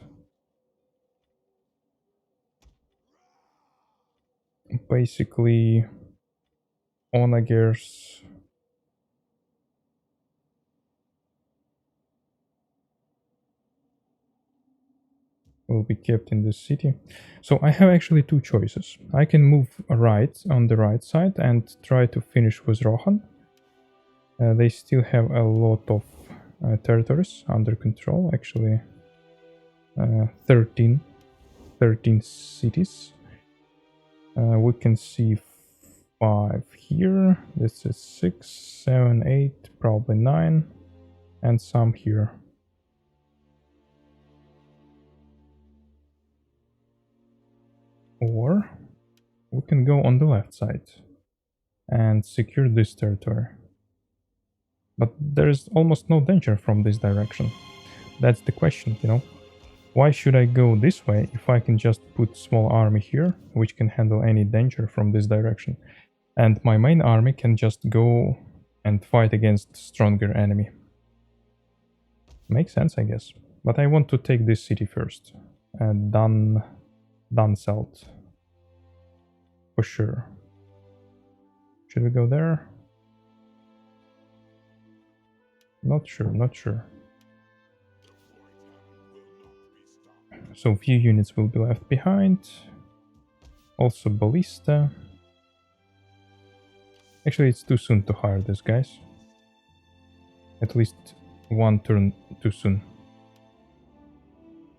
Basically, onagers will be kept in the city. So I have actually 2 choices. I can move right on the right side and try to finish with Rohan. They still have a lot of territories under control, actually 13 cities. We can see 5 here. This is 6, 7, 8, probably 9, and some here. Or we can go on the left side and secure this territory. But there is almost no danger from this direction. That's the question, you know. Why should I go this way if I can just put small army here, which can handle any danger from this direction? And my main army can just go and fight against stronger enemy. Makes sense, I guess. But I want to take this city first. Dunselt. For sure. Should we go there? Not sure, not sure. So few units will be left behind. Also ballista. Actually, it's too soon to hire these guys. At least one turn too soon.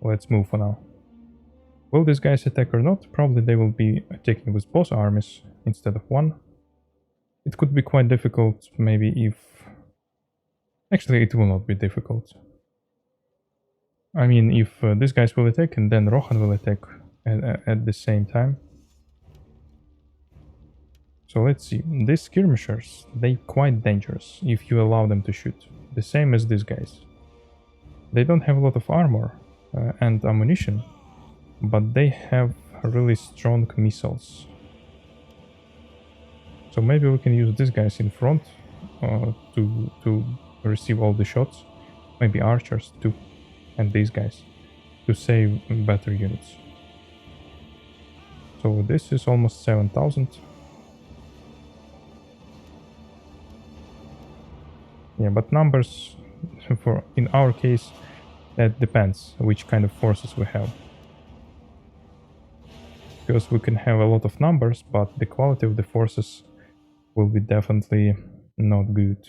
Let's move for now. Will these guys attack or not? Probably they will be attacking with both armies instead of one. It could be quite difficult, maybe if... Actually, it will not be difficult. I mean, if these guys will attack and then Rohan will attack at the same time. So let's see. These skirmishers, they quite dangerous if you allow them to shoot. The same as these guys. They don't have a lot of armor and ammunition, but they have really strong missiles. So maybe we can use these guys in front to receive all the shots. Maybe archers too. And these guys to save better units. So this is almost 7,000. Yeah, but numbers for in our case that depends which kind of forces we have. Because we can have a lot of numbers, but the quality of the forces will be definitely not good.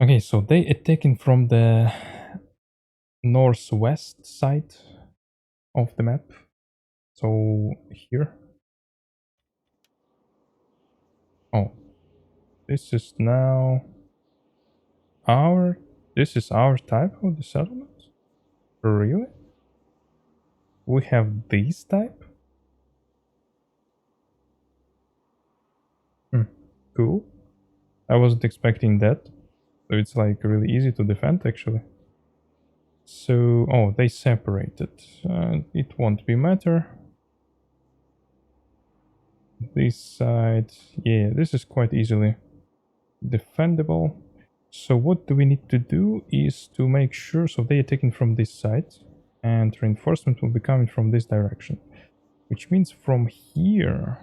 Okay, so they attacking from the northwest side of the map. So here. Oh, this is now our. This is our type of the settlement. Really? We have this type. Cool. I wasn't expecting that. So it's like really easy to defend actually. So, oh, they separated. It won't be matter. This side, yeah, this is quite easily defendable. So what do we need to do is to make sure, so they are taken from this side and reinforcement will be coming from this direction. Which means from here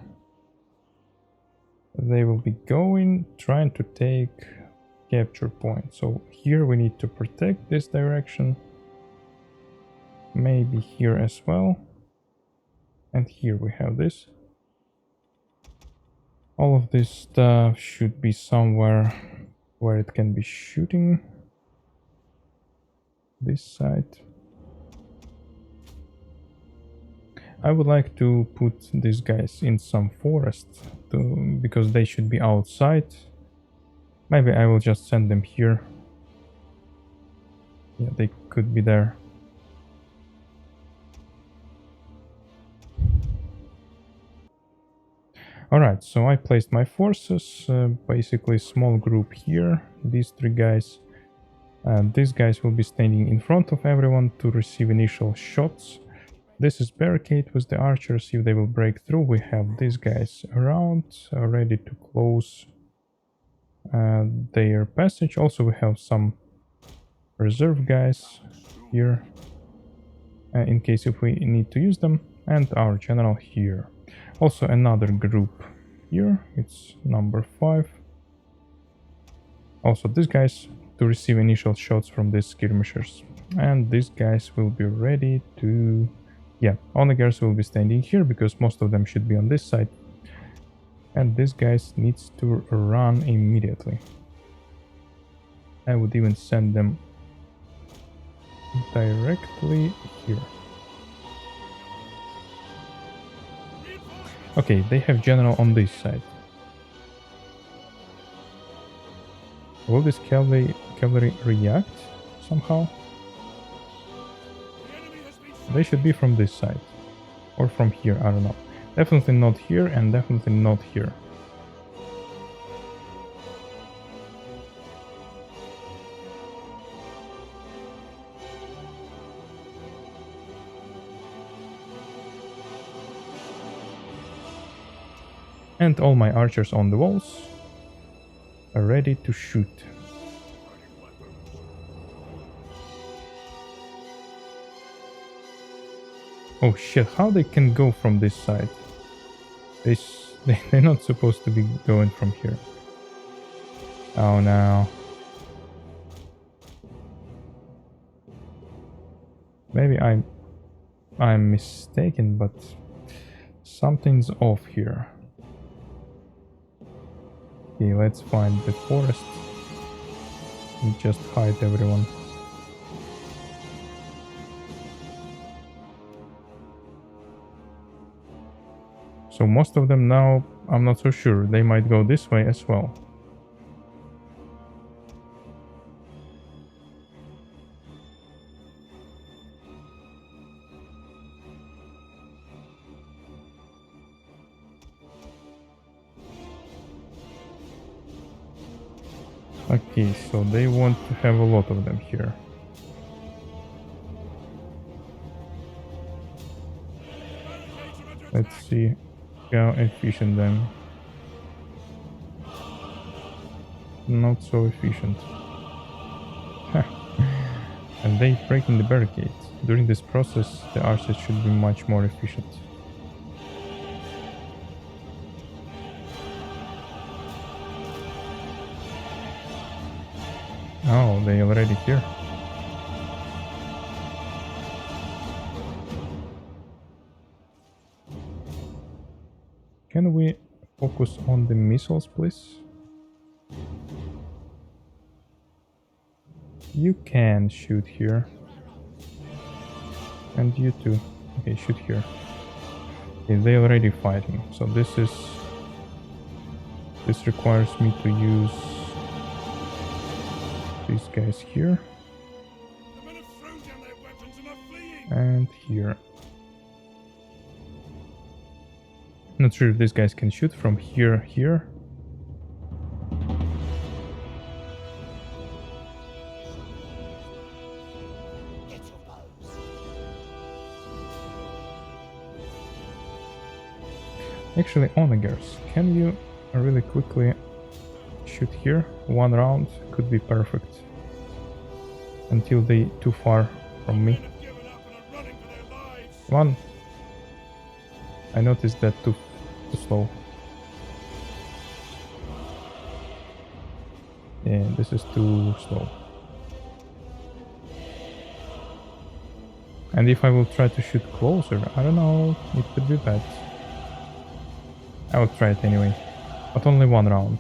they will be going, trying to take capture point. So here we need to protect this direction. Maybe here as well. And here we have this. All of this stuff should be somewhere where it can be shooting. This side. I would like to put these guys in some forest because they should be outside. Maybe I will just send them here. Yeah, they could be there. Alright, so I placed my forces, basically small group here, these three guys. These guys will be standing in front of everyone to receive initial shots. This is barricade with the archers. If they will break through, we have these guys around, ready to close their passage. Also, we have some reserve guys here, in case if we need to use them, and our general here. Also another group here, it's number 5. Also these guys to receive initial shots from these skirmishers. And these guys will be ready to... Yeah, onagers will be standing here because most of them should be on this side. And this guys needs to run immediately. I would even send them directly here. Okay, they have general on this side. Will this cavalry react somehow? They should be from this side. Or from here, I don't know. Definitely not here and definitely not here. And all my archers on the walls are ready to shoot. Oh shit, how they can go from this side? They're not supposed to be going from here. Oh no. Maybe I'm mistaken, but something's off here. Okay, let's find the forest and just hide everyone. So most of them now, I'm not so sure, they might go this way as well. Okay, so they want to have a lot of them here. Let's see how efficient them. Not so efficient. And they breaking the barricade. During this process, the archers should be much more efficient. Oh, they already here. Can we focus on the missiles, please? You can shoot here. And you too. Okay, shoot here. Okay, they're already fighting. So this requires me to use these guys here. And here. Not sure if these guys can shoot from here. Actually, onagers, can you really quickly shoot here? One round could be perfect. Until they too far from me. One. I noticed that too slow. Yeah, this is too slow. And if I will try to shoot closer, I don't know, it could be bad. I will try it anyway, but only one round.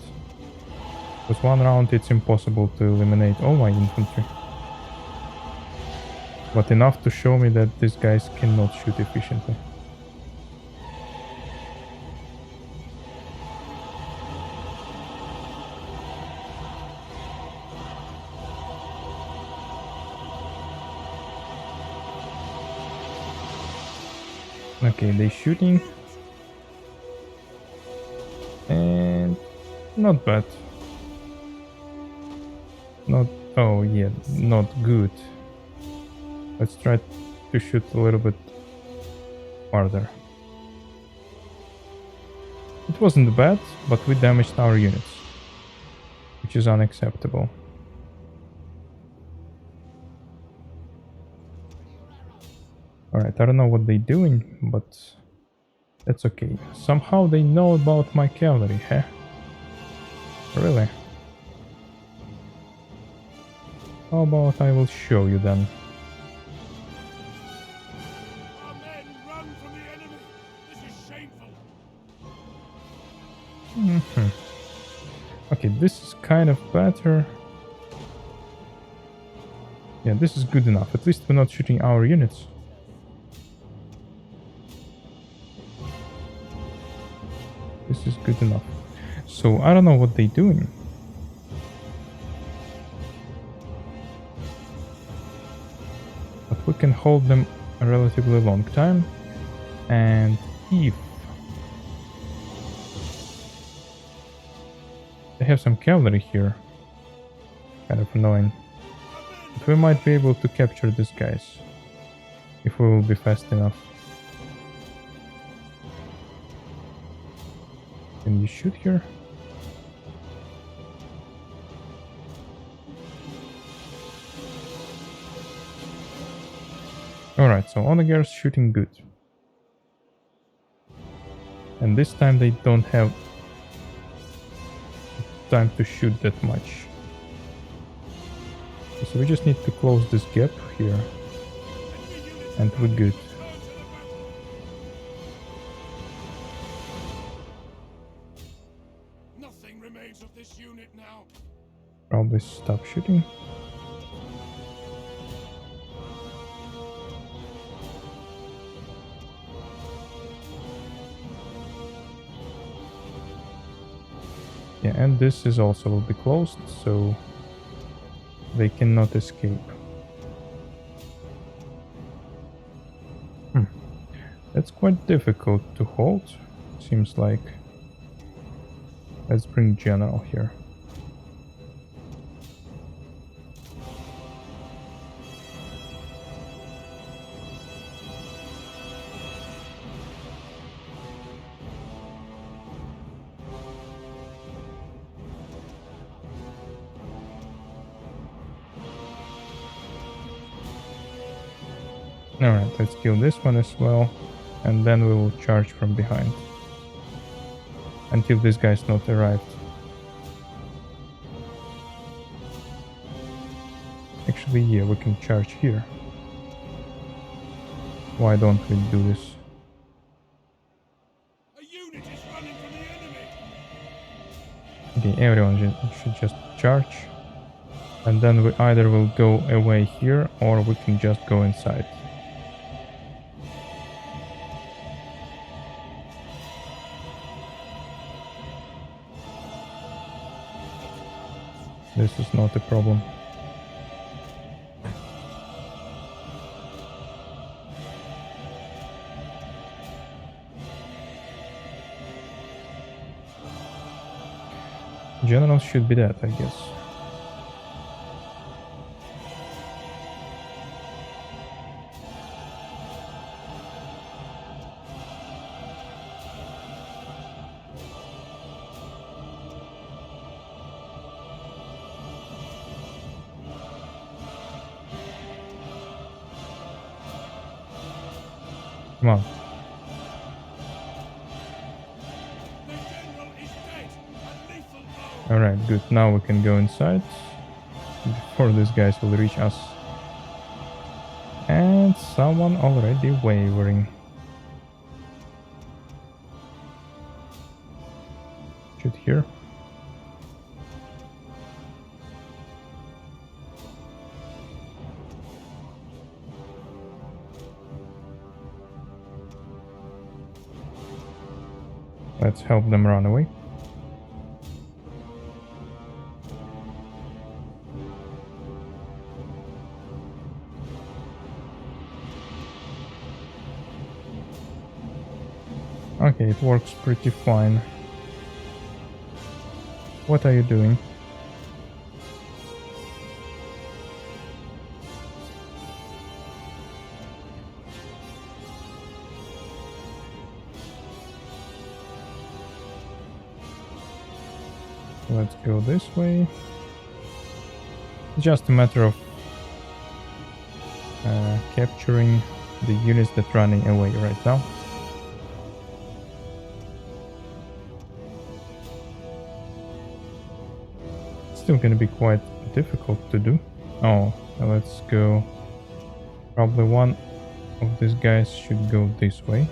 With one round it's impossible to eliminate all my infantry. But enough to show me that these guys cannot shoot efficiently. Okay, they're shooting. And not bad. Not, oh yeah, not good. Let's try to shoot a little bit farther. It wasn't bad, but we damaged our units, which is unacceptable. Alright, I don't know what they're doing, but that's okay. Somehow they know about my cavalry, huh? Really? How about I will show you then? Our men run from the enemy. This is shameful. Okay, this is kind of better. Yeah, this is good enough. At least we're not shooting our units. This is good enough. So I don't know what they're doing. But we can hold them a relatively long time. And if They have some cavalry here. Kind of annoying. But we might be able to capture these guys. If we will be fast enough. Can you shoot here? Alright, so Onager's shooting good. And this time they don't have time to shoot that much. So we just need to close this gap here. And we're good. Nothing remains of this unit now. Probably stop shooting. Yeah, and this is also will be closed, so they cannot escape. That's quite difficult to hold, seems like. Let's bring General here. Alright, let's kill this one as well, and then we will charge from behind. Until this guy's not arrived. Actually, yeah, we can charge here. Why don't we do this? A unit is running from the enemy. Okay, everyone should just charge. And then we either will go away here, or we can just go inside. This is not a problem. General should be dead, I guess. Come on. The general is dead. A lethal blow. Alright, good. Now we can go inside before these guys will reach us. And someone already wavering. Shoot here. Let's help them run away. Okay, it works pretty fine. What are you doing? Let's go this way. It's just a matter of capturing the units that are running away right now. Still gonna be quite difficult to do. Oh, let's go. Probably one of these guys should go this way.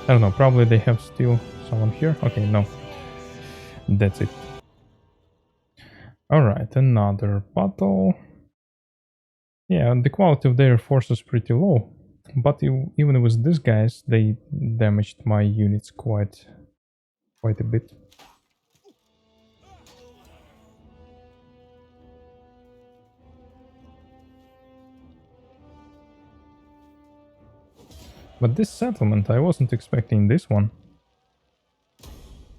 I don't know, probably they have still someone here. Okay, no. That's it. Alright, another battle. Yeah, the quality of their force is pretty low. But even with these guys, they damaged my units quite a bit. But this settlement, I wasn't expecting this one.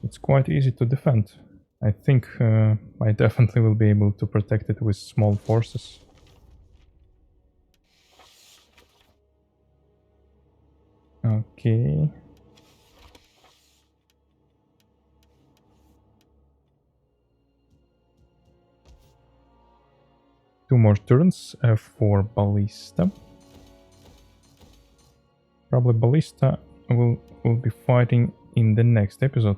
It's quite easy to defend. I think I definitely will be able to protect it with small forces. Okay. Two more turns for Ballista. Probably Ballista will be fighting in the next episode.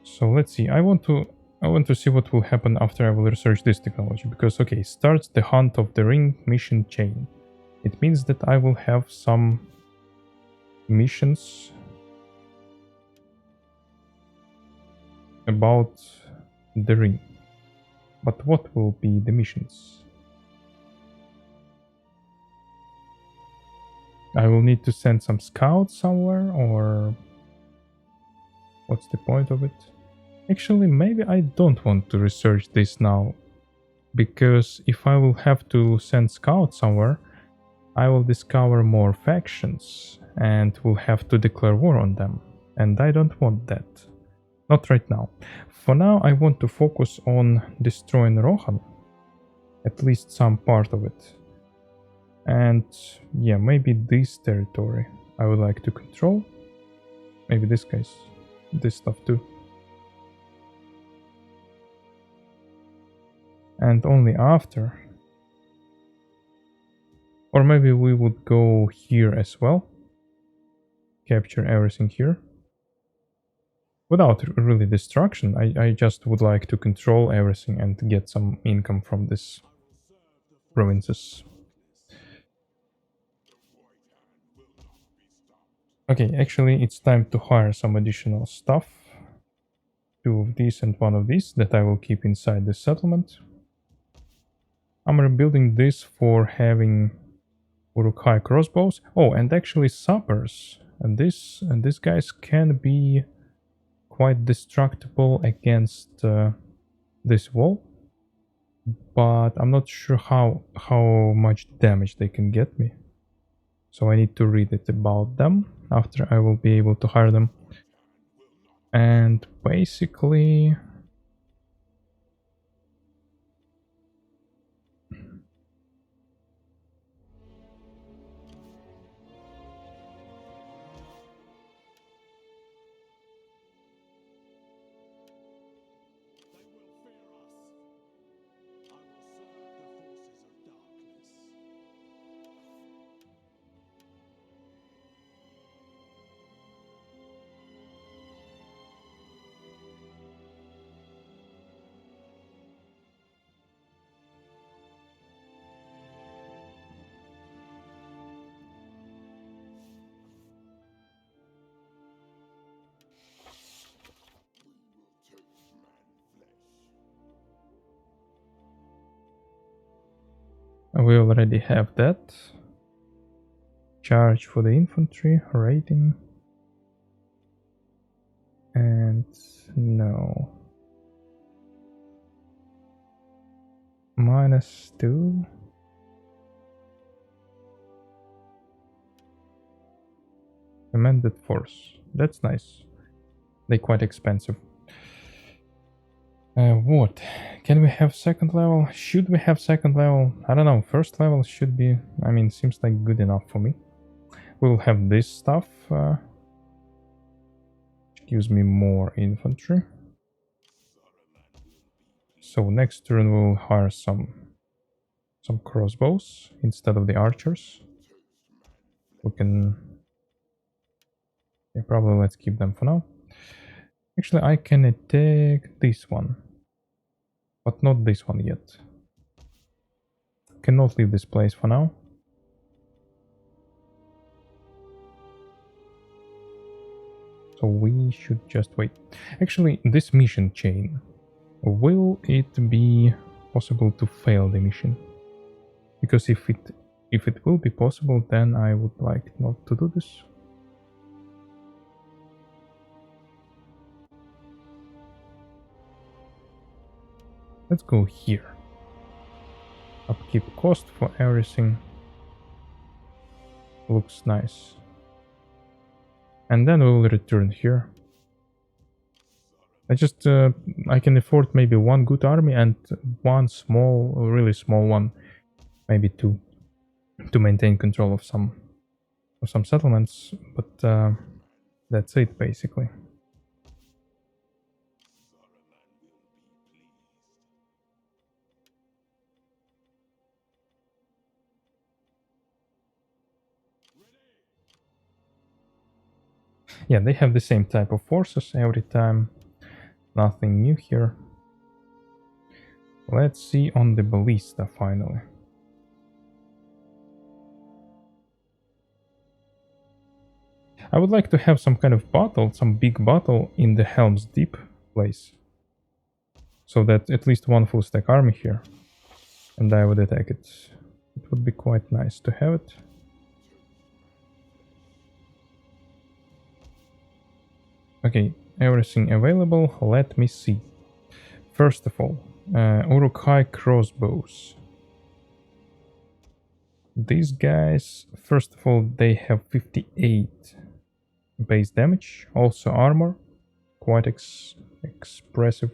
So let's see. I want to see what will happen after I will research this technology, because okay, starts the Hunt of the Ring mission chain. It means that I will have some missions about the ring. But what will be the missions? I will need to send some scouts somewhere, or what's the point of it? Actually, maybe I don't want to research this now, because if I will have to send scouts somewhere, I will discover more factions and will have to declare war on them, and I don't want that. Not right now. For now, I want to focus on destroying Rohan, at least some part of it. And yeah, maybe this territory I would like to control. Maybe this stuff too. And only after. Or maybe we would go here as well. Capture everything here. Without really destruction, I just would like to control everything and get some income from these provinces. Okay, actually it's time to hire some additional stuff. 2 of these and 1 of these that I will keep inside the settlement. I'm rebuilding this for having Uruk-hai crossbows. Oh, and actually sappers. And these guys can be quite destructible against this wall, but I'm not sure how much damage they can get me. So I need to read it about them after I will be able to hire them. And basically we already have that. Charge for the infantry, rating. And no. -2. Amended force. That's nice. They're quite expensive. What? Can we have second level? Should we have second level? I don't know. First level should be... I mean, seems like good enough for me. We'll have this stuff. Which gives me more infantry. So next turn we'll hire some crossbows instead of the archers. We can... Yeah, probably let's keep them for now. Actually, I can attack this one, but not this one yet. Cannot leave this place for now. So we should just wait. Actually, this mission chain, will it be possible to fail the mission? Because if it will be possible, then I would like not to do this. Let's go here. Upkeep cost for everything. looks nice. And then we will return here. I can afford maybe one good army and one small, really small one, maybe two, to maintain control of some settlements. But that's it basically. Yeah, they have the same type of forces every time. Nothing new here. Let's see on the ballista finally. I would like to have some kind of battle, some big battle in the Helm's Deep place. So that at least one full stack army here. And I would attack it. It would be quite nice to have it. Okay, everything available. Let me see. First of all, Uruk-hai crossbows. These guys, first of all, they have 58 base damage, also armor, quite expressive.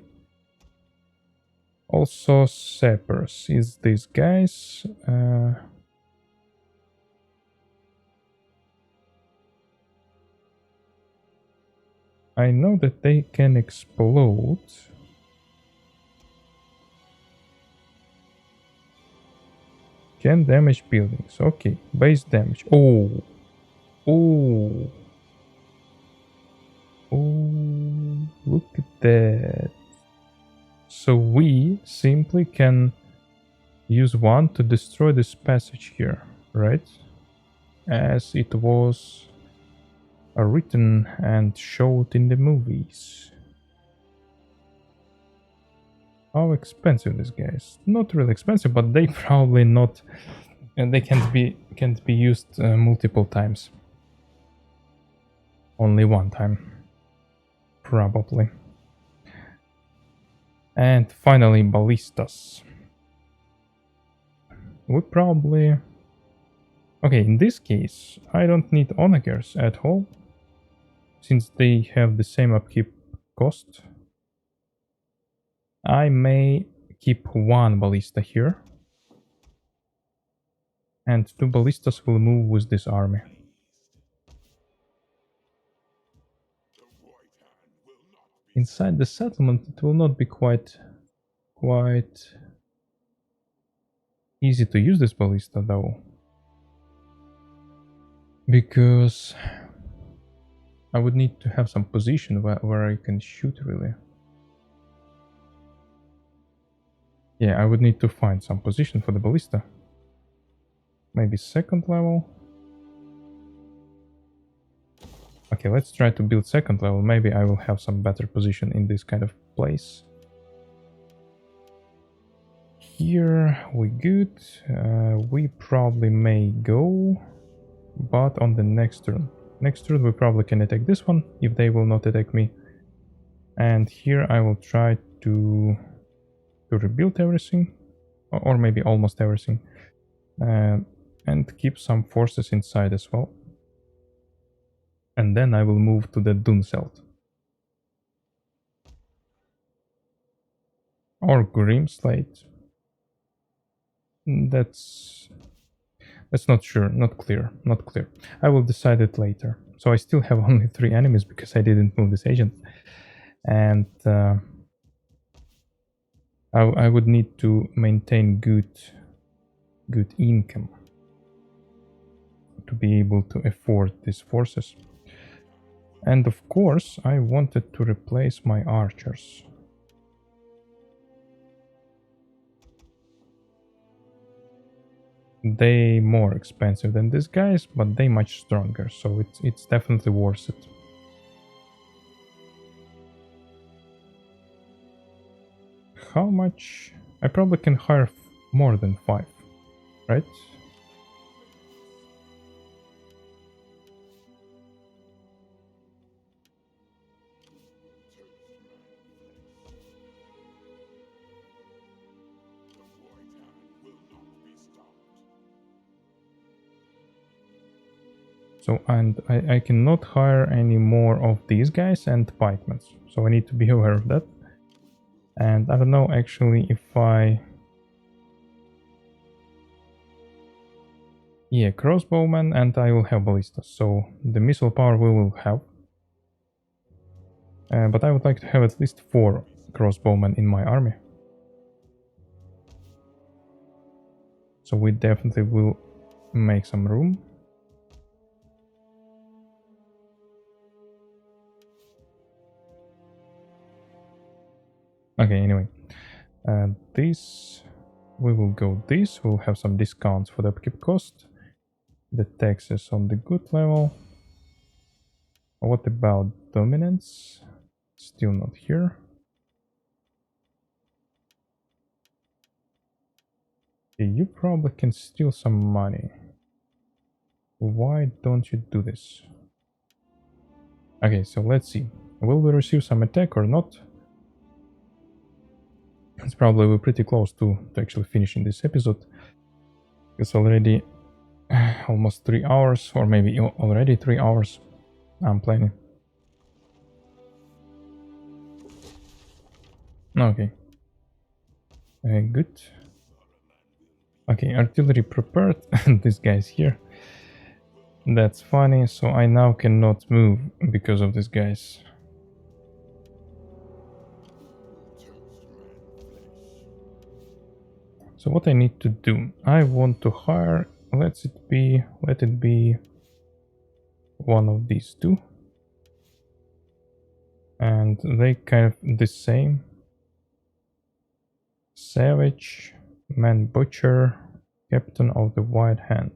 Also sappers is these guys. I know that they can explode. Can damage buildings. Okay, base damage. Oh. Oh. Oh, look at that. So we simply can use one to destroy this passage here, right? As it was written and showed in the movies. How expensive this guy is? Not really expensive, but they probably not, and they can't be used multiple times. Only one time, probably. And finally, ballistas. We probably... Okay, in this case, I don't need onagers at all, since they have the same upkeep cost. I may keep one ballista here, and two ballistas will move with this army. Inside the settlement, it will not be quite easy to use this ballista though, because I would need to have some position where I can shoot really. Yeah, I would need to find some position for the ballista. Maybe second level. Okay, let's try to build second level. Maybe I will have some better position in this kind of place. Here we good. We probably may go, but on the next turn. Next turn we probably can attack this one if they will not attack me. And here I will try to rebuild everything, or maybe almost everything, and keep some forces inside as well. And then I will move to the Dunselt. Or Grimslate. That's not sure, not clear. I will decide it later. So I still have only 3 enemies because I didn't move this agent. And I would need to maintain good income to be able to afford these forces. And of course, I wanted to replace my archers. They more expensive than these guys, but they much stronger, so it's definitely worth it. How much? I probably can hire more than 5, right? So, and I cannot hire any more of these guys and pikemen. So I need to be aware of that. And I don't know actually if I... Yeah, crossbowmen, and I will have ballistas. So the missile power we will have. But I would like to have at least 4 crossbowmen in my army. So we definitely will make some room. Okay, anyway. This... We will go this. We'll have some discounts for the upkeep cost. The taxes on the good level. What about dominance? Still not here. Okay, you probably can steal some money. Why don't you do this? Okay, so let's see. Will we receive some attack or not? It's probably we're pretty close to actually finishing this episode. It's already almost 3 hours, or maybe already 3 hours I'm playing. Okay. Good. Okay, artillery prepared. This guy's here. That's funny, so I now cannot move because of these guys. So what I need to do, I want to hire, let it be one of these two. And they kind of the same. Savage, man butcher, captain of the White Hand.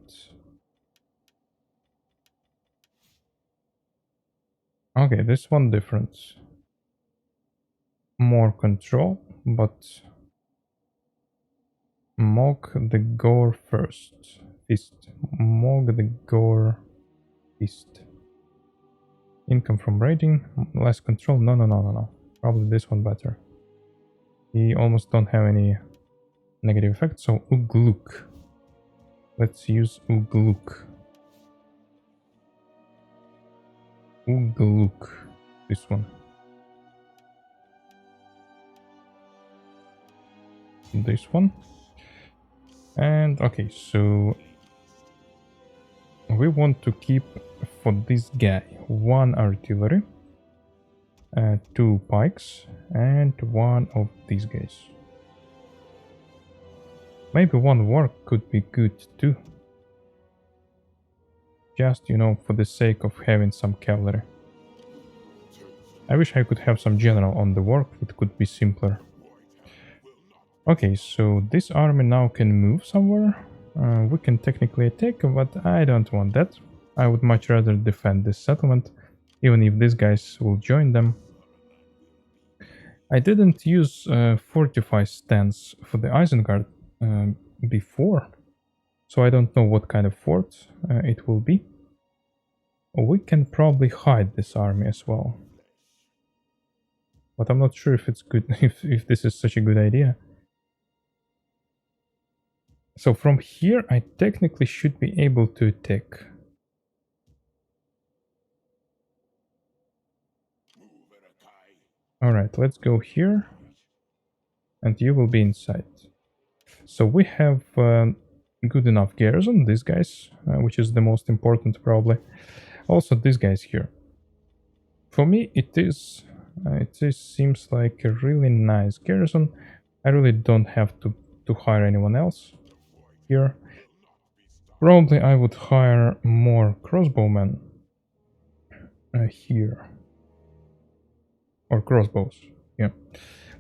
Okay, this one different. More control, but Mog the Gore first. Fist. Mog the Gore Fist. Income from raiding, less control. No. Probably this one better. We almost don't have any negative effects, so Ugluk. Let's use Ugluk. Ugluk. This one. This one. And okay, so we want to keep for this guy 1 artillery, 2 pikes, and 1 of these guys. Maybe 1 war could be good too. Just, you know, for the sake of having some cavalry. I wish I could have some general on the work, it could be simpler. Okay, so this army now can move somewhere. We can technically attack, but I don't want that. I would much rather defend this settlement, even if these guys will join them. I didn't use fortify stance for the Isengard before, so I don't know what kind of fort it will be. We can probably hide this army as well, but I'm not sure if it's good, if this is such a good idea. So from here I technically should be able to attack. Alright, let's go here. And you will be inside. So we have good enough garrison, these guys, which is the most important probably. Also these guys here. For me it seems like a really nice garrison. I really don't have to hire anyone else here. Probably I would hire more crossbowmen here. Or crossbows, yeah.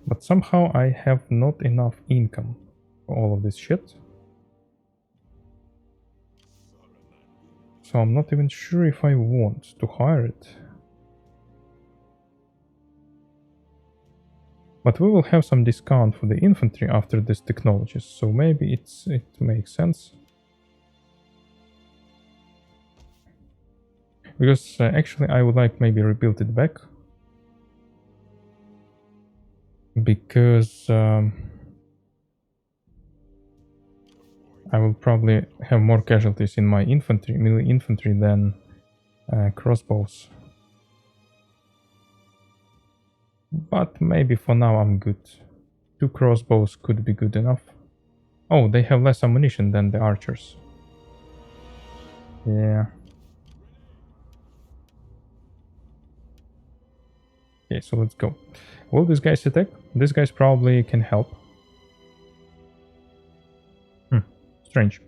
But somehow I have not enough income for all of this shit. So I'm not even sure if I want to hire it. But we will have some discount for the infantry after this technology, so maybe it makes sense. Because actually I would like maybe rebuild it back. Because I will probably have more casualties in my infantry, melee infantry, than crossbows. But maybe for now I'm good. 2 crossbows could be good enough. Oh, they have less ammunition than the archers. Yeah. Okay, so let's go. Will these guys attack? These guys probably can help. Strange.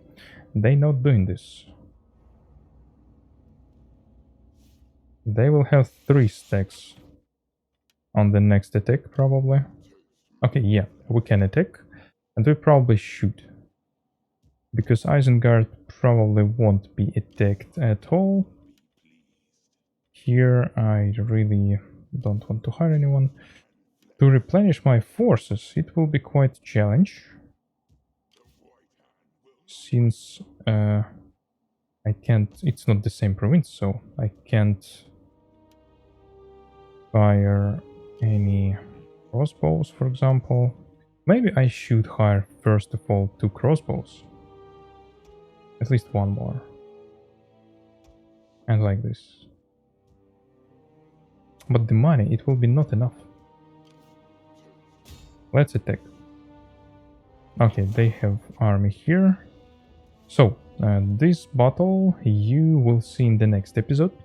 They not doing this. They will have 3 stacks on the next attack, probably. Okay, yeah, we can attack. And we probably shoot. Because Isengard probably won't be attacked at all. Here I really don't want to hire anyone. To replenish my forces, it will be quite a challenge. Since I can't, it's not the same province, so I can't fire any crossbows, for example. Maybe I should hire first of all 2 crossbows. At least 1 more. And like this. But the money, it will be not enough. Let's attack. Okay, they have army here. So, this battle you will see in the next episode.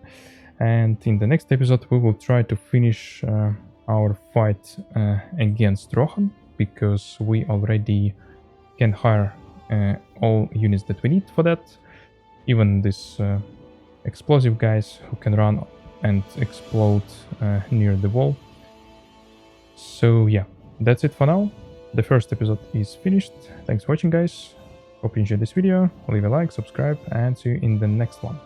And in the next episode we will try to finish our fight against Rohan. Because we already can hire all units that we need for that. Even these explosive guys who can run and explode near the wall. So yeah, that's it for now. The first episode is finished. Thanks for watching, guys. Hope you enjoyed this video. Leave a like, subscribe, and see you in the next one.